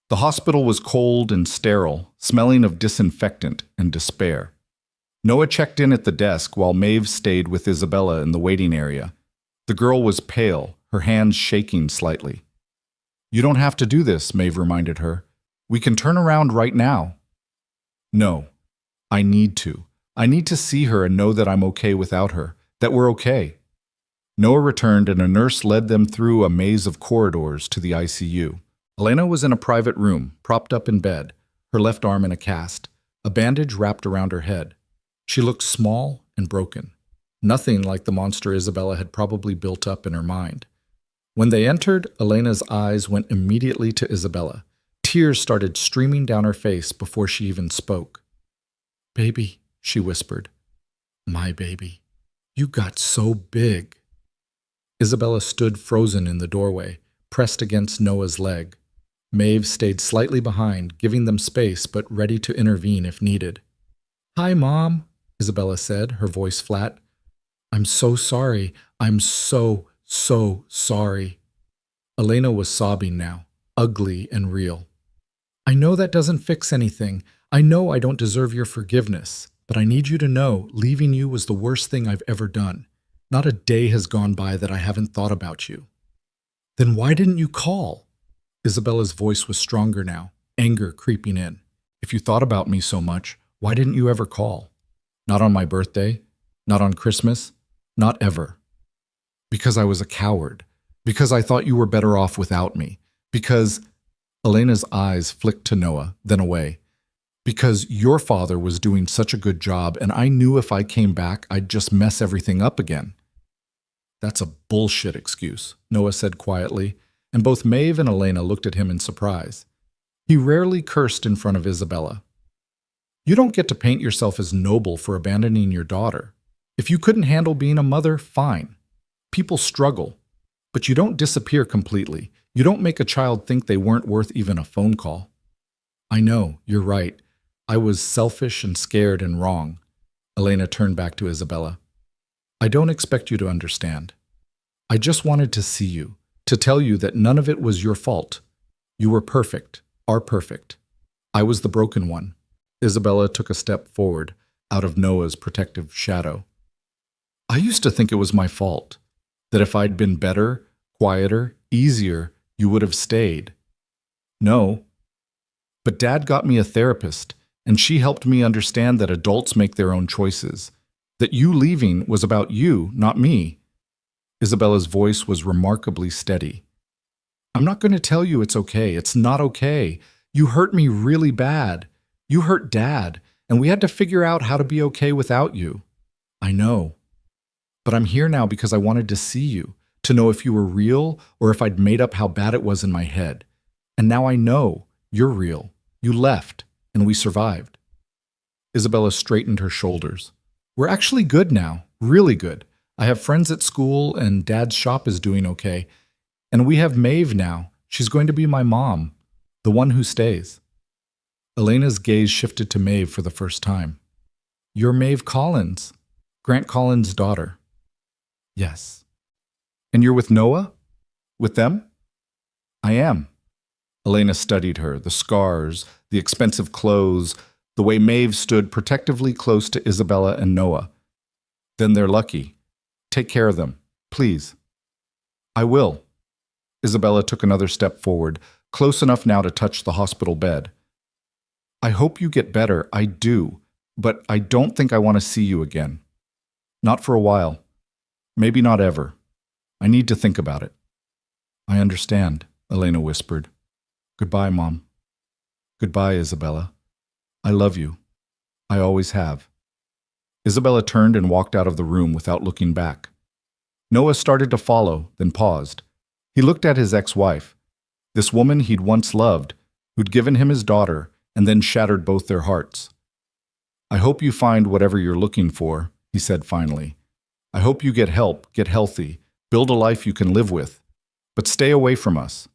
The hospital was cold and sterile, smelling of disinfectant and despair. Noah checked in at the desk while Maeve stayed with Isabella in the waiting area. The girl was pale, her hands shaking slightly. "You don't have to do this," Maeve reminded her. "We can turn around right now." "No, I need to. I need to see her and know that I'm okay without her, that we're okay." Noah returned and a nurse led them through a maze of corridors to the ICU. Elena was in a private room, propped up in bed, her left arm in a cast, a bandage wrapped around her head. She looked small and broken, nothing like the monster Isabella had probably built up in her mind. When they entered, Elena's eyes went immediately to Isabella. Tears started streaming down her face before she even spoke. "Baby," she whispered. "My baby. You got so big." Isabella stood frozen in the doorway, pressed against Noah's leg. Maeve stayed slightly behind, giving them space but ready to intervene if needed. "Hi, Mom," Isabella said, her voice flat. "I'm so sorry. I'm so sorry." Elena was sobbing now, ugly and real. "I know that doesn't fix anything. I know I don't deserve your forgiveness, But I need you to know, leaving you was the worst thing I've ever done. Not a day has gone by that I haven't thought about you. Then why didn't you call? Isabella's voice was stronger now, anger creeping in. If you thought about me so much, why didn't you ever call? Not on my birthday, not on Christmas, not ever. Because I was a coward. Because I thought you were better off without me. Because Elena's eyes flicked to Noah, then away. Because your father was doing such a good job, and I knew if I came back, I'd just mess everything up again. That's a bullshit excuse, Noah said quietly, and both Maeve and Elena looked at him in surprise. He rarely cursed in front of Isabella. You don't get to paint yourself as noble for abandoning your daughter. If you couldn't handle being a mother, fine. People struggle. But you don't disappear completely. You don't make a child think they weren't worth even a phone call. I know, you're right. I was selfish and scared and wrong. Elena turned back to Isabella. I don't expect you to understand. I just wanted to see you, to tell you that none of it was your fault. You were perfect, are perfect. I was the broken one. Isabella took a step forward, out of Noah's protective shadow. I used to think it was my fault, that if I'd been better, quieter, easier, you would have stayed. No. But Dad got me a therapist, and she helped me understand that adults make their own choices, that you leaving was about you, not me. Isabella's voice was remarkably steady. I'm not going to tell you it's okay. It's not okay. You hurt me really bad. You hurt Dad, and we had to figure out how to be okay without you. I know. But I'm here now because I wanted to see you, to know if you were real or if I'd made up how bad it was in my head. And now I know you're real. You left, and we survived. Isabella straightened her shoulders. We're actually good now, really good. I have friends at school, and Dad's shop is doing okay. And we have Maeve now. She's going to be my mom, the one who stays. Elena's gaze shifted to Maeve for the first time. You're Maeve Collins, Grant Collins' daughter. Yes. And you're with Noah? With them? I am. Elena studied her, the scars, the expensive clothes, the way Maeve stood protectively close to Isabella and Noah. Then they're lucky. Take care of them, please. I will. Isabella took another step forward, close enough now to touch the hospital bed. I hope you get better, I do, but I don't think I want to see you again. Not for a while. Maybe not ever. I need to think about it. I understand, Elena whispered. Goodbye, Mom. Goodbye, Isabella. I love you. I always have. Isabella turned and walked out of the room without looking back. Noah started to follow, then paused. He looked at his ex-wife, this woman he'd once loved, who'd given him his daughter and then shattered both their hearts. I hope you find whatever you're looking for, he said finally. I hope you get help, get healthy, build a life you can live with. But stay away from us.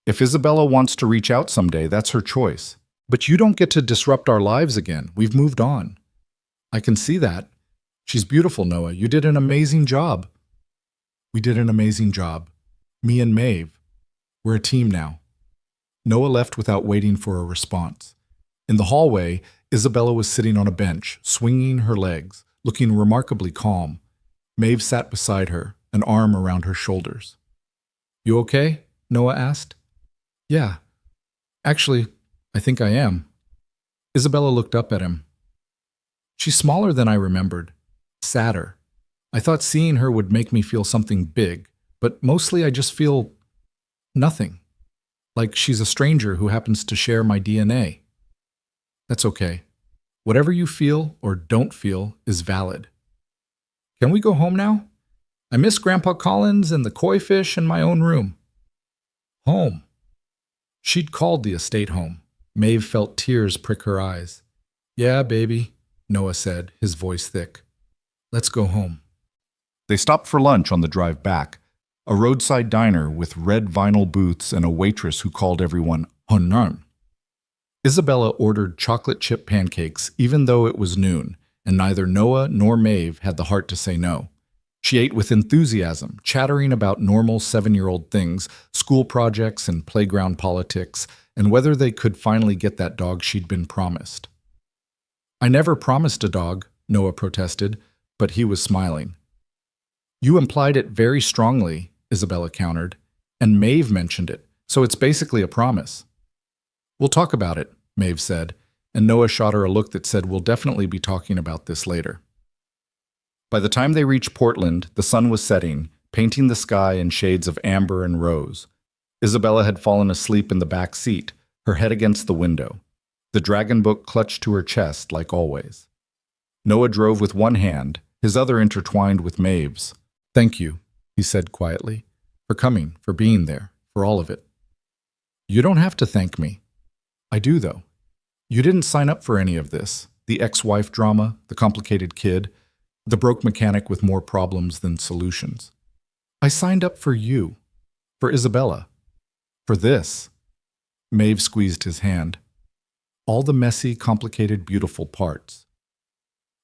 If Isabella wants to reach out someday, that's her choice. But you don't get to disrupt our lives again. We've moved on. I can see that. She's beautiful, Noah. You did an amazing job. We did an amazing job. Me and Maeve. We're a team now. Noah left without waiting for a response. In the hallway, Isabella was sitting on a bench, swinging her legs, looking remarkably calm. Maeve sat beside her, an arm around her shoulders. You okay? Noah asked. Yeah. Actually, I think I am. Isabella looked up at him. She's smaller than I remembered. Sadder. I thought seeing her would make me feel something big, but mostly I just feel nothing. Like she's a stranger who happens to share my DNA. That's okay. Whatever you feel or don't feel is valid. Can we go home now? I miss Grandpa Collins and the koi fish in my own room. Home. She'd called the estate home. Maeve felt tears prick her eyes. Yeah, baby, Noah said, his voice thick. Let's go home. They stopped for lunch on the drive back, a roadside diner with red vinyl booths and a waitress who called everyone Honan. Isabella ordered chocolate chip pancakes even though it was noon, and neither Noah nor Maeve had the heart to say no. She ate with enthusiasm, chattering about normal 7-year-old things, school projects and playground politics, and whether they could finally get that dog she'd been promised. I never promised a dog, Noah protested, but he was smiling. You implied it very strongly, Isabella countered, and Maeve mentioned it, so it's basically a promise. We'll talk about it, Maeve said, and Noah shot her a look that said we'll definitely be talking about this later. By the time they reached Portland, the sun was setting, painting the sky in shades of amber and rose. Isabella had fallen asleep in the back seat, her head against the window, the dragon book clutched to her chest like always. Noah drove with one hand, his other intertwined with Maeve's. Thank you, he said quietly, for coming, for being there, for all of it. You don't have to thank me. I do, though. You didn't sign up for any of this, the ex-wife drama, the complicated kid, the broke mechanic with more problems than solutions. I signed up for you, for Isabella, for this. Maeve squeezed his hand. All the messy, complicated, beautiful parts.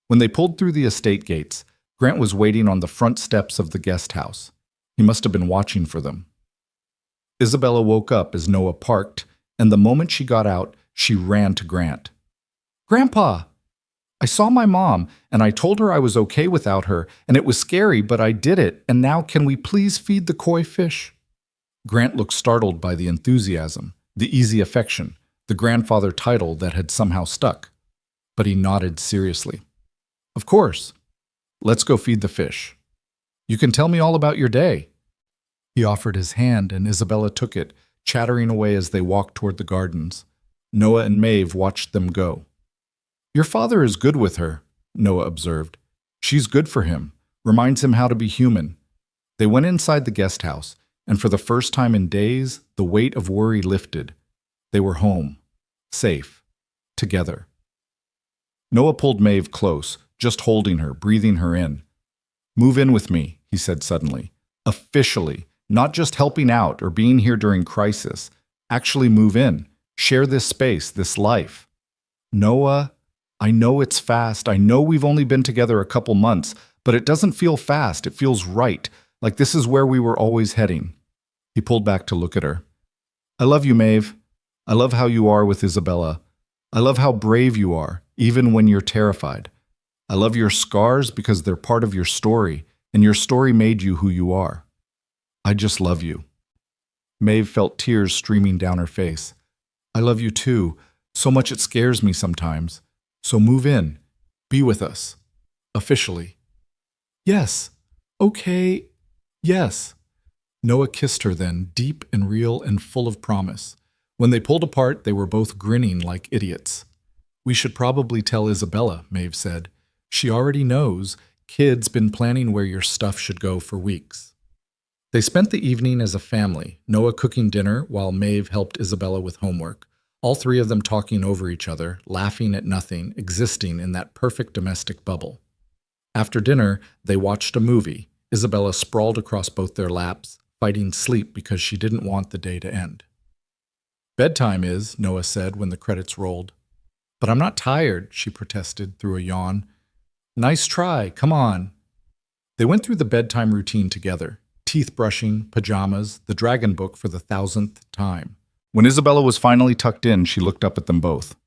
When they pulled through the estate gates, Grant was waiting on the front steps of the guest house. He must have been watching for them. Isabella woke up as Noah parked, and the moment she got out, she ran to Grant. Grandpa! I saw my mom, and I told her I was okay without her, and it was scary, but I did it, and now can we please feed the koi fish? Grant looked startled by the enthusiasm, the easy affection, the grandfather title that had somehow stuck. But he nodded seriously. Of course. Let's go feed the fish. You can tell me all about your day. He offered his hand, and Isabella took it, chattering away as they walked toward the gardens. Noah and Maeve watched them go. Your father is good with her, Noah observed. She's good for him, reminds him how to be human. They went inside the guest house, and for the first time in days, the weight of worry lifted. They were home, safe, together. Noah pulled Maeve close, just holding her, breathing her in. Move in with me, he said suddenly. Officially, not just helping out or being here during crisis. Actually move in, share this space, this life. Noah, I know it's fast. I know we've only been together a couple months, but it doesn't feel fast. It feels right, like this is where we were always heading. He pulled back to look at her. I love you, Maeve. I love how you are with Isabella. I love how brave you are, even when you're terrified. I love your scars because they're part of your story, and your story made you who you are. I just love you. Maeve felt tears streaming down her face. I love you too, so much it scares me sometimes. So move in. Be with us. Officially. Yes. Okay. Yes. Noah kissed her then, deep and real and full of promise. When they pulled apart, they were both grinning like idiots. We should probably tell Isabella, Maeve said. She already knows. Kid's been planning where your stuff should go for weeks. They spent the evening as a family, Noah cooking dinner while Maeve helped Isabella with homework. All three of them talking over each other, laughing at nothing, existing in that perfect domestic bubble. After dinner, they watched a movie, Isabella sprawled across both their laps, fighting sleep because she didn't want the day to end. Bedtime is, Noah said when the credits rolled. But I'm not tired, she protested through a yawn. Nice try, come on. They went through the bedtime routine together, teeth brushing, pajamas, the dragon book for the 1000th time. When Isabella was finally tucked in, she looked up at them both.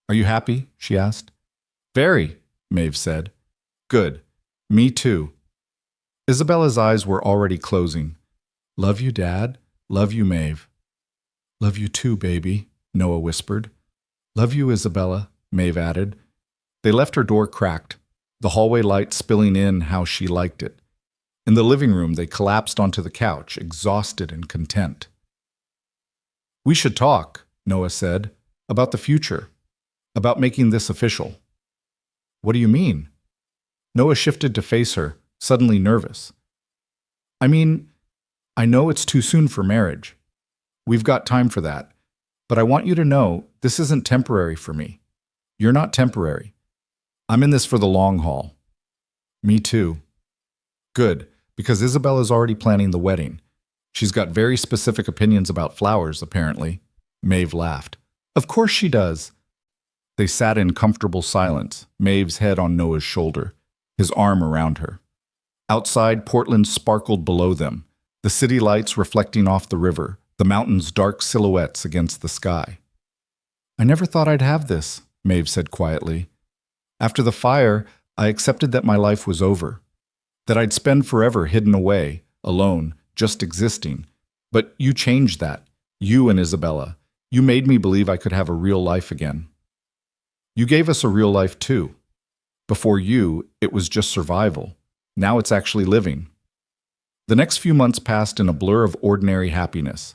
Are you happy? She asked. Very, Maeve said. Good. Me too. Isabella's eyes were already closing. Love you, Dad. Love you, Maeve. Love you too, baby, Noah whispered. Love you, Isabella, Maeve added. They left her door cracked, the hallway light spilling in how she liked it. In the living room, they collapsed onto the couch, exhausted and content. We should talk, Noah said, about the future, about making this official. What do you mean? Noah shifted to face her, suddenly nervous. I mean, I know it's too soon for marriage. We've got time for that. But I want you to know this isn't temporary for me. You're not temporary. I'm in this for the long haul. Me too. Good, because Isabella's already planning the wedding. She's got very specific opinions about flowers, apparently. Maeve laughed. Of course she does. They sat in comfortable silence, Maeve's head on Noah's shoulder, his arm around her. Outside, Portland sparkled below them, the city lights reflecting off the river, the mountains' dark silhouettes against the sky. I never thought I'd have this, Maeve said quietly. After the fire, I accepted that my life was over, that I'd spend forever hidden away, alone, just existing. But you changed that. You and Isabella. You made me believe I could have a real life again. You gave us a real life too. Before you, it was just survival. Now it's actually living. The next few months passed in a blur of ordinary happiness.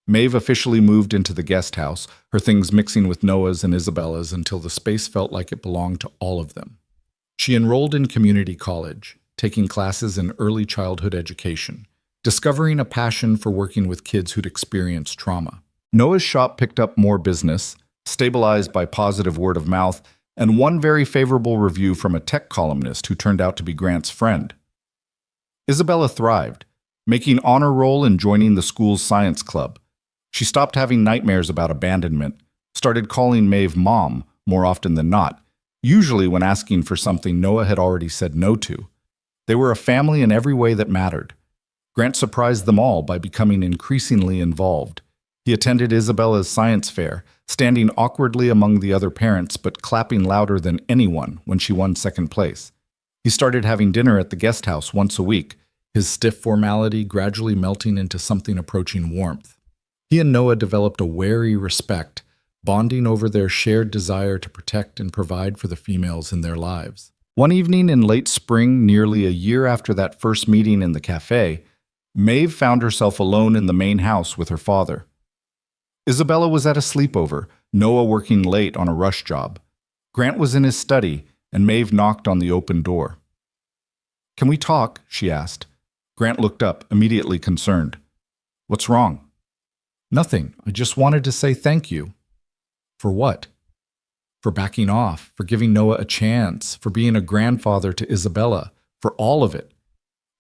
Maeve officially moved into the guest house, her things mixing with Noah's and Isabella's until the space felt like it belonged to all of them. She enrolled in community college, taking classes in early childhood education, discovering a passion for working with kids who'd experienced trauma. Noah's shop picked up more business, stabilized by positive word of mouth, and one very favorable review from a tech columnist who turned out to be Grant's friend. Isabella thrived, making honor roll and joining the school's science club. She stopped having nightmares about abandonment, started calling Maeve Mom more often than not, usually when asking for something Noah had already said no to. They were a family in every way that mattered. Grant surprised them all by becoming increasingly involved. He attended Isabella's science fair, standing awkwardly among the other parents but clapping louder than anyone when she won second place. He started having dinner at the guest house once a week, his stiff formality gradually melting into something approaching warmth. He and Noah developed a wary respect, bonding over their shared desire to protect and provide for the females in their lives. One evening in late spring, nearly a year after that first meeting in the cafe, Maeve found herself alone in the main house with her father. Isabella was at a sleepover, Noah working late on a rush job. Grant was in his study, and Maeve knocked on the open door. "Can we talk?" she asked. Grant looked up, immediately concerned. "What's wrong?" "Nothing. I just wanted to say thank you." "For what?" "For backing off, for giving Noah a chance, for being a grandfather to Isabella, for all of it."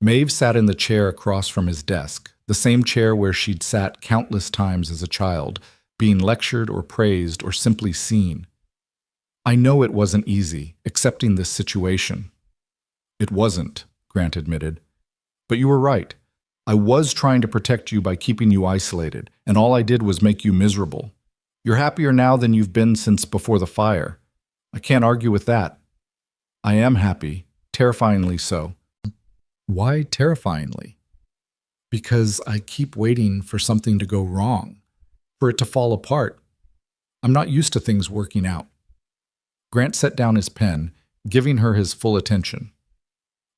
Maeve sat in the chair across from his desk, the same chair where she'd sat countless times as a child, being lectured or praised or simply seen. "I know it wasn't easy, accepting this situation." "It wasn't," Grant admitted. "But you were right. I was trying to protect you by keeping you isolated, and all I did was make you miserable. You're happier now than you've been since before the fire. I can't argue with that." "I am happy, terrifyingly so." "Why terrifyingly?" "Because I keep waiting for something to go wrong, for it to fall apart. I'm not used to things working out." Grant set down his pen, giving her his full attention.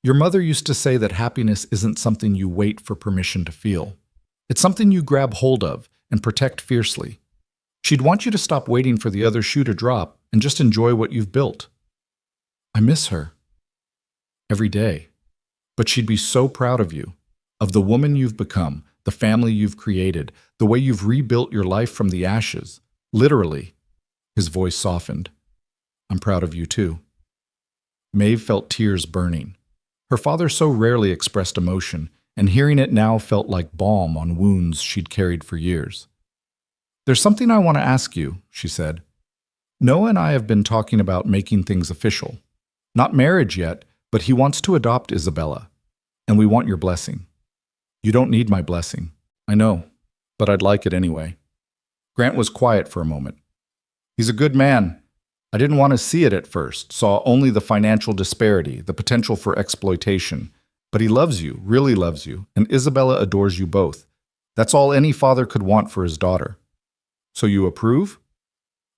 "Your mother used to say that happiness isn't something you wait for permission to feel. It's something you grab hold of and protect fiercely. She'd want you to stop waiting for the other shoe to drop and just enjoy what you've built." "I miss her." "Every day. But she'd be so proud of you, of the woman you've become, the family you've created, the way you've rebuilt your life from the ashes. Literally." His voice softened. "I'm proud of you too." Maeve felt tears burning. Her father so rarely expressed emotion, and hearing it now felt like balm on wounds she'd carried for years. "There's something I want to ask you," she said. "Noah and I have been talking about making things official. Not marriage yet, but he wants to adopt Isabella, and we want your blessing." "You don't need my blessing." "I know, but I'd like it anyway." Grant was quiet for a moment. "He's a good man. I didn't want to see it at first, saw only the financial disparity, the potential for exploitation. But he loves you, really loves you, and Isabella adores you both. That's all any father could want for his daughter." "So you approve?"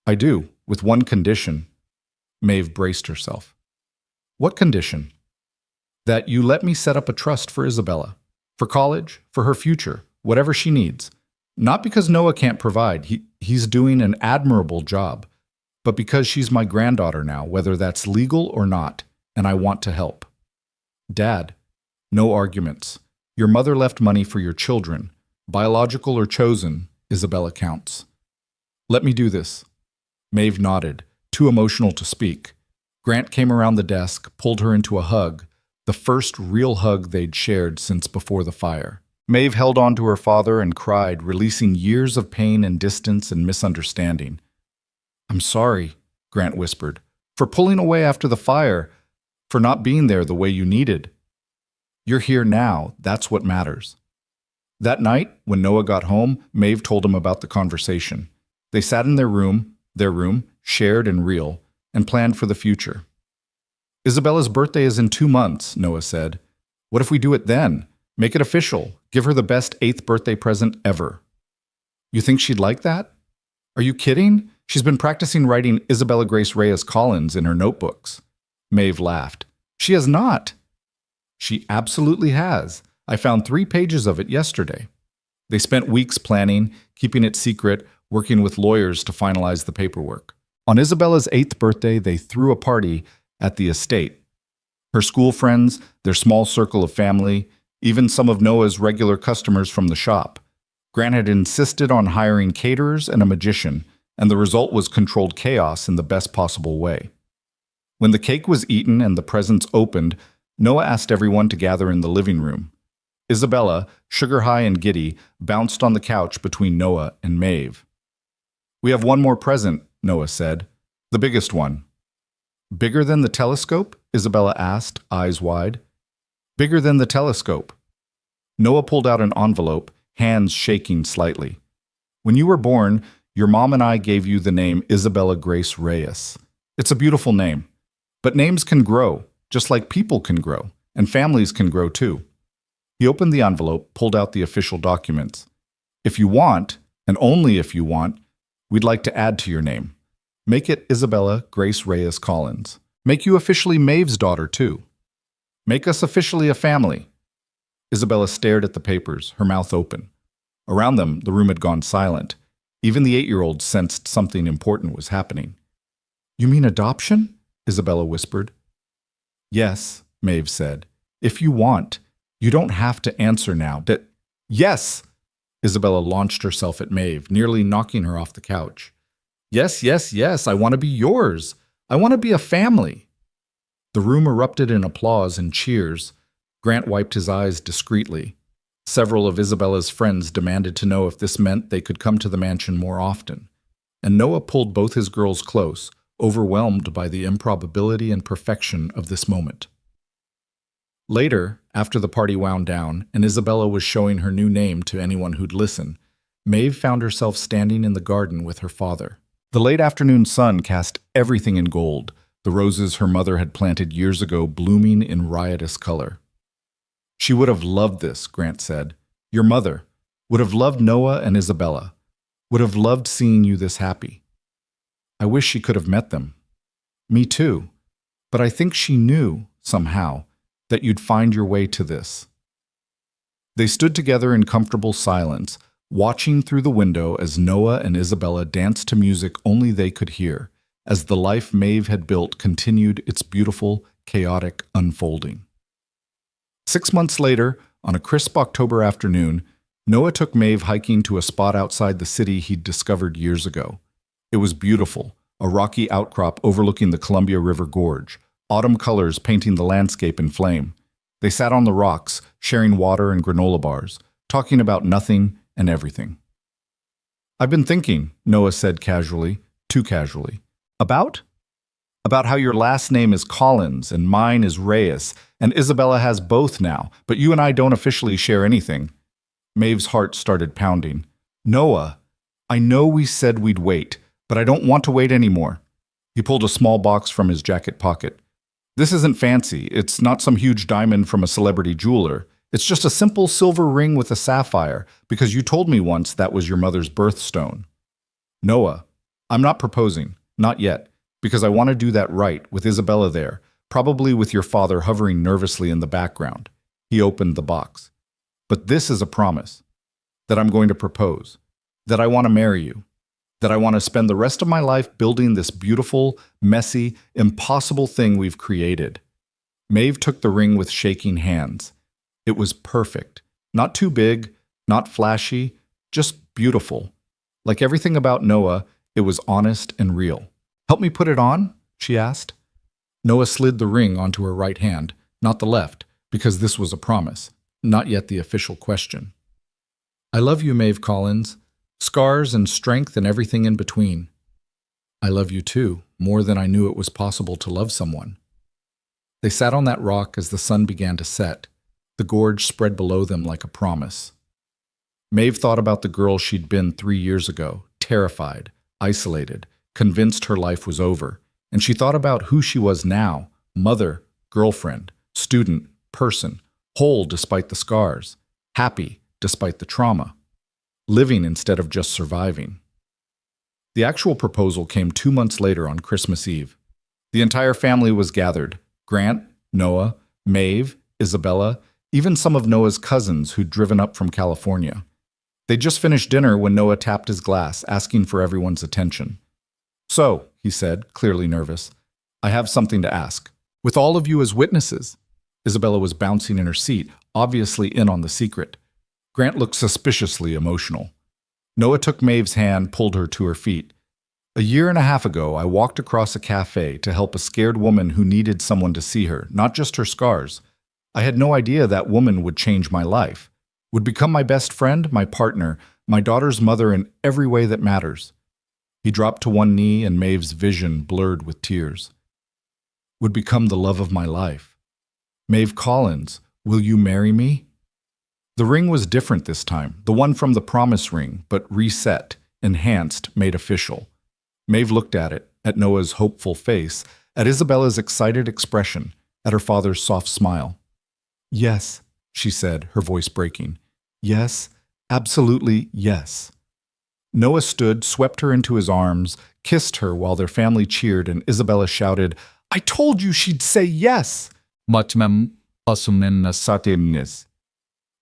"I do, with one condition." Maeve braced herself. "What condition?" "That you let me set up a trust for Isabella. For college, for her future, whatever she needs. Not because Noah can't provide, he's doing an admirable job, but because she's my granddaughter now, whether that's legal or not, and I want to help." "Dad, no arguments. Your mother left money for your children. Biological or chosen, Isabella counts. Let me do this." Maeve nodded, too emotional to speak. Grant came around the desk, pulled her into a hug, the first real hug they'd shared since before the fire. Maeve held on to her father and cried, releasing years of pain and distance and misunderstanding. "I'm sorry," Grant whispered, "for pulling away after the fire, for not being there the way you needed. You're here now, that's what matters." That night, when Noah got home, Maeve told him about the conversation. They sat in their room, shared and real, and planned for the future. Isabella's birthday is in 2 months, Noah said. What if we do it then? Make it official. Give her the best 8th birthday present ever. You think she'd like that? Are you kidding? She's been practicing writing Isabella Grace Reyes Collins in her notebooks. Maeve laughed. She has not. She absolutely has. I found 3 pages of it yesterday. They spent weeks planning, keeping it secret, working with lawyers to finalize the paperwork. On Isabella's 8th birthday, they threw a party at the estate. Her school friends, their small circle of family, even some of Noah's regular customers from the shop. Grant had insisted on hiring caterers and a magician, and the result was controlled chaos in the best possible way. When the cake was eaten and the presents opened, Noah asked everyone to gather in the living room. Isabella, sugar high and giddy, bounced on the couch between Noah and Maeve. We have one more present, Noah said. The biggest one. Bigger than the telescope? Isabella asked, eyes wide. Bigger than the telescope. Noah pulled out an envelope, hands shaking slightly. When you were born, your mom and I gave you the name Isabella Grace Reyes. It's a beautiful name. But names can grow, just like people can grow, and families can grow too. He opened the envelope, pulled out the official documents. If you want, and only if you want, we'd like to add to your name. Make it Isabella Grace Reyes Collins. Make you officially Maeve's daughter too. Make us officially a family. Isabella stared at the papers, her mouth open. Around them, the room had gone silent. Even the 8-year-old sensed something important was happening. You mean adoption? Isabella whispered. Yes, Maeve said. If you want. You don't have to answer now. Yes! Isabella launched herself at Maeve, nearly knocking her off the couch. Yes, yes, yes, I want to be yours. I want to be a family. The room erupted in applause and cheers. Grant wiped his eyes discreetly. Several of Isabella's friends demanded to know if this meant they could come to the mansion more often. And Noah pulled both his girls close, overwhelmed by the improbability and perfection of this moment. Later, after the party wound down, and Isabella was showing her new name to anyone who'd listen, Maeve found herself standing in the garden with her father. The late afternoon sun cast everything in gold, the roses her mother had planted years ago blooming in riotous color. She would have loved this, Grant said. Your mother would have loved Noah and Isabella, would have loved seeing you this happy. I wish she could have met them. Me too. But I think she knew, somehow, that you'd find your way to this. They stood together in comfortable silence, watching through the window as Noah and Isabella danced to music only they could hear, as the life Maeve had built continued its beautiful, chaotic unfolding. 6 months later, on a crisp October afternoon, Noah took Maeve hiking to a spot outside the city he'd discovered years ago. It was beautiful, a rocky outcrop overlooking the Columbia River Gorge, autumn colors painting the landscape in flame. They sat on the rocks, sharing water and granola bars, talking about nothing and everything. I've been thinking, Noah said casually, too casually. About? About how your last name is Collins and mine is Reyes, and Isabella has both now, but you and I don't officially share anything. Maeve's heart started pounding. Noah, I know we said we'd wait, but I don't want to wait anymore. He pulled a small box from his jacket pocket. This isn't fancy. It's not some huge diamond from a celebrity jeweler. It's just a simple silver ring with a sapphire, because you told me once that was your mother's birthstone. Noah, I'm not proposing, not yet, because I want to do that right, with Isabella there, probably with your father hovering nervously in the background. He opened the box. But this is a promise, that I'm going to propose, that I want to marry you, that I want to spend the rest of my life building this beautiful, messy, impossible thing we've created. Maeve took the ring with shaking hands. It was perfect. Not too big, not flashy, just beautiful. Like everything about Noah, it was honest and real. Help me put it on? She asked. Noah slid the ring onto her right hand, not the left, because this was a promise, not yet the official question. I love you, Maeve Collins. Scars and strength and everything in between. I love you too, more than I knew it was possible to love someone. They sat on that rock as the sun began to set. The gorge spread below them like a promise. Maeve thought about the girl she'd been 3 years ago, terrified, isolated, convinced her life was over, and she thought about who she was now, Mother, girlfriend, student, person, whole despite the scars, happy despite the trauma, living instead of just surviving. The actual proposal came 2 months later on Christmas Eve. The entire family was gathered: Grant, Noah, Maeve, Isabella, even some of Noah's cousins who'd driven up from California. They'd just finished dinner when Noah tapped his glass, asking for everyone's attention. "So," he said, clearly nervous, "I have something to ask. With all of you as witnesses." Isabella was bouncing in her seat, obviously in on the secret. Grant looked suspiciously emotional. Noah took Maeve's hand, pulled her to her feet. "A year and a half ago, I walked across a cafe to help a scared woman who needed someone to see her, not just her scars. I had no idea that woman would change my life, would become my best friend, my partner, my daughter's mother in every way that matters." He dropped to one knee and Maeve's vision blurred with tears. "Would become the love of my life. Maeve Collins, will you marry me?" The ring was different this time, the one from the promise ring, but reset, enhanced, made official. Maeve looked at it, at Noah's hopeful face, at Isabella's excited expression, at her father's soft smile. "Yes," she said, her voice breaking. "Yes, absolutely yes." Noah stood, swept her into his arms, kissed her while their family cheered, and Isabella shouted, "I told you she'd say yes!"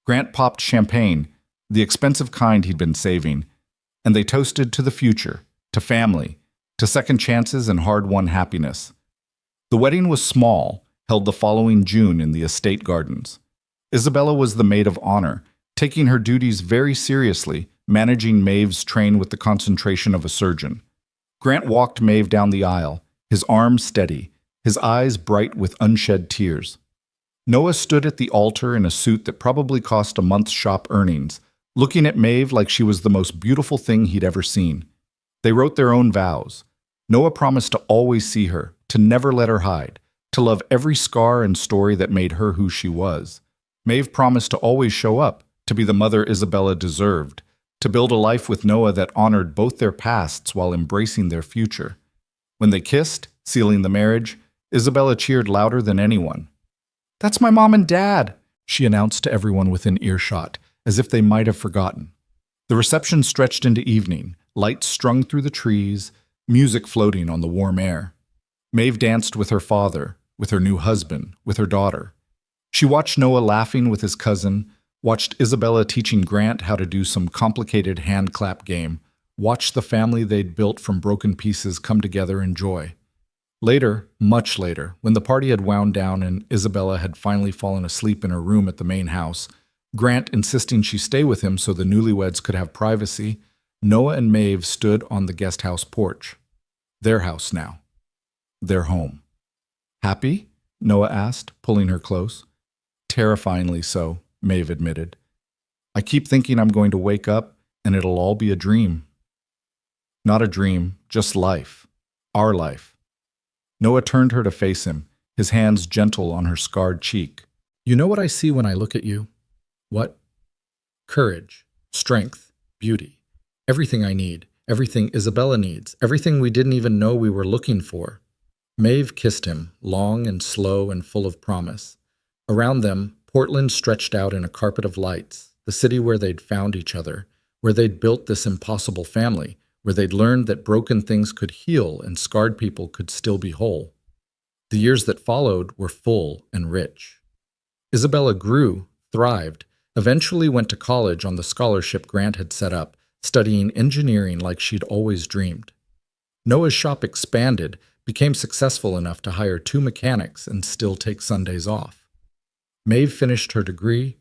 Grant popped champagne, the expensive kind he'd been saving, and they toasted to the future, to family, to second chances and hard-won happiness. The wedding was small, held the following June in the estate gardens. Isabella was the maid of honor, taking her duties very seriously, managing Maeve's train with the concentration of a surgeon. Grant walked Maeve down the aisle, his arms steady, his eyes bright with unshed tears. Noah stood at the altar in a suit that probably cost a month's shop earnings, looking at Maeve like she was the most beautiful thing he'd ever seen. They wrote their own vows. Noah promised to always see her, to never let her hide, to love every scar and story that made her who she was. Maeve promised to always show up, to be the mother Isabella deserved, to build a life with Noah that honored both their pasts while embracing their future. When they kissed, sealing the marriage, Isabella cheered louder than anyone. "That's my mom and dad," she announced to everyone within earshot, as if they might have forgotten. The reception stretched into evening, lights strung through the trees, music floating on the warm air. Maeve danced with her father, with her new husband, with her daughter. She watched Noah laughing with his cousin, watched Isabella teaching Grant how to do some complicated hand clap game, watched the family they'd built from broken pieces come together in joy. Later, much later, when the party had wound down and Isabella had finally fallen asleep in her room at the main house, Grant insisting she stay with him so the newlyweds could have privacy, Noah and Maeve stood on the guest house porch. Their house now. Their home. "Happy?" Noah asked, pulling her close. "Terrifyingly so," Maeve admitted. "I keep thinking I'm going to wake up and it'll all be a dream." "Not a dream, just life. Our life." Noah turned her to face him, his hands gentle on her scarred cheek. "You know what I see when I look at you?" "What?" "Courage, strength, beauty. Everything I need, everything Isabella needs, everything we didn't even know we were looking for." Maeve kissed him, long and slow and full of promise. Around them, Portland stretched out in a carpet of lights, the city where they'd found each other, where they'd built this impossible family, where they'd learned that broken things could heal and scarred people could still be whole. The years that followed were full and rich. Isabella grew, thrived, eventually went to college on the scholarship Grant had set up, studying engineering like she'd always dreamed. Noah's shop expanded, became successful enough to hire 2 mechanics and still take Sundays off. Maeve finished her degree,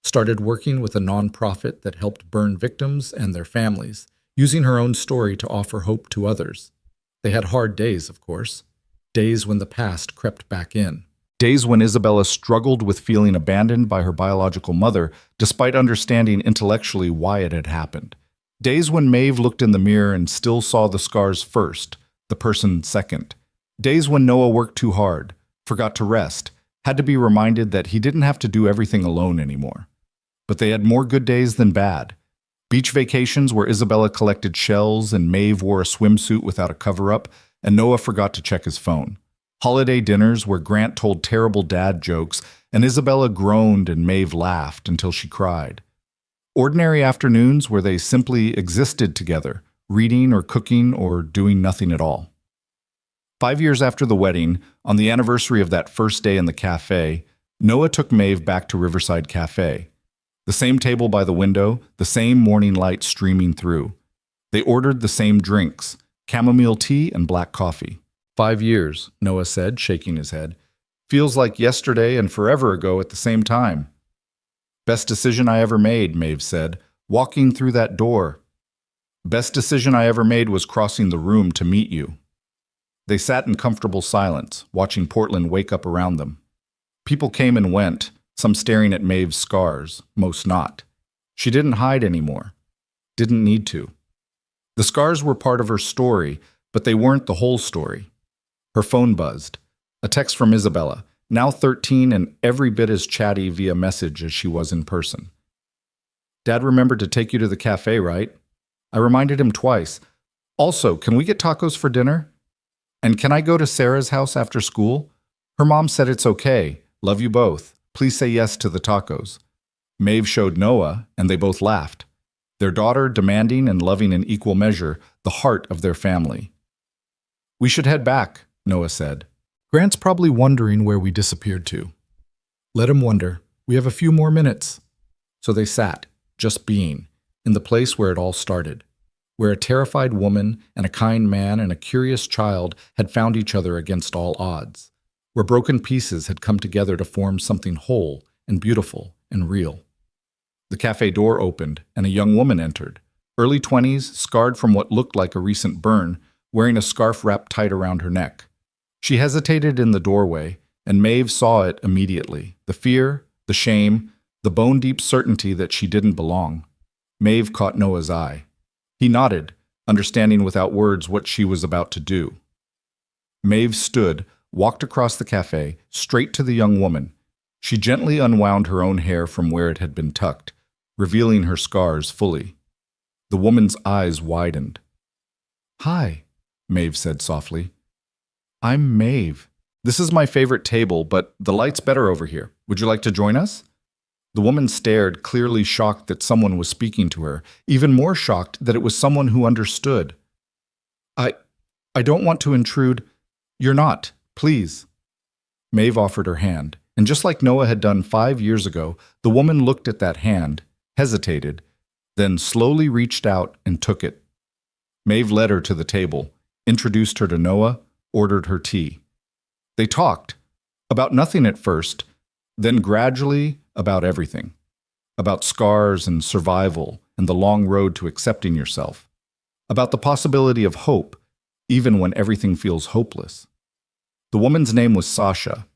started working with a nonprofit that helped burn victims and their families, using her own story to offer hope to others. They had hard days, of course, days when the past crept back in. Days when Isabella struggled with feeling abandoned by her biological mother, despite understanding intellectually why it had happened. Days when Maeve looked in the mirror and still saw the scars first, the person second. Days when Noah worked too hard, forgot to rest, had to be reminded that he didn't have to do everything alone anymore. But they had more good days than bad. Beach vacations where Isabella collected shells and Maeve wore a swimsuit without a cover-up, and Noah forgot to check his phone. Holiday dinners where Grant told terrible dad jokes and Isabella groaned and Maeve laughed until she cried. Ordinary afternoons where they simply existed together, reading or cooking or doing nothing at all. 5 years after the wedding, on the anniversary of that first day in the cafe, Noah took Maeve back to Riverside Cafe. The same table by the window, the same morning light streaming through. They ordered the same drinks, chamomile tea and black coffee. 5 years, Noah said, shaking his head. Feels like yesterday and forever ago at the same time. Best decision I ever made, Maeve said, walking through that door. Best decision I ever made was crossing the room to meet you. They sat in comfortable silence, watching Portland wake up around them. People came and went, some staring at Maeve's scars, most not. She didn't hide anymore. Didn't need to. The scars were part of her story, but they weren't the whole story. Her phone buzzed. A text from Isabella, now 13 and every bit as chatty via message as she was in person. Dad remembered to take you to the cafe, right? I reminded him twice. Also, can we get tacos for dinner? And can I go to Sarah's house after school? Her mom said it's okay. Love you both. Please say yes to the tacos. Maeve showed Noah, and they both laughed. Their daughter demanding and loving in equal measure the heart of their family. We should head back, Noah said. Grant's probably wondering where we disappeared to. Let him wonder. We have a few more minutes. So they sat, just being, in the place where it all started, where a terrified woman and a kind man and a curious child had found each other against all odds, where broken pieces had come together to form something whole and beautiful and real. The cafe door opened and a young woman entered, early 20s, scarred from what looked like a recent burn, wearing a scarf wrapped tight around her neck. She hesitated in the doorway, and Maeve saw it immediately, the fear, the shame, the bone-deep certainty that she didn't belong. Maeve caught Noah's eye. He nodded, understanding without words what she was about to do. Maeve stood, walked across the cafe, straight to the young woman. She gently unwound her own hair from where it had been tucked, revealing her scars fully. The woman's eyes widened. Hi, Maeve said softly. I'm Maeve. This is my favorite table, but the light's better over here. Would you like to join us? The woman stared, clearly shocked that someone was speaking to her, even more shocked that it was someone who understood. I don't want to intrude. You're not, please. Maeve offered her hand, and just like Noah had done 5 years ago, the woman looked at that hand, hesitated, then slowly reached out and took it. Maeve led her to the table, introduced her to Noah, ordered her tea. They talked, about nothing at first, then gradually about everything, about scars and survival and the long road to accepting yourself, about the possibility of hope, even when everything feels hopeless. The woman's name was Sasha.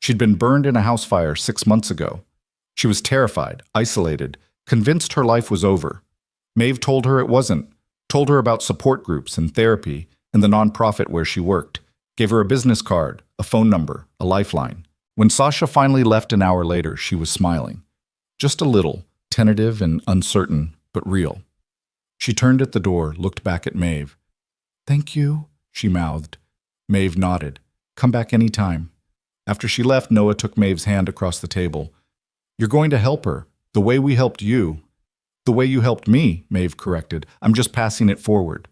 She'd been burned in a house fire 6 months ago. She was terrified, isolated, convinced her life was over. Maeve told her it wasn't, told her about support groups and therapy and the nonprofit where she worked, gave her a business card, a phone number, a lifeline. When Sasha finally left an hour later, she was smiling. Just a little, tentative and uncertain, but real. She turned at the door, looked back at Maeve. Thank you, she mouthed. Maeve nodded. Come back any time. After she left, Noah took Maeve's hand across the table. You're going to help her, the way we helped you. The way you helped me, Maeve corrected. I'm just passing it forward.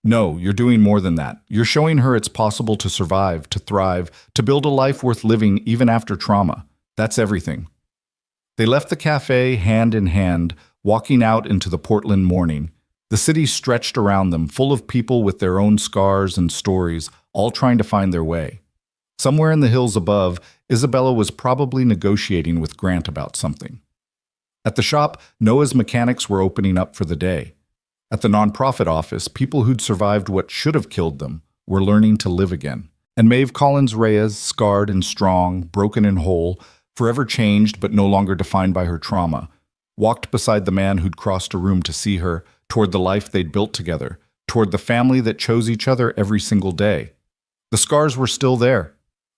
No, you're doing more than that. You're showing her it's possible to survive, to thrive, to build a life worth living even after trauma. That's everything. They left the cafe hand in hand, walking out into the Portland morning. The city stretched around them, full of people with their own scars and stories, all trying to find their way. Somewhere in the hills above, Isabella was probably negotiating with Grant about something. At the shop, Noah's mechanics were opening up for the day. At the nonprofit office, people who'd survived what should have killed them were learning to live again. And Maeve Collins Reyes, scarred and strong, broken and whole, forever changed but no longer defined by her trauma, walked beside the man who'd crossed a room to see her, toward the life they'd built together, toward the family that chose each other every single day. The scars were still there,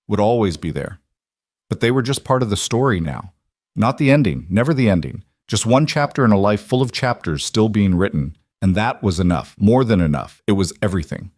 would always be there. But they were just part of the story now. Not the ending, never the ending. Just one chapter in a life full of chapters still being written. And that was enough, more than enough. It was everything.